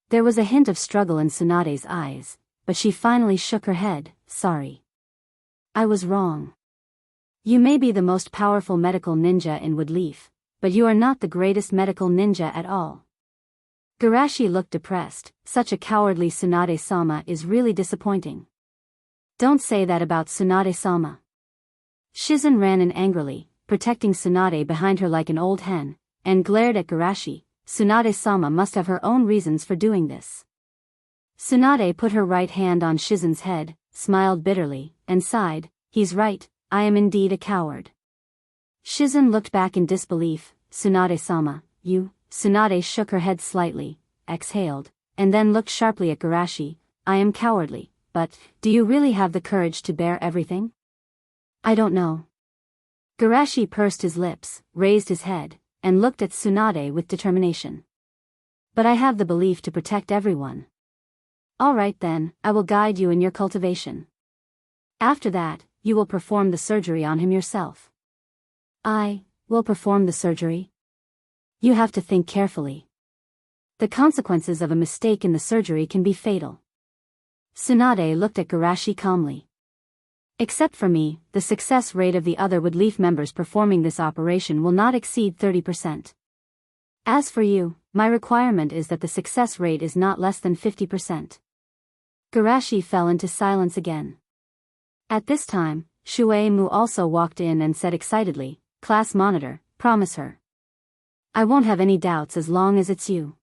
There was a hint of struggle in Tsunade's eyes, but she finally shook her head. "Sorry. I was wrong. You may be the most powerful medical ninja in Woodleaf, but you are not the greatest medical ninja at all." Garashi looked depressed. "Such a cowardly Tsunade-sama is really disappointing." "Don't say that about Tsunade-sama." Shizen ran in angrily, protecting Tsunade behind her like an old hen, and glared at Garashi. "Tsunade-sama must have her own reasons for doing this." Tsunade put her right hand on Shizen's head, smiled bitterly, and sighed. "He's right, I am indeed a coward." Shizen looked back in disbelief. "Tsunade-sama, you..." Tsunade shook her head slightly, exhaled, and then looked sharply at Garashi. "I am cowardly, but, do you really have the courage to bear everything?" "I don't know." Garashi pursed his lips, raised his head, and looked at Tsunade with determination. "But I have the belief to protect everyone." "All right then, I will guide you in your cultivation. After that, you will perform the surgery on him yourself." "I will perform the surgery?" "You have to think carefully. The consequences of a mistake in the surgery can be fatal." Tsunade looked at Garashi calmly. "Except for me, the success rate of the other Woodleaf members performing this operation will not exceed 30%. As for you, my requirement is that the success rate is not less than 50%. Garashi fell into silence again. At this time, Shuei Mu also walked in and said excitedly, "Class monitor, promise her. I won't have any doubts as long as it's you."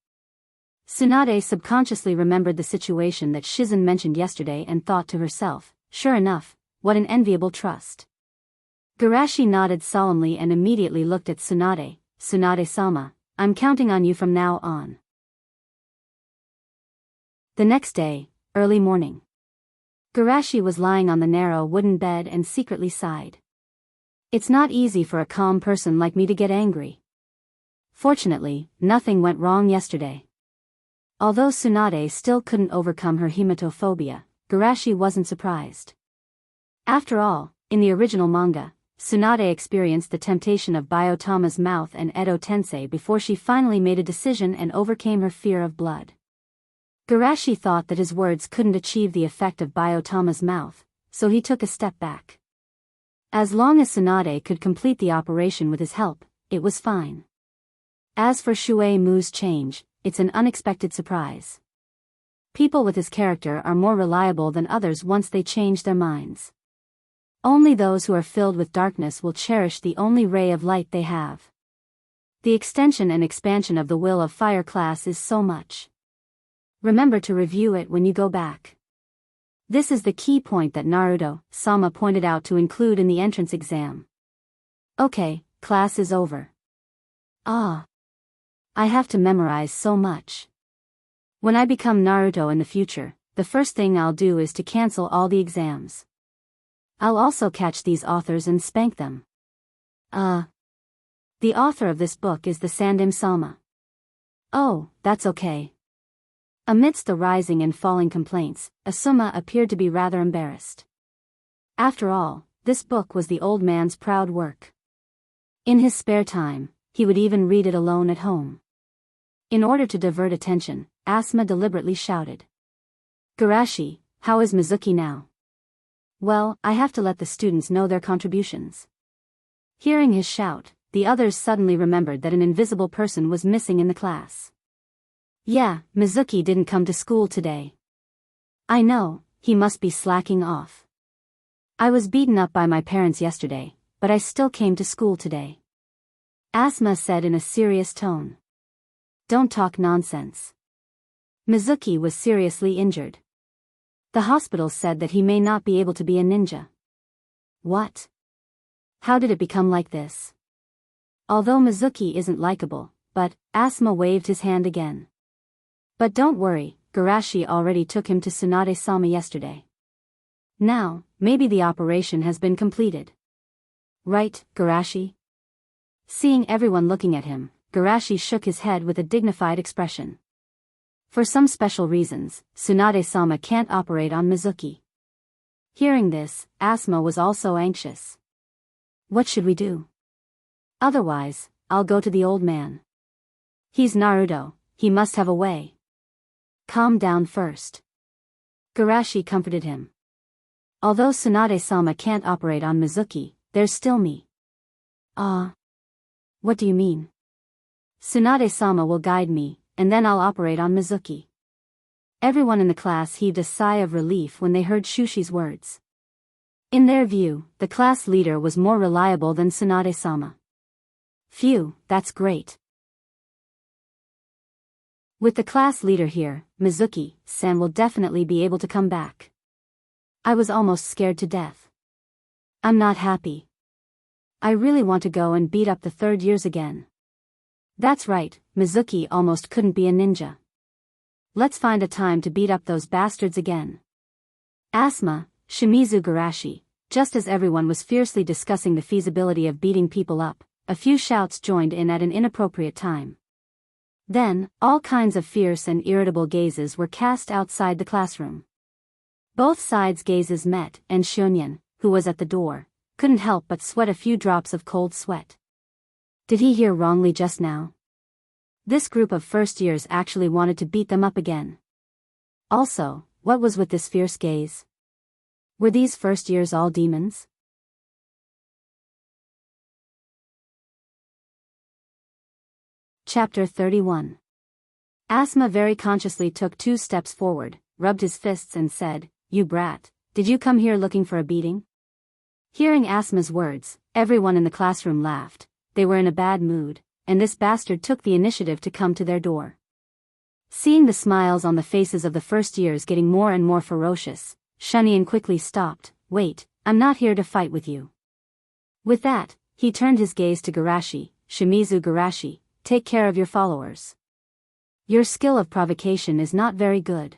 Tsunade subconsciously remembered the situation that Shizen mentioned yesterday and thought to herself, "Sure enough, what an enviable trust." Garashi nodded solemnly and immediately looked at Tsunade. "Tsunade-sama, I'm counting on you from now on." The next day, early morning. Garashi was lying on the narrow wooden bed and secretly sighed. "It's not easy for a calm person like me to get angry. Fortunately, nothing went wrong yesterday." Although Tsunade still couldn't overcome her hematophobia, Garashi wasn't surprised. After all, in the original manga, Tsunade experienced the temptation of Biyotama's mouth and Edo Tensei before she finally made a decision and overcame her fear of blood. Garashi thought that his words couldn't achieve the effect of Biyotama's mouth, so he took a step back. As long as Tsunade could complete the operation with his help, it was fine. As for Shuei Mu's change, it's an unexpected surprise. People with his character are more reliable than others once they change their minds. Only those who are filled with darkness will cherish the only ray of light they have. The extension and expansion of the Will of Fire class is so much. Remember to review it when you go back. This is the key point that Naruto-sama pointed out to include in the entrance exam. Okay, class is over. I have to memorize so much. When I become Naruto in the future, the first thing I'll do is to cancel all the exams. I'll also catch these authors and spank them. The author of this book is the Sandim Salma. Oh, that's okay. Amidst the rising and falling complaints, Asuma appeared to be rather embarrassed. After all, this book was the old man's proud work. In his spare time, he would even read it alone at home. In order to divert attention, Asuma deliberately shouted. Garashi, how is Mizuki now? Well, I have to let the students know their contributions. Hearing his shout, the others suddenly remembered that an invisible person was missing in the class. Yeah, Mizuki didn't come to school today. I know, he must be slacking off. I was beaten up by my parents yesterday, but I still came to school today. Asuma said in a serious tone. Don't talk nonsense. Mizuki was seriously injured. The hospital said that he may not be able to be a ninja. What? How did it become like this? Although Mizuki isn't likable, but, Asuma waved his hand again. But don't worry, Garashi already took him to Tsunade-sama yesterday. Now, maybe the operation has been completed. Right, Garashi? Seeing everyone looking at him, Garashi shook his head with a dignified expression. For some special reasons, Tsunade-sama can't operate on Mizuki. Hearing this, Asuma was also anxious. What should we do? Otherwise, I'll go to the old man. He's Naruto, he must have a way. Calm down first. Garashi comforted him. Although Tsunade-sama can't operate on Mizuki, there's still me. What do you mean? Tsunade-sama will guide me, and then I'll operate on Mizuki. Everyone in the class heaved a sigh of relief when they heard Shushi's words. In their view, the class leader was more reliable than Tsunade-sama. Phew, that's great. With the class leader here, Mizuki-san will definitely be able to come back. I was almost scared to death. I'm not happy. I really want to go and beat up the third years again. That's right, Mizuki almost couldn't be a ninja. Let's find a time to beat up those bastards again. Asuma, Shimizu Garashi, just as everyone was fiercely discussing the feasibility of beating people up, a few shouts joined in at an inappropriate time. Then, all kinds of fierce and irritable gazes were cast outside the classroom. Both sides' gazes met, and Shunyan, who was at the door, couldn't help but sweat a few drops of cold sweat. Did he hear wrongly just now? This group of first years actually wanted to beat them up again. Also, what was with this fierce gaze? Were these first years all demons? Chapter 31. Asuma very consciously took 2 steps forward, rubbed his fists and said, You brat, did you come here looking for a beating? Hearing Asuma's words, everyone in the classroom laughed. They were in a bad mood, and this bastard took the initiative to come to their door. Seeing the smiles on the faces of the first years getting more and more ferocious, Shunyan quickly stopped. Wait, I'm not here to fight with you. With that, he turned his gaze to Garashi. Shimizu Garashi, take care of your followers. Your skill of provocation is not very good.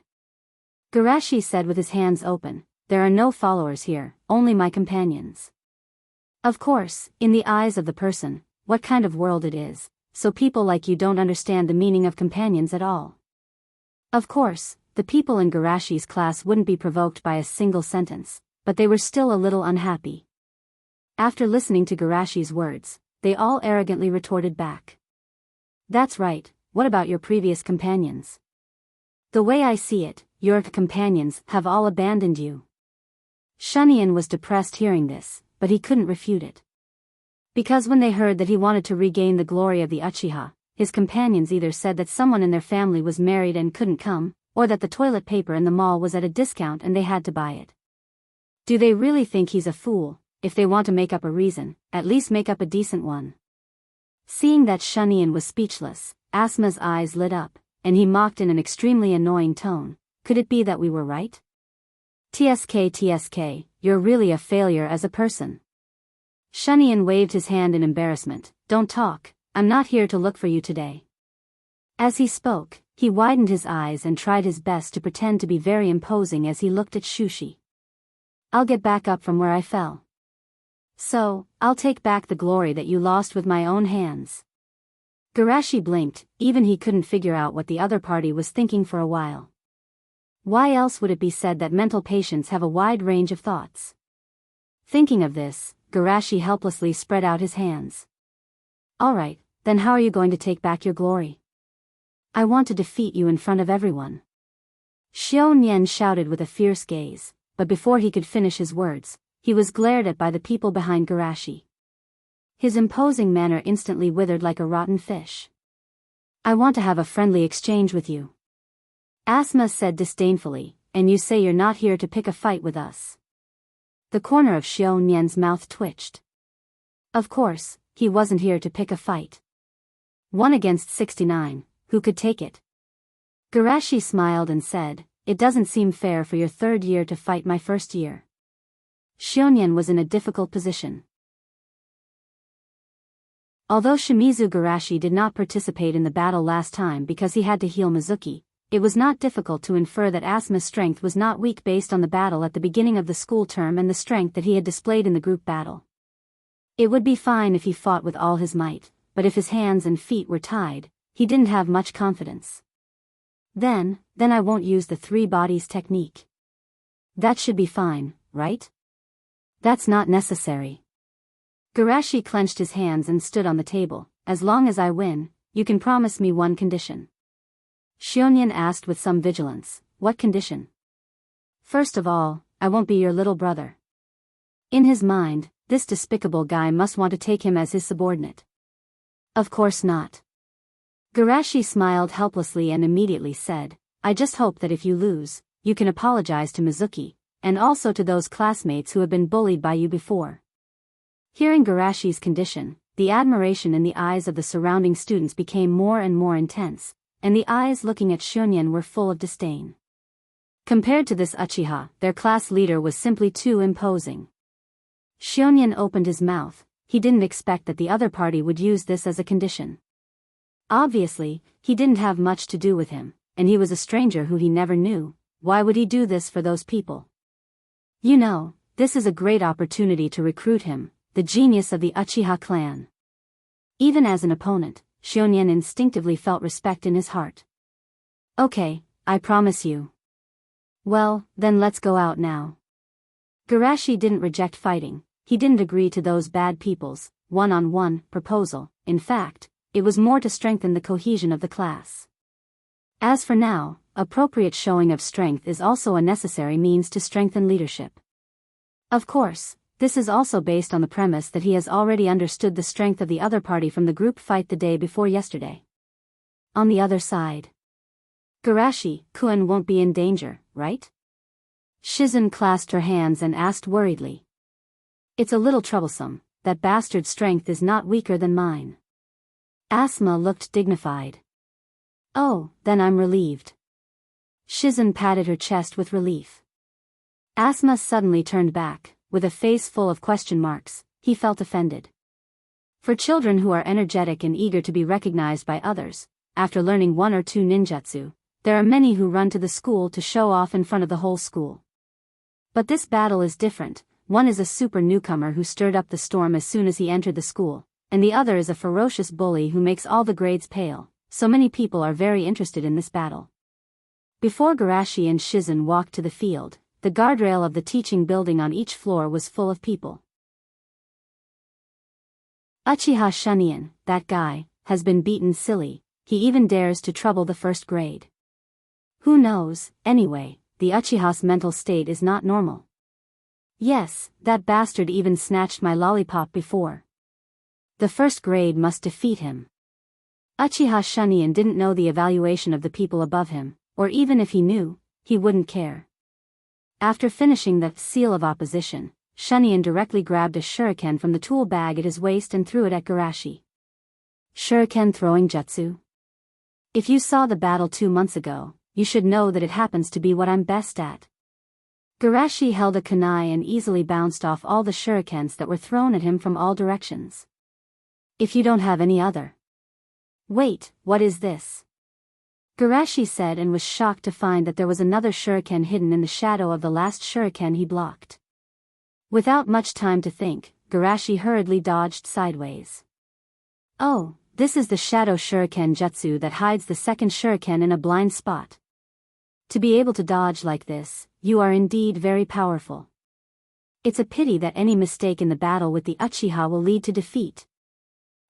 Garashi said with his hands open, There are no followers here, only my companions. Of course, in the eyes of the person, what kind of world it is, so people like you don't understand the meaning of companions at all. Of course, the people in Garashi's class wouldn't be provoked by a single sentence, but they were still a little unhappy. After listening to Garashi's words, they all arrogantly retorted back. That's right, what about your previous companions? The way I see it, your companions have all abandoned you. Shunyan was depressed hearing this, but he couldn't refute it. Because when they heard that he wanted to regain the glory of the Uchiha, his companions either said that someone in their family was married and couldn't come, or that the toilet paper in the mall was at a discount and they had to buy it. Do they really think he's a fool? If they want to make up a reason, at least make up a decent one. Seeing that Shunyan was speechless, Asuma's eyes lit up, and he mocked in an extremely annoying tone. Could it be that we were right? TSK, you're really a failure as a person. Shunyan waved his hand in embarrassment. Don't talk, I'm not here to look for you today. As he spoke, he widened his eyes and tried his best to pretend to be very imposing as he looked at Shushi. I'll get back up from where I fell. So, I'll take back the glory that you lost with my own hands. Garashi blinked, even he couldn't figure out what the other party was thinking for a while. Why else would it be said that mental patients have a wide range of thoughts? Thinking of this, Garashi helplessly spread out his hands. Alright, then how are you going to take back your glory? I want to defeat you in front of everyone. Xiao Nian shouted with a fierce gaze, but before he could finish his words, he was glared at by the people behind Garashi. His imposing manner instantly withered like a rotten fish. I want to have a friendly exchange with you. Asma said disdainfully, and you say you're not here to pick a fight with us. The corner of Xiao Nian's mouth twitched. Of course, he wasn't here to pick a fight. 1 against 69, who could take it? Garashi smiled and said, it doesn't seem fair for your third year to fight my first year. Xiao Nian was in a difficult position. Although Shimizu Garashi did not participate in the battle last time because he had to heal Mizuki, it was not difficult to infer that Asma's strength was not weak based on the battle at the beginning of the school term and the strength that he had displayed in the group battle. It would be fine if he fought with all his might, but if his hands and feet were tied, he didn't have much confidence. Then I won't use the 3 bodies technique. That should be fine, right? That's not necessary. Garashi clenched his hands and stood on the table. As long as I win, you can promise me one condition. Xiao Nian asked with some vigilance, what condition? First of all, I won't be your little brother. In his mind, this despicable guy must want to take him as his subordinate. Of course not. Garashi smiled helplessly and immediately said, I just hope that if you lose, you can apologize to Mizuki, and also to those classmates who have been bullied by you before. Hearing Garashi's condition, the admiration in the eyes of the surrounding students became more and more intense, and the eyes looking at Xiao Nian were full of disdain. Compared to this Uchiha, their class leader was simply too imposing. Xiao Nian opened his mouth. He didn't expect that the other party would use this as a condition. Obviously, he didn't have much to do with him, and he was a stranger who he never knew. Why would he do this for those people? You know, this is a great opportunity to recruit him, the genius of the Uchiha clan. Even as an opponent, Xiao Nian instinctively felt respect in his heart. Okay, I promise you. Well, then let's go out now. Garashi didn't reject fighting. He didn't agree to those bad people's one-on-one proposal. In fact, it was more to strengthen the cohesion of the class. As for now, appropriate showing of strength is also a necessary means to strengthen leadership. Of course, this is also based on the premise that he has already understood the strength of the other party from the group fight the day before yesterday. On the other side, Garashi-kun won't be in danger, right? Shizen clasped her hands and asked worriedly. It's a little troublesome, that bastard's strength is not weaker than mine. Asma looked dignified. Oh, then I'm relieved. Shizen patted her chest with relief. Asma suddenly turned back, with a face full of question marks. He felt offended. For children who are energetic and eager to be recognized by others, after learning 1 or 2 ninjutsu, there are many who run to the school to show off in front of the whole school. But this battle is different. One is a super newcomer who stirred up the storm as soon as he entered the school, and the other is a ferocious bully who makes all the grades pale. So many people are very interested in this battle. Before Garashi and Shizen walked to the field, the guardrail of the teaching building on each floor was full of people. Uchiha Shunyan, that guy, has been beaten silly. He even dares to trouble the first grade. Who knows, anyway, the Uchiha's mental state is not normal. Yes, that bastard even snatched my lollipop before. The first grade must defeat him. Uchiha Shunyan didn't know the evaluation of the people above him, or even if he knew, he wouldn't care. After finishing the seal of opposition, Shunyan directly grabbed a shuriken from the tool bag at his waist and threw it at Garashi. Shuriken throwing jutsu? If you saw the battle 2 months ago, you should know that it happens to be what I'm best at. Garashi held a kunai and easily bounced off all the shurikens that were thrown at him from all directions. If you don't have any other. Wait, what is this? Garashi said and was shocked to find that there was another shuriken hidden in the shadow of the last shuriken he blocked. Without much time to think, Garashi hurriedly dodged sideways. Oh, this is the shadow shuriken jutsu that hides the second shuriken in a blind spot. To be able to dodge like this, you are indeed very powerful. It's a pity that any mistake in the battle with the Uchiha will lead to defeat.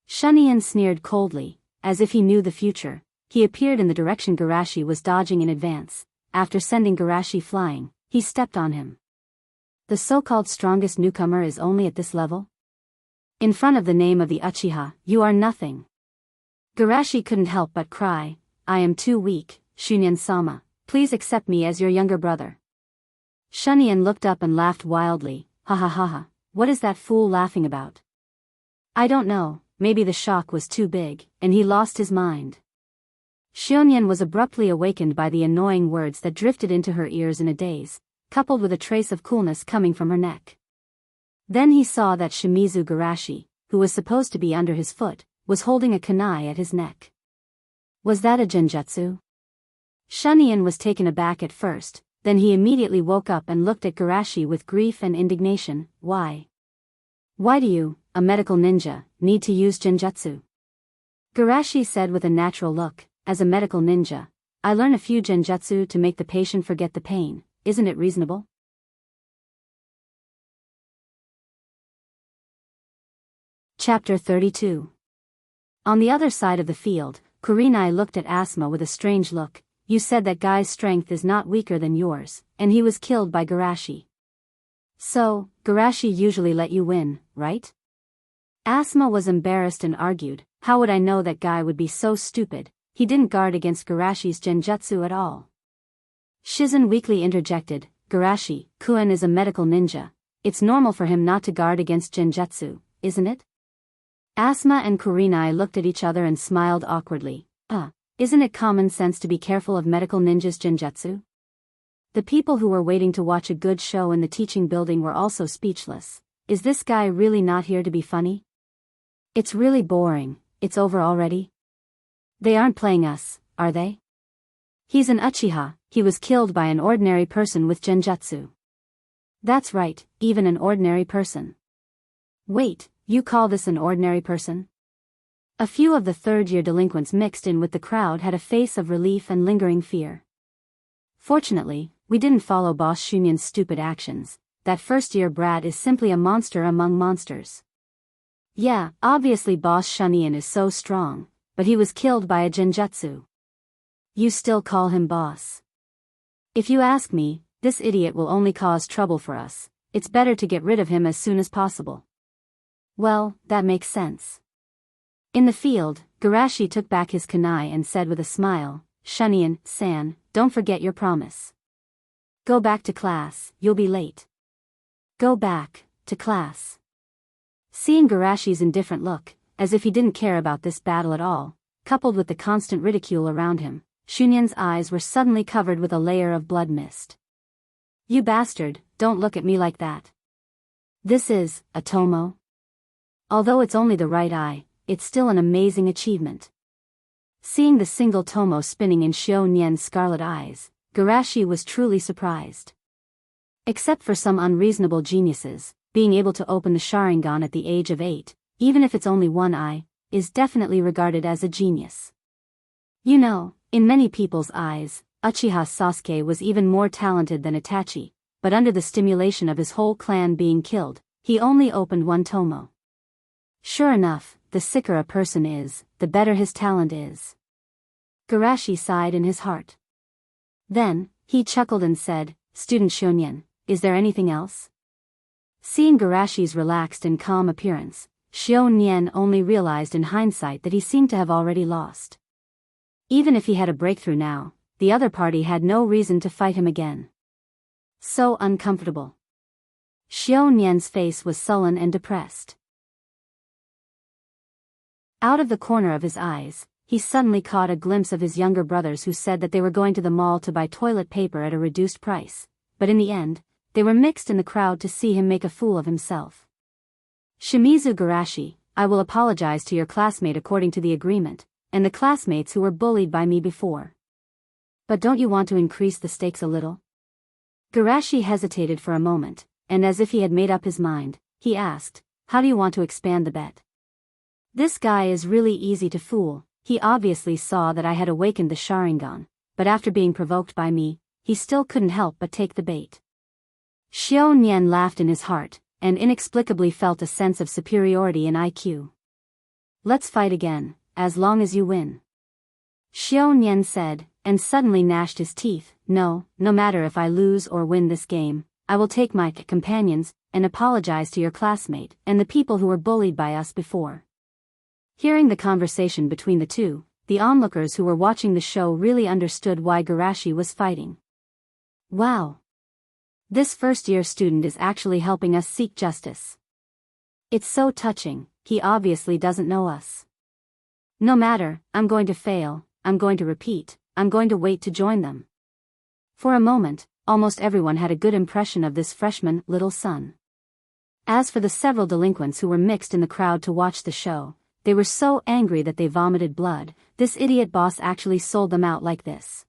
Shunyan sneered coldly, as if he knew the future. He appeared in the direction Garashi was dodging in advance. After sending Garashi flying, he stepped on him. The so-called strongest newcomer is only at this level? In front of the name of the Uchiha, you are nothing. Garashi couldn't help but cry, I am too weak, Shunyan-sama, please accept me as your younger brother. Shunyan looked up and laughed wildly, ha ha ha ha, what is that fool laughing about? I don't know, maybe the shock was too big, and he lost his mind. Shunyan was abruptly awakened by the annoying words that drifted into her ears in a daze, coupled with a trace of coolness coming from her neck. Then he saw that Shimizu Garashi, who was supposed to be under his foot, was holding a kunai at his neck. Was that a genjutsu? Shunyan was taken aback at first, then he immediately woke up and looked at Garashi with grief and indignation. Why? Why do you, a medical ninja, need to use genjutsu? Garashi said with a natural look, as a medical ninja, I learn a few genjutsu to make the patient forget the pain, isn't it reasonable? Chapter 32. On the other side of the field, Kurenai looked at Asuma with a strange look. You said that guy's strength is not weaker than yours, and he was killed by Garashi. So, Garashi usually let you win, right? Asuma was embarrassed and argued, how would I know that guy would be so stupid, he didn't guard against Garashi's genjutsu at all. Shizen weakly interjected, Garashi-kun is a medical ninja, it's normal for him not to guard against genjutsu, isn't it? Asuma and Kurenai looked at each other and smiled awkwardly. Isn't it common sense to be careful of medical ninjas' genjutsu? The people who were waiting to watch a good show in the teaching building were also speechless. Is this guy really not here to be funny? It's really boring, it's over already. They aren't playing us, are they? He's an Uchiha, he was killed by an ordinary person with genjutsu. That's right, even an ordinary person. Wait, you call this an ordinary person? A few of the third-year delinquents mixed in with the crowd had a face of relief and lingering fear. Fortunately, we didn't follow Boss Shunyan's stupid actions. That first-year brat is simply a monster among monsters. Yeah, obviously Boss Shunyan is so strong, but he was killed by a genjutsu. You still call him boss? If you ask me, this idiot will only cause trouble for us. It's better to get rid of him as soon as possible. Well, that makes sense. In the field, Garashi took back his kunai and said with a smile, Shunyan-san, don't forget your promise. Go back to class, you'll be late. Go back to class. Seeing Garashi's indifferent look, as if he didn't care about this battle at all, coupled with the constant ridicule around him, Shunyan's eyes were suddenly covered with a layer of blood mist. You bastard, don't look at me like that. This is a tomo. Although it's only the right eye, it's still an amazing achievement. Seeing the single tomo spinning in Shunyan's scarlet eyes, Garashi was truly surprised. Except for some unreasonable geniuses, being able to open the Sharingan at the age of 8, even if it's only one eye, is definitely regarded as a genius. You know, in many people's eyes, Uchiha Sasuke was even more talented than Itachi, but under the stimulation of his whole clan being killed, he only opened one tomo. Sure enough, the sicker a person is, the better his talent is. Garashi sighed in his heart. Then, he chuckled and said, Student Shunyan, is there anything else? Seeing Garashi's relaxed and calm appearance, Shunyan only realized in hindsight that he seemed to have already lost. Even if he had a breakthrough now, the other party had no reason to fight him again. So uncomfortable. Shunyan's face was sullen and depressed. Out of the corner of his eyes, he suddenly caught a glimpse of his younger brothers who said that they were going to the mall to buy toilet paper at a reduced price, but in the end, they were mixed in the crowd to see him make a fool of himself. Shimizu Garashi, I will apologize to your classmate according to the agreement, and the classmates who were bullied by me before. But don't you want to increase the stakes a little? Garashi hesitated for a moment, and as if he had made up his mind, he asked, "How do you want to expand the bet?" This guy is really easy to fool. He obviously saw that I had awakened the Sharingan, but after being provoked by me, he still couldn't help but take the bait. Xiao Nian laughed in his heart, and inexplicably felt a sense of superiority in IQ. "Let's fight again, as long as you win," Xiao Nian said, and suddenly gnashed his teeth. No matter if I lose or win this game, I will take my companions and apologize to your classmate and the people who were bullied by us before. Hearing the conversation between the two, the onlookers who were watching the show really understood why Garashi was fighting. Wow! This first-year student is actually helping us seek justice. It's so touching. He obviously doesn't know us. No matter, I'm going to fail, I'm going to repeat, I'm going to wait to join them. For a moment, almost everyone had a good impression of this freshman little son. As for the several delinquents who were mixed in the crowd to watch the show, they were so angry that they vomited blood. This idiot boss actually sold them out like this.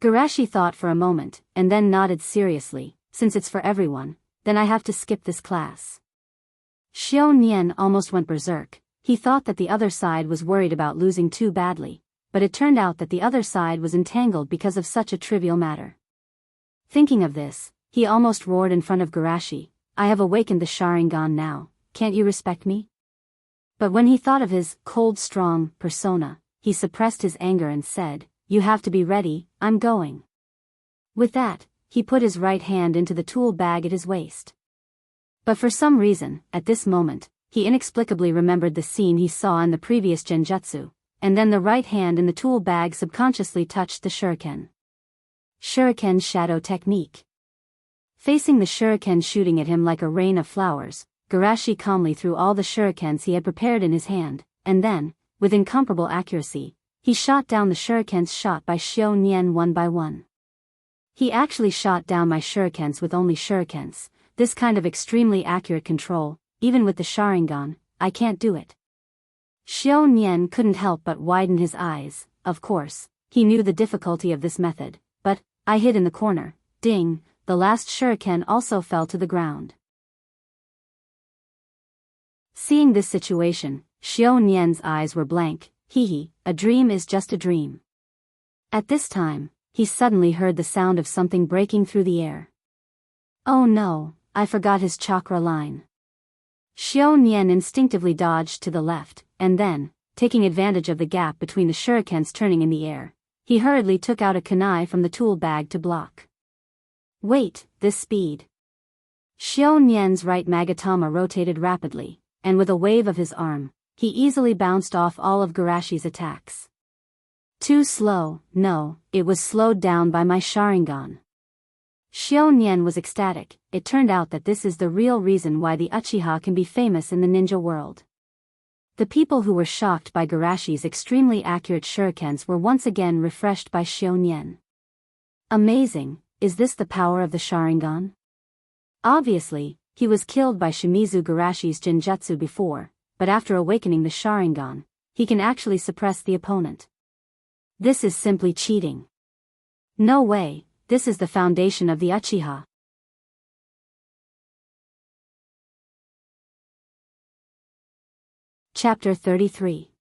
Garashi thought for a moment, and then nodded seriously. Since it's for everyone, then I have to skip this class. Xiao Nian almost went berserk. He thought that the other side was worried about losing too badly, but it turned out that the other side was entangled because of such a trivial matter. Thinking of this, he almost roared in front of Garashi, "I have awakened the Sharingan now, can't you respect me?" But when he thought of his cold, strong persona, he suppressed his anger and said, "You have to be ready, I'm going." With that, he put his right hand into the tool bag at his waist. But for some reason, at this moment, he inexplicably remembered the scene he saw in the previous genjutsu, and then the right hand in the tool bag subconsciously touched the shuriken. Shuriken Shadow Technique. Facing the shuriken shooting at him like a rain of flowers, Garashi calmly threw all the shurikens he had prepared in his hand, and then, with incomparable accuracy, he shot down the shurikens shot by Xiao Nian one by one. He actually shot down my shurikens with only shurikens. This kind of extremely accurate control, even with the Sharingan, I can't do it. Xiao Nian couldn't help but widen his eyes. Of course, he knew the difficulty of this method, but I hid in the corner. Ding, the last shuriken also fell to the ground. Seeing this situation, Xiao Nian's eyes were blank. A dream is just a dream. At this time, he suddenly heard the sound of something breaking through the air. Oh no, I forgot his chakra line. Xiao Nian instinctively dodged to the left, and then, taking advantage of the gap between the shurikens turning in the air, he hurriedly took out a kunai from the tool bag to block. Wait, this speed. Xiao Nian's right Magatama rotated rapidly, and with a wave of his arm, he easily bounced off all of Garashi's attacks. Too slow. No, it was slowed down by my Sharingan. Xiao Nian was ecstatic. It turned out that this is the real reason why the Uchiha can be famous in the ninja world. The people who were shocked by Garashi's extremely accurate shurikens were once again refreshed by Xiao Nian. Amazing, is this the power of the Sharingan? Obviously, he was killed by Shimizu Garashi's genjutsu before, but after awakening the Sharingan, he can actually suppress the opponent. This is simply cheating. No way, this is the foundation of the Uchiha. Chapter 33.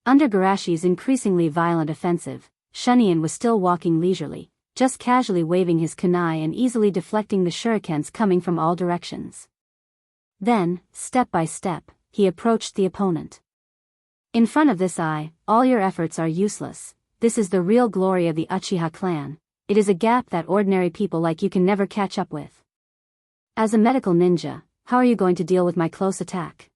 Under Garashi's increasingly violent offensive, Shunyan was still walking leisurely, just casually waving his kunai and easily deflecting the shurikens coming from all directions. Then, step by step, he approached the opponent. In front of this eye, all your efforts are useless. This is the real glory of the Uchiha clan. It is a gap that ordinary people like you can never catch up with. As a medical ninja, how are you going to deal with my close attack?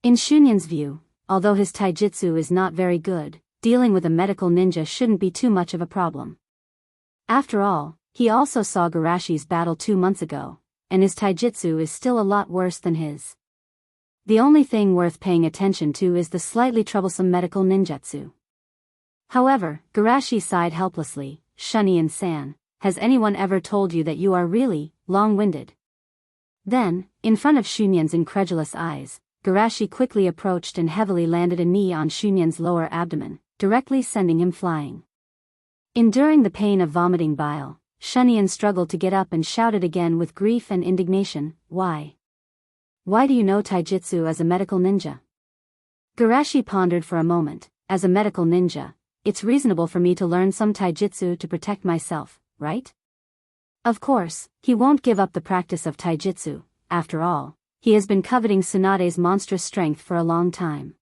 In Shunyan's view, although his taijutsu is not very good, dealing with a medical ninja shouldn't be too much of a problem. After all, he also saw Garashi's battle 2 months ago, and his taijutsu is still a lot worse than his. The only thing worth paying attention to is the slightly troublesome medical ninjutsu. However, Garashi sighed helplessly. Shunyan-san, has anyone ever told you that you are really long-winded? Then, in front of Shunyan's incredulous eyes, Garashi quickly approached and heavily landed a knee on Shunyan's lower abdomen, directly sending him flying. Enduring the pain of vomiting bile, Shunyan struggled to get up and shouted again with grief and indignation, "Why? Why do you know taijutsu as a medical ninja?" Garashi pondered for a moment. "As a medical ninja, it's reasonable for me to learn some taijutsu to protect myself, right? Of course, he won't give up the practice of taijutsu. After all, he has been coveting Tsunade's monstrous strength for a long time.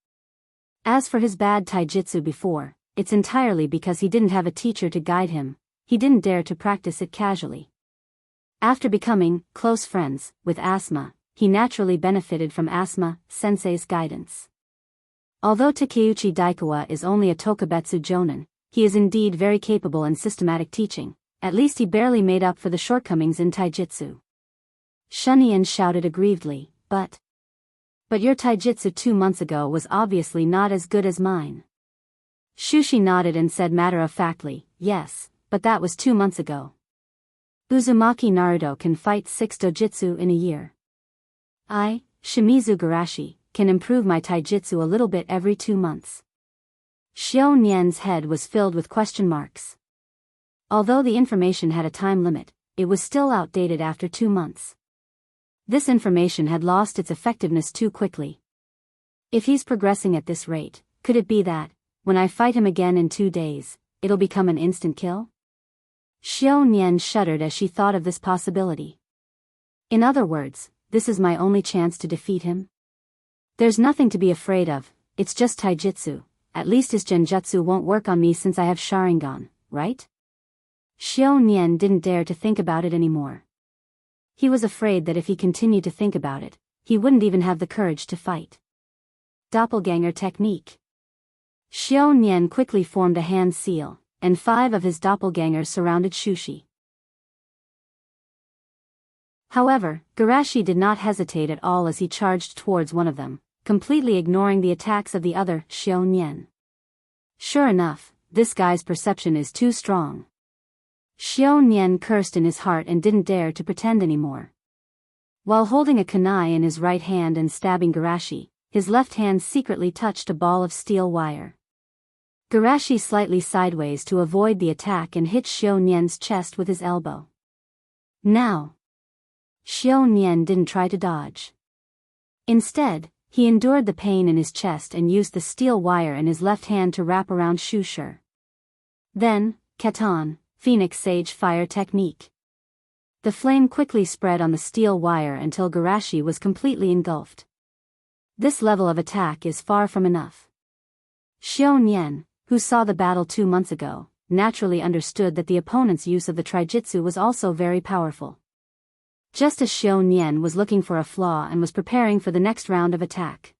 As for his bad taijutsu before, it's entirely because he didn't have a teacher to guide him. He didn't dare to practice it casually. After becoming close friends with Asuma, he naturally benefited from Asuma sensei's guidance. Although Takeuchi Daikawa is only a Tokubetsu jonin, he is indeed very capable in systematic teaching. At least he barely made up for the shortcomings in taijutsu." Shunyan shouted aggrievedly, But your taijutsu 2 months ago was obviously not as good as mine." Shushi nodded and said matter-of-factly, "Yes, but that was 2 months ago. Uzumaki Naruto can fight 6 dojutsu in a year. I, Shimizu Garashi, can improve my taijutsu a little bit every 2 months." Xiao Nian's head was filled with question marks. Although the information had a time limit, it was still outdated after 2 months. This information had lost its effectiveness too quickly. If he's progressing at this rate, could it be that, when I fight him again in 2 days, it'll become an instant kill? Xiao Nian shuddered as she thought of this possibility. In other words, this is my only chance to defeat him? There's nothing to be afraid of, it's just taijutsu. At least his genjutsu won't work on me since I have Sharingan, right? Xiao Nian didn't dare to think about it anymore. He was afraid that if he continued to think about it, he wouldn't even have the courage to fight. Doppelganger technique. Xiao Nian quickly formed a hand seal, and 5 of his doppelgangers surrounded Shushi. However, Garashi did not hesitate at all as he charged towards one of them, completely ignoring the attacks of the other, Xiao Nian. Sure enough, this guy's perception is too strong. Xiao Nian cursed in his heart and didn't dare to pretend anymore. While holding a kunai in his right hand and stabbing Garashi, his left hand secretly touched a ball of steel wire. Garashi slightly sideways to avoid the attack and hit Xiao Nian's chest with his elbow. Now, Xiao Nian didn't try to dodge. Instead, he endured the pain in his chest and used the steel wire in his left hand to wrap around Shusher. Then, Katon, Phoenix Sage Fire Technique. The flame quickly spread on the steel wire until Garashi was completely engulfed. This level of attack is far from enough. Xiao Nian, who saw the battle 2 months ago, naturally understood that the opponent's use of the Trijutsu was also very powerful. Just as Xiao Nian was looking for a flaw and was preparing for the next round of attack,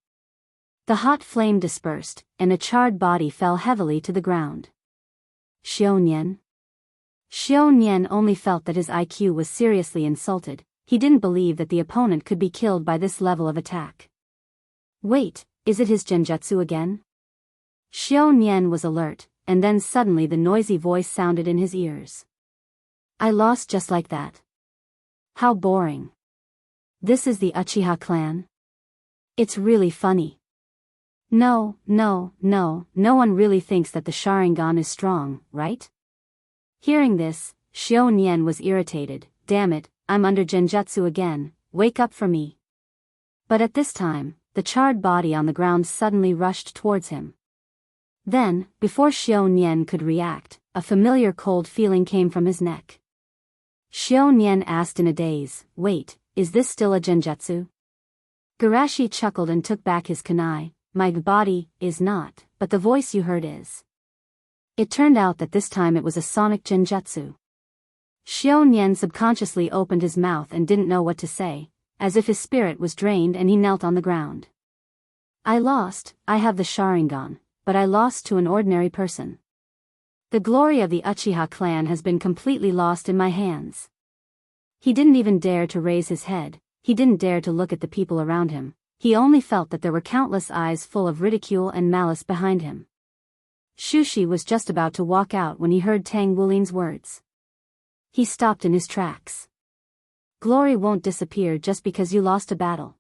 the hot flame dispersed, and a charred body fell heavily to the ground. Xiao Nian? Xiao Nian only felt that his IQ was seriously insulted. He didn't believe that the opponent could be killed by this level of attack. Wait, is it his genjutsu again? Xiao Nian was alert, and then suddenly the noisy voice sounded in his ears. I lost just like that. How boring. This is the Uchiha clan? It's really funny. No one really thinks that the Sharingan is strong, right? Hearing this, Xiao Nian was irritated. Damn it, I'm under genjutsu again, wake up for me. But at this time, the charred body on the ground suddenly rushed towards him. Then, before Xiao Nian could react, a familiar cold feeling came from his neck. Xiao Nian asked in a daze, wait, is this still a genjutsu? Garashi chuckled and took back his kunai. My body is not, but the voice you heard is. It turned out that this time it was a sonic genjutsu. Xiao Nian subconsciously opened his mouth and didn't know what to say, as if his spirit was drained, and he knelt on the ground. I lost, I have the Sharingan, but I lost to an ordinary person. The glory of the Uchiha clan has been completely lost in my hands. He didn't even dare to raise his head, he didn't dare to look at the people around him, he only felt that there were countless eyes full of ridicule and malice behind him. Shushi was just about to walk out when he heard Tang Wulin's words. He stopped in his tracks. Glory won't disappear just because you lost a battle.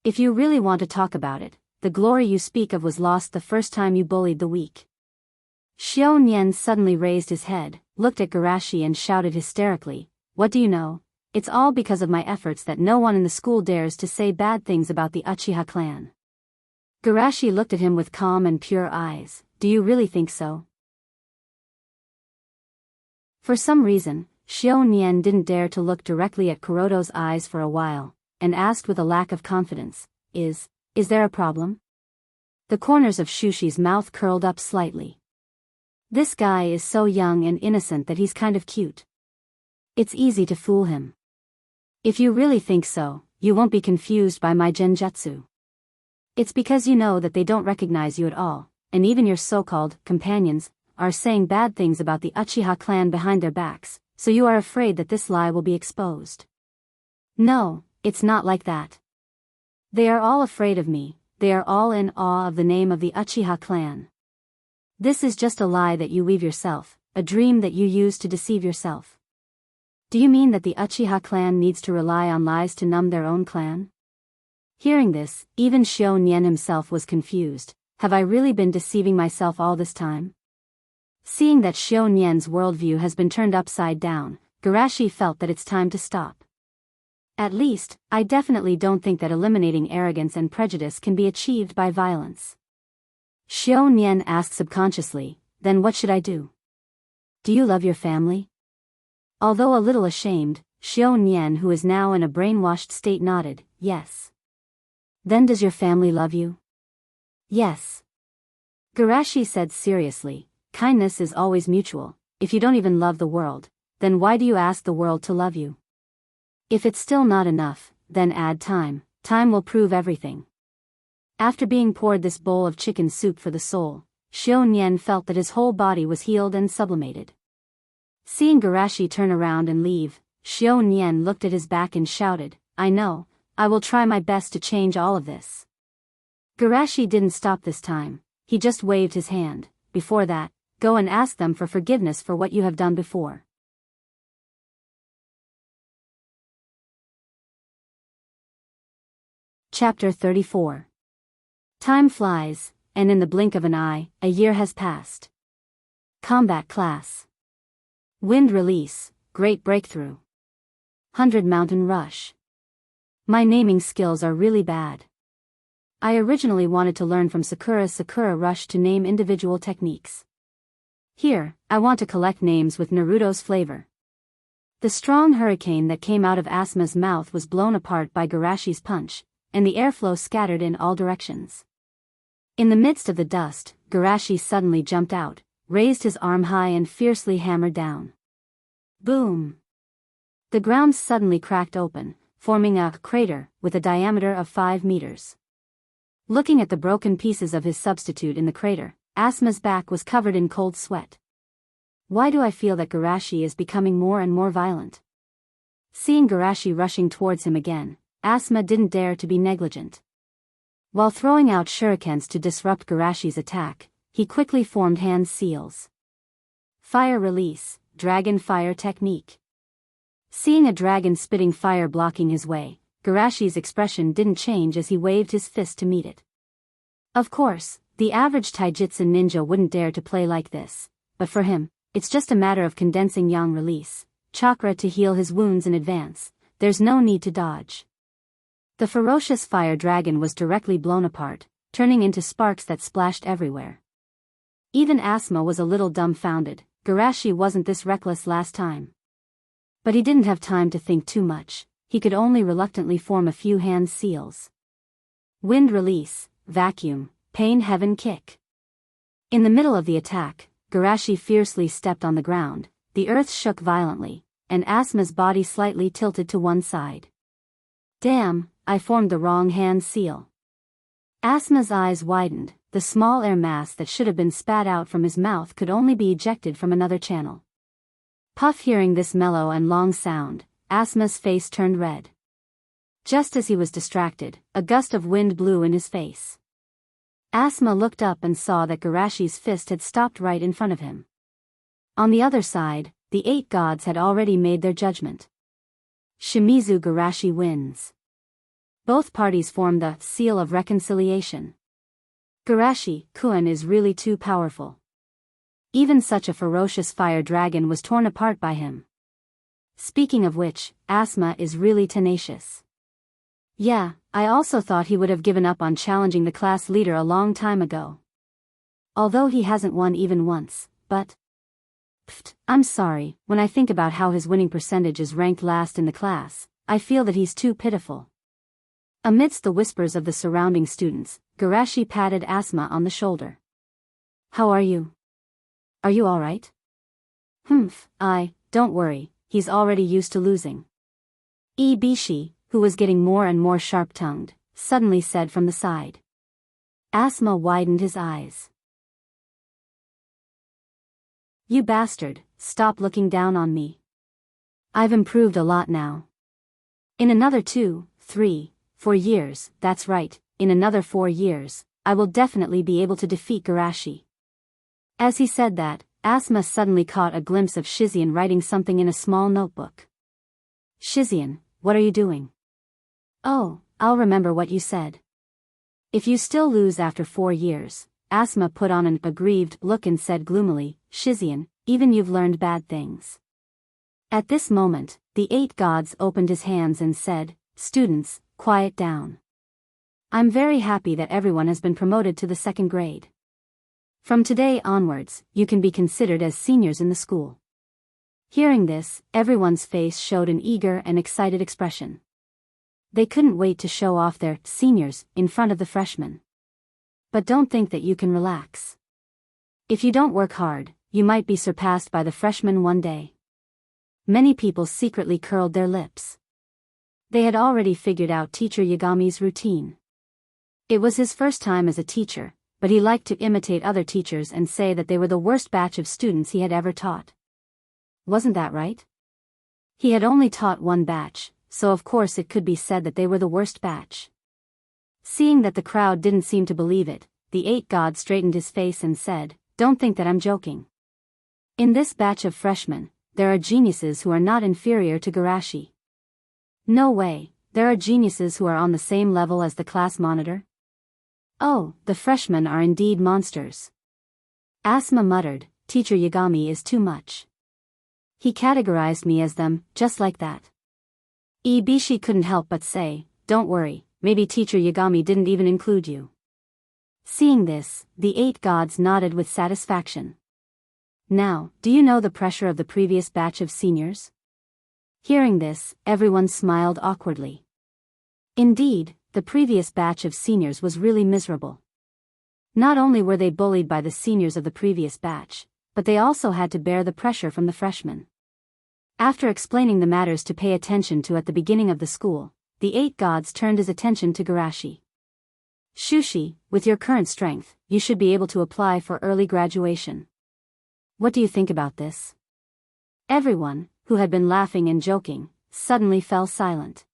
If you really want to talk about it, the glory you speak of was lost the first time you bullied the weak. Xiao Nian suddenly raised his head, looked at Garashi and shouted hysterically, "What do you know? It's all because of my efforts that no one in the school dares to say bad things about the Uchiha clan." Garashi looked at him with calm and pure eyes. "Do you really think so?" For some reason, Xiao Nian didn't dare to look directly at Kuroto's eyes for a while, and asked with a lack of confidence, Is there a problem?" The corners of Shushi's mouth curled up slightly. "This guy is so young and innocent that he's kind of cute. It's easy to fool him. If you really think so, you won't be confused by my genjutsu. It's because you know that they don't recognize you at all, and even your so-called companions are saying bad things about the Uchiha clan behind their backs, so you are afraid that this lie will be exposed. No, it's not like that. They are all afraid of me, they are all in awe of the name of the Uchiha clan. This is just a lie that you weave yourself, a dream that you use to deceive yourself. Do you mean that the Uchiha clan needs to rely on lies to numb their own clan?" Hearing this, even Xiao Nian himself was confused. Have I really been deceiving myself all this time? Seeing that Xiao Nian's worldview has been turned upside down, Garashi felt that it's time to stop. At least, I definitely don't think that eliminating arrogance and prejudice can be achieved by violence. Xiao Nian asked subconsciously, "Then what should I do?" "Do you love your family?" Although a little ashamed, Xiao Nian, who is now in a brainwashed state, nodded, "Yes." "Then does your family love you?" "Yes." Garashi said seriously, "Kindness is always mutual. If you don't even love the world, then why do you ask the world to love you? If it's still not enough, then add time. Time will prove everything." After being poured this bowl of chicken soup for the soul, Xiao Nian felt that his whole body was healed and sublimated. Seeing Garashi turn around and leave, Xiao Nian looked at his back and shouted, "I know, I will try my best to change all of this." Garashi didn't stop this time, he just waved his hand. "Before that, go and ask them for forgiveness for what you have done before." Chapter 34. Time flies, and in the blink of an eye, a year has passed. Combat class. Wind release, great breakthrough. 100 mountain rush. My naming skills are really bad. I originally wanted to learn from Sakura Rush to name individual techniques. Here, I want to collect names with Naruto's flavor. The strong hurricane that came out of Asuma's mouth was blown apart by Garashi's punch, and the airflow scattered in all directions. In the midst of the dust, Garashi suddenly jumped out, raised his arm high and fiercely hammered down. Boom! The ground suddenly cracked open, forming a crater with a diameter of 5 meters. Looking at the broken pieces of his substitute in the crater, Asuma's back was covered in cold sweat. Why do I feel that Garashi is becoming more and more violent? Seeing Garashi rushing towards him again, Asuma didn't dare to be negligent. While throwing out shurikens to disrupt Garashi's attack, he quickly formed hand seals. Fire release, dragon fire technique. Seeing a dragon spitting fire blocking his way, Garashi's expression didn't change as he waved his fist to meet it. Of course, the average taijutsu ninja wouldn't dare to play like this, but for him, it's just a matter of condensing yang release, chakra to heal his wounds in advance. There's no need to dodge. The ferocious fire dragon was directly blown apart, turning into sparks that splashed everywhere. Even Asuma was a little dumbfounded. Garashi wasn't this reckless last time. But he didn't have time to think too much, he could only reluctantly form a few hand seals. Wind release, vacuum, pain heaven kick. In the middle of the attack, Garashi fiercely stepped on the ground, the earth shook violently, and Asuma's body slightly tilted to one side. Damn, I formed the wrong hand seal. Asuma's eyes widened, the small air mass that should have been spat out from his mouth could only be ejected from another channel. Puff, hearing this mellow and long sound, Asuma's face turned red. Just as he was distracted, a gust of wind blew in his face. Asuma looked up and saw that Garashi's fist had stopped right in front of him. On the other side, the 8 gods had already made their judgment. Shimizu Garashi wins. Both parties form the seal of reconciliation. Garashi-kun is really too powerful. Even such a ferocious fire dragon was torn apart by him. Speaking of which, Asma is really tenacious. Yeah, I also thought he would have given up on challenging the class leader a long time ago. Although he hasn't won even once, but... Pfft, I'm sorry, when I think about how his winning percentage is ranked last in the class, I feel that he's too pitiful. Amidst the whispers of the surrounding students, Garashi patted Asma on the shoulder. How are you? Are you alright? Don't worry, he's already used to losing. Ibishi, who was getting more and more sharp-tongued, suddenly said from the side. Asma widened his eyes. You bastard, stop looking down on me. I've improved a lot now. In another 2, 3, 4 years, that's right, in another 4 years, I will definitely be able to defeat Garashi. As he said that, Asma suddenly caught a glimpse of Shizian writing something in a small notebook. Shizian, what are you doing? Oh, I'll remember what you said. If you still lose after 4 years, Asma put on an aggrieved look and said gloomily, Shizian, even you've learned bad things. At this moment, the 8 gods opened his hands and said, Students, quiet down. I'm very happy that everyone has been promoted to the 2nd grade. From today onwards, you can be considered as seniors in the school. Hearing this, everyone's face showed an eager and excited expression. They couldn't wait to show off their seniors in front of the freshmen. But don't think that you can relax. If you don't work hard, you might be surpassed by the freshmen one day. Many people secretly curled their lips. They had already figured out Teacher Yagami's routine. It was his first time as a teacher, but he liked to imitate other teachers and say that they were the worst batch of students he had ever taught. Wasn't that right? He had only taught one batch, so of course it could be said that they were the worst batch. Seeing that the crowd didn't seem to believe it, the 8 god straightened his face and said, Don't think that I'm joking. In this batch of freshmen, there are geniuses who are not inferior to Garashi. No way, there are geniuses who are on the same level as the class monitor. Oh, the freshmen are indeed monsters. Asma muttered, Teacher Yagami is too much. He categorized me as them, just like that. Ibishi couldn't help but say, Don't worry, maybe Teacher Yagami didn't even include you. Seeing this, the 8 gods nodded with satisfaction. Now, do you know the pressure of the previous batch of seniors? Hearing this, everyone smiled awkwardly. Indeed, the previous batch of seniors was really miserable. Not only were they bullied by the seniors of the previous batch, but they also had to bear the pressure from the freshmen. After explaining the matters to pay attention to at the beginning of the school, the 8 gods turned his attention to Garashi. Shushi, with your current strength, you should be able to apply for early graduation. What do you think about this? Everyone, who had been laughing and joking, suddenly fell silent.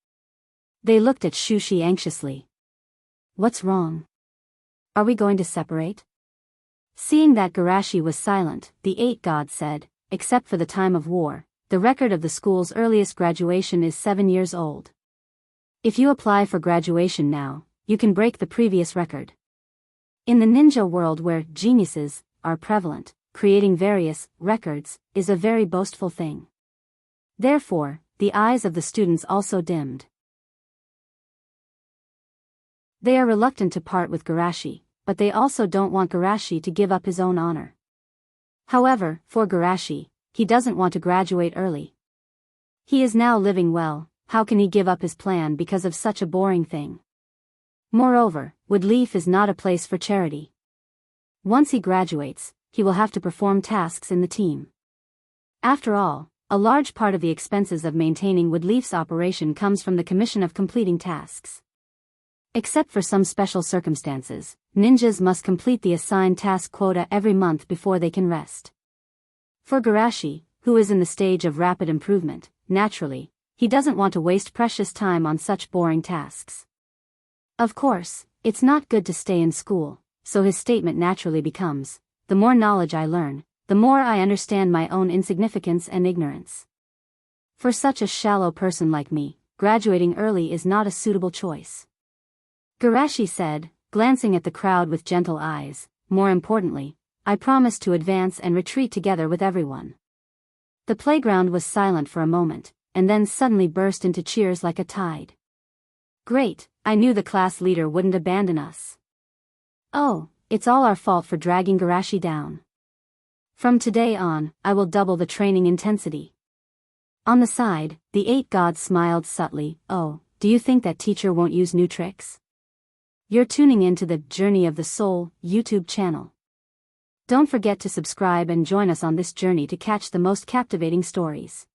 They looked at Shushi anxiously. What's wrong? Are we going to separate? Seeing that Garashi was silent, the 8 gods said, Except for the time of war, the record of the school's earliest graduation is 7 years old. If you apply for graduation now, you can break the previous record. In the ninja world where geniuses are prevalent, creating various records is a very boastful thing. Therefore, the eyes of the students also dimmed. They are reluctant to part with Garashi, but they also don't want Garashi to give up his own honor. However, for Garashi, he doesn't want to graduate early. He is now living well, how can he give up his plan because of such a boring thing? Moreover, Woodleaf is not a place for charity. Once he graduates, he will have to perform tasks in the team. After all, a large part of the expenses of maintaining Woodleaf's operation comes from the commission of completing tasks. Except for some special circumstances, ninjas must complete the assigned task quota every month before they can rest. For Garashi, who is in the stage of rapid improvement, naturally, he doesn't want to waste precious time on such boring tasks. Of course, it's not good to stay in school, so his statement naturally becomes, the more knowledge I learn, the more I understand my own insignificance and ignorance. For such a shallow person like me, graduating early is not a suitable choice. Garashi said, glancing at the crowd with gentle eyes, more importantly, I promised to advance and retreat together with everyone. The playground was silent for a moment, and then suddenly burst into cheers like a tide. Great, I knew the class leader wouldn't abandon us. Oh, it's all our fault for dragging Garashi down. From today on, I will double the training intensity. On the side, the 8 gods smiled subtly. Oh, do you think that teacher won't use new tricks? You're tuning into the Journey of the Soul YouTube channel. Don't forget to subscribe and join us on this journey to catch the most captivating stories.